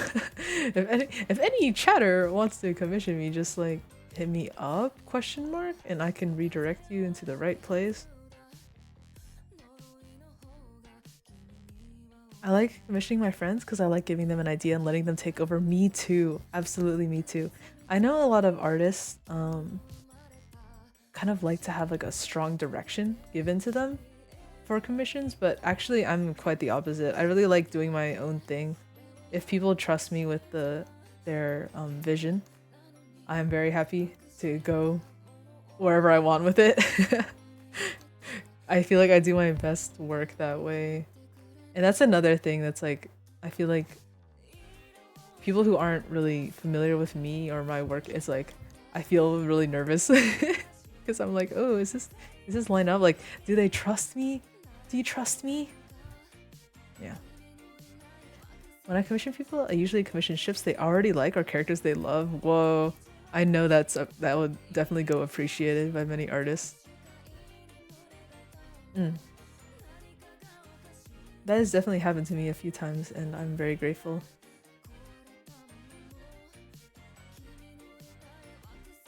if any chatter wants to commission me, just like hit me up, ? And I can redirect you into the right place. I like commissioning my friends because I like giving them an idea and letting them take over. Me too. Absolutely me too. I know a lot of artists kind of like to have like a strong direction given to them for commissions, but actually I'm quite the opposite. I really like doing my own thing. If people trust me with their vision, I am very happy to go wherever I want with it. I feel like I do my best work that way. And that's another thing that's like, I feel like people who aren't really familiar with me or my work is like, I feel really nervous because I'm like, oh, is this line up? Like, do they trust me? Do you trust me? Yeah. When I commission people, I usually commission ships they already like or characters they love. Whoa, I know that would definitely go appreciated by many artists. That has definitely happened to me a few times, and I'm very grateful.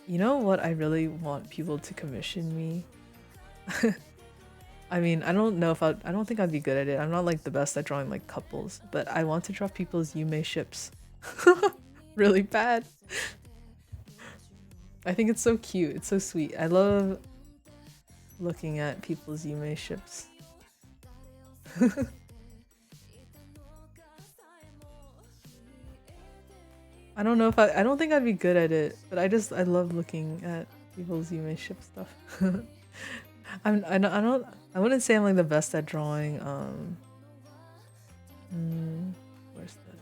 You know what I really want people to commission me? I mean, I don't know if I don't think I'd be good at it. I'm not like the best at drawing like couples, but I want to draw people's Yume ships. Really bad. I think it's so cute. It's so sweet. I love looking at people's Yume ships. I don't know if I don't think I'd be good at it, but I love looking at people's Yume ship stuff. I wouldn't say I'm like the best at drawing where's the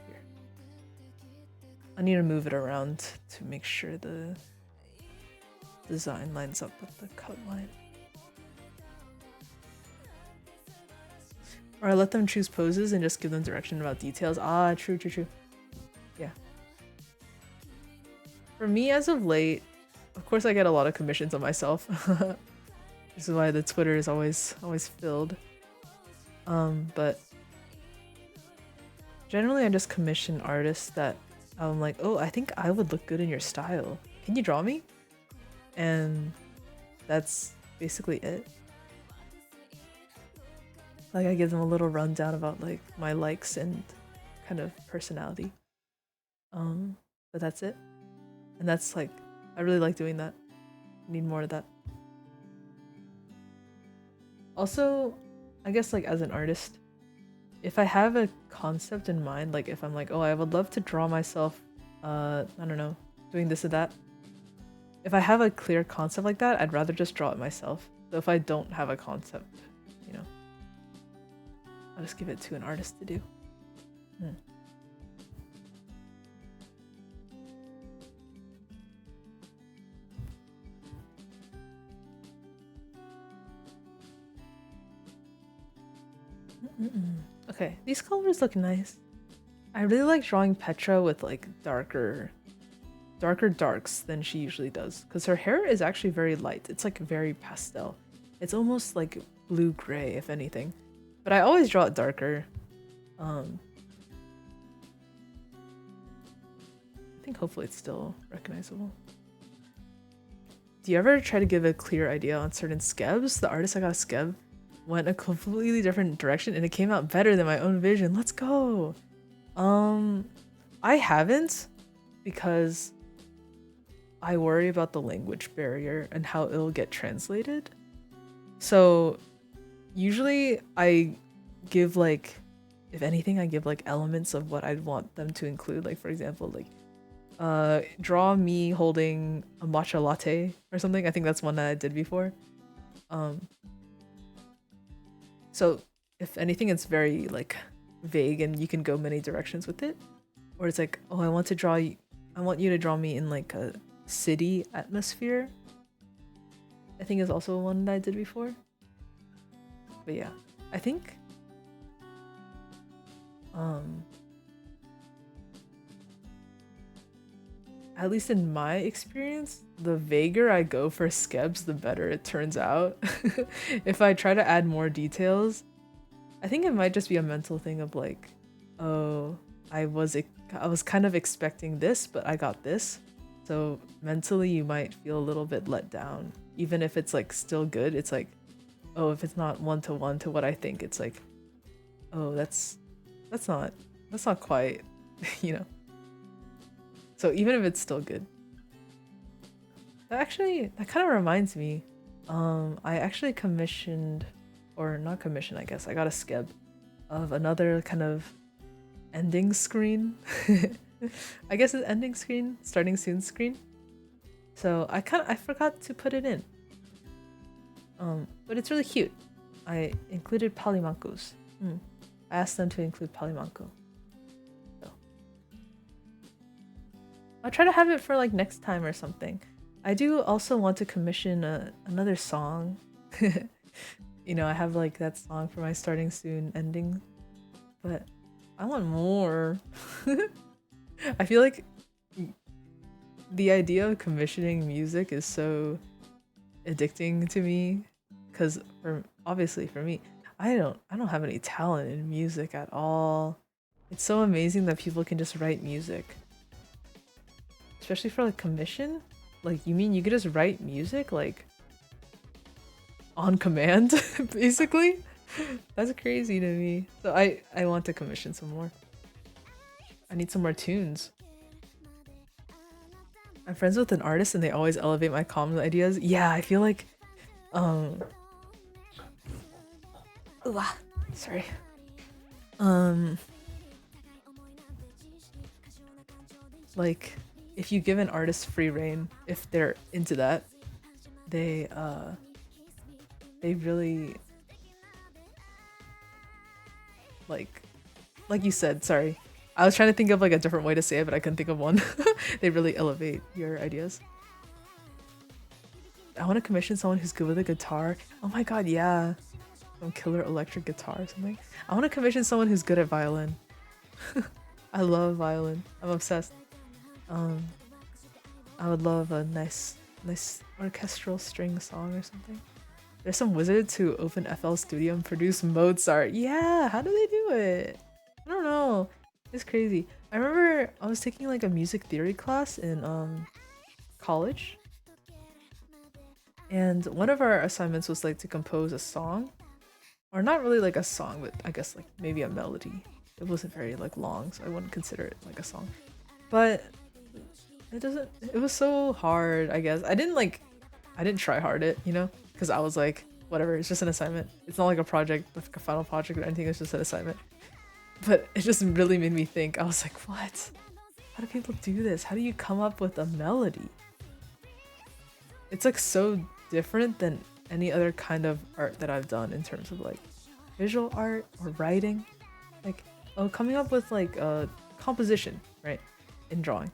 here. I need to move it around to make sure the design lines up with the cut line. Or I let them choose poses and just give them direction about details. Ah, true. Yeah. For me, as of late, of course I get a lot of commissions on myself. This is why the Twitter is always filled. But generally I just commission artists that I'm like, oh, I think I would look good in your style. Can you draw me? And that's basically it. Like I give them a little rundown about like my likes and kind of personality. But that's it. And that's like, I really like doing that. I need more of that. Also, I guess like as an artist, if I have a concept in mind, like if I'm like, oh, I would love to draw myself, I don't know, doing this or that. If I have a clear concept like that, I'd rather just draw it myself. So if I don't have a concept, you know, I'll just give it to an artist to do. Okay, these colors look nice. I really like drawing Petra with like darker darks than she usually does, because her hair is actually very light. It's like very pastel. It's almost like blue-gray, if anything. But I always draw it darker. I think hopefully it's still recognizable. Do you ever try to give a clear idea on certain skebs? The artist I got a skeb went a completely different direction and it came out better than my own vision. Let's go! I haven't, because I worry about the language barrier and how it'll get translated. So usually I give like, if anything, I give like elements of what I'd want them to include. Like for example, like draw me holding a matcha latte or something. I think that's one that I did before. So if anything, it's very like vague and you can go many directions with it. Or it's like, oh, I want you to draw me in like a city atmosphere. I think is also one that I did before. But yeah, I think at least in my experience, the vaguer I go for skebs, the better it turns out. If I try to add more details, I think it might just be a mental thing of like, oh, I was kind of expecting this, but I got this. So mentally you might feel a little bit let down. Even if it's like still good, it's like, oh, if it's not one-to-one to what I think, it's like, oh, that's not quite, you know. So even if it's still good. That kind of reminds me, I actually commissioned, or not commissioned, I guess, I got a skeb of another kind of ending screen. I guess it's ending screen, starting soon screen. So I forgot to put it in. But it's really cute. I included Polymancos. I asked them to include Polymanco. So I'll try to have it for like next time or something. I do also want to commission another song. You know, I have like that song for my starting soon ending, but I want more. I feel like the idea of commissioning music is so addicting to me because obviously for me, I don't have any talent in music at all. It's so amazing that people can just write music. Especially for like commission? Like you mean you could just write music like on command basically? That's crazy to me. So I want to commission some more. I need some more tunes. I'm friends with an artist and they always elevate my comms ideas. Yeah, I feel like sorry. Like if you give an artist free reign, if they're into that, they really like you said, sorry. I was trying to think of like a different way to say it, but I couldn't think of one. They really elevate your ideas. I want to commission someone who's good with a guitar. Oh my god, yeah. Some killer electric guitar or something. I want to commission someone who's good at violin. I love violin. I'm obsessed. I would love a nice orchestral string song or something. There's some wizards who open FL Studio and produce Mozart. Yeah, how do they do it? I don't know. It's crazy. I remember I was taking like a music theory class in college. And one of our assignments was like to compose a song. Or not really like a song, but I guess like maybe a melody. It wasn't very like long, so I wouldn't consider it like a song. But it was so hard, I guess. I didn't try hard it, you know? Because I was like, whatever, it's just an assignment. It's not like a project, like a final project or anything, it's just an assignment. But it just really made me think. I was like, what? How do people do this? How do you come up with a melody? It's like so different than any other kind of art that I've done in terms of like visual art or writing. Like, oh, coming up with like a composition, right? In drawing.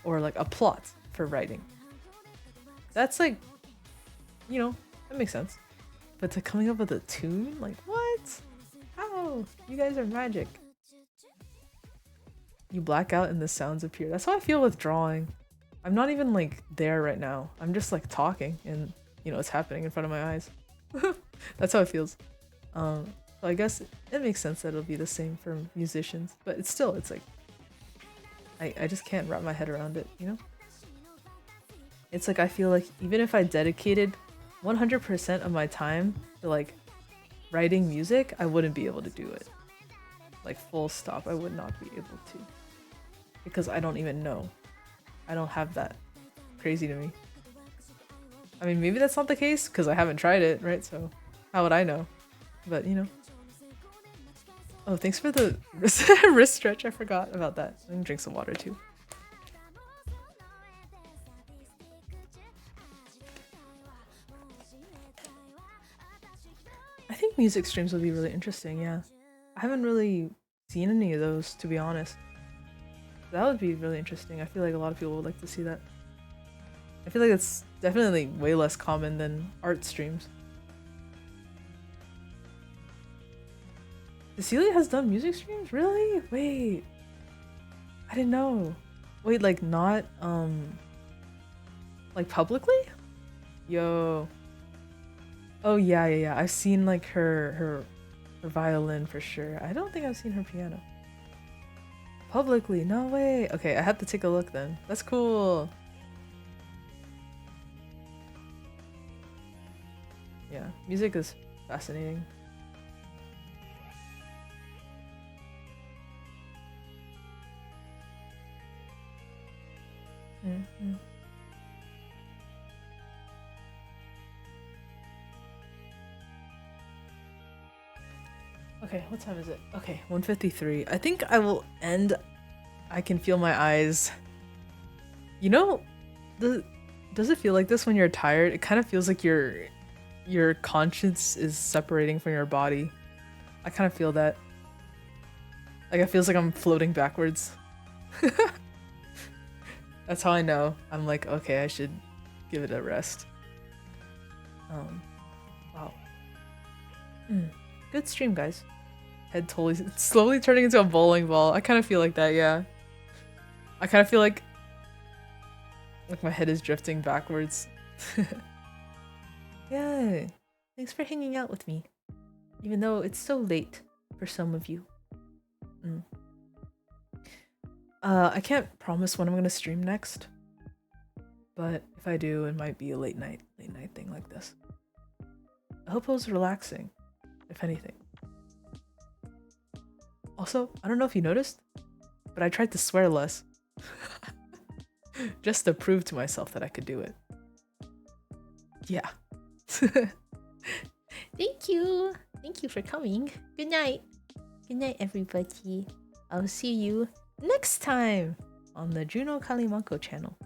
Or like a plot for writing. That's like, you know, that makes sense. But to coming up with a tune? Like, what? How? You guys are magic. You black out and the sounds appear. That's how I feel with drawing. I'm not even like there right now. I'm just like talking and you know it's happening in front of my eyes. That's how it feels. So I guess it makes sense that it'll be the same for musicians, but it's like I just can't wrap my head around it, you know? It's like I feel like even if I dedicated 100% of my time to like writing music, I wouldn't be able to do it. Like full stop, I would not be able to. Because I don't even know. I don't have that. Crazy to me. I mean, maybe that's not the case because I haven't tried it, right? So how would I know? But you know. Oh, thanks for the wrist stretch. I forgot about that. I'm gonna drink some water too. I think music streams would be really interesting, yeah. I haven't really seen any of those, to be honest. That would be really interesting. I feel like a lot of people would like to see that. I feel like it's definitely way less common than art streams. Cecilia has done music streams? Really? Wait. I didn't know. Wait, like not, like publicly? Yo. Oh yeah. I've seen like her violin for sure. I don't think I've seen her piano. Publicly, no way. Okay, I have to take a look then. That's cool. Yeah, music is fascinating. Okay, what time is it? Okay, 1:53. I think I will end. I can feel my eyes. You know, the Does it feel like this when you're tired? It kind of feels like your conscience is separating from your body. I kind of feel that. Like it feels like I'm floating backwards. That's how I know. I'm like, okay, I should give it a rest. Wow. Good stream, guys. Head totally slowly turning into a bowling ball. I kind of feel like that, yeah. I kind of feel like my head is drifting backwards. Yeah. Thanks for hanging out with me. Even though it's so late for some of you. I can't promise when I'm gonna stream next. But if I do, it might be a late night thing like this. I hope it was relaxing, if anything. Also, I don't know if you noticed, but I tried to swear less. Just to prove to myself that I could do it. Yeah. Thank you. Thank you for coming. Good night. Good night, everybody. I'll see you next time on the Juno Kalimanko channel.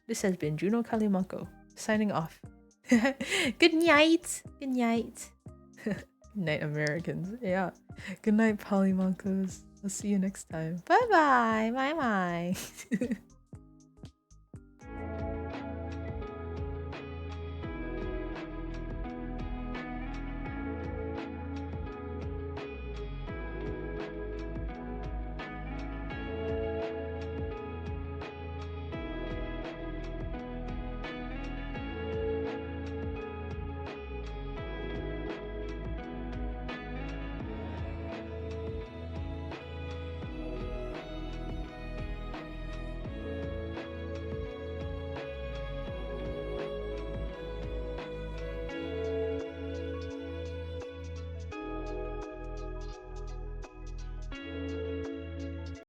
This has been Juno Kalimanko, signing off. Good night. Good night. Good night, Americans. Yeah. Good night, Polymancos. I'll see you next time. Bye bye. Bye bye.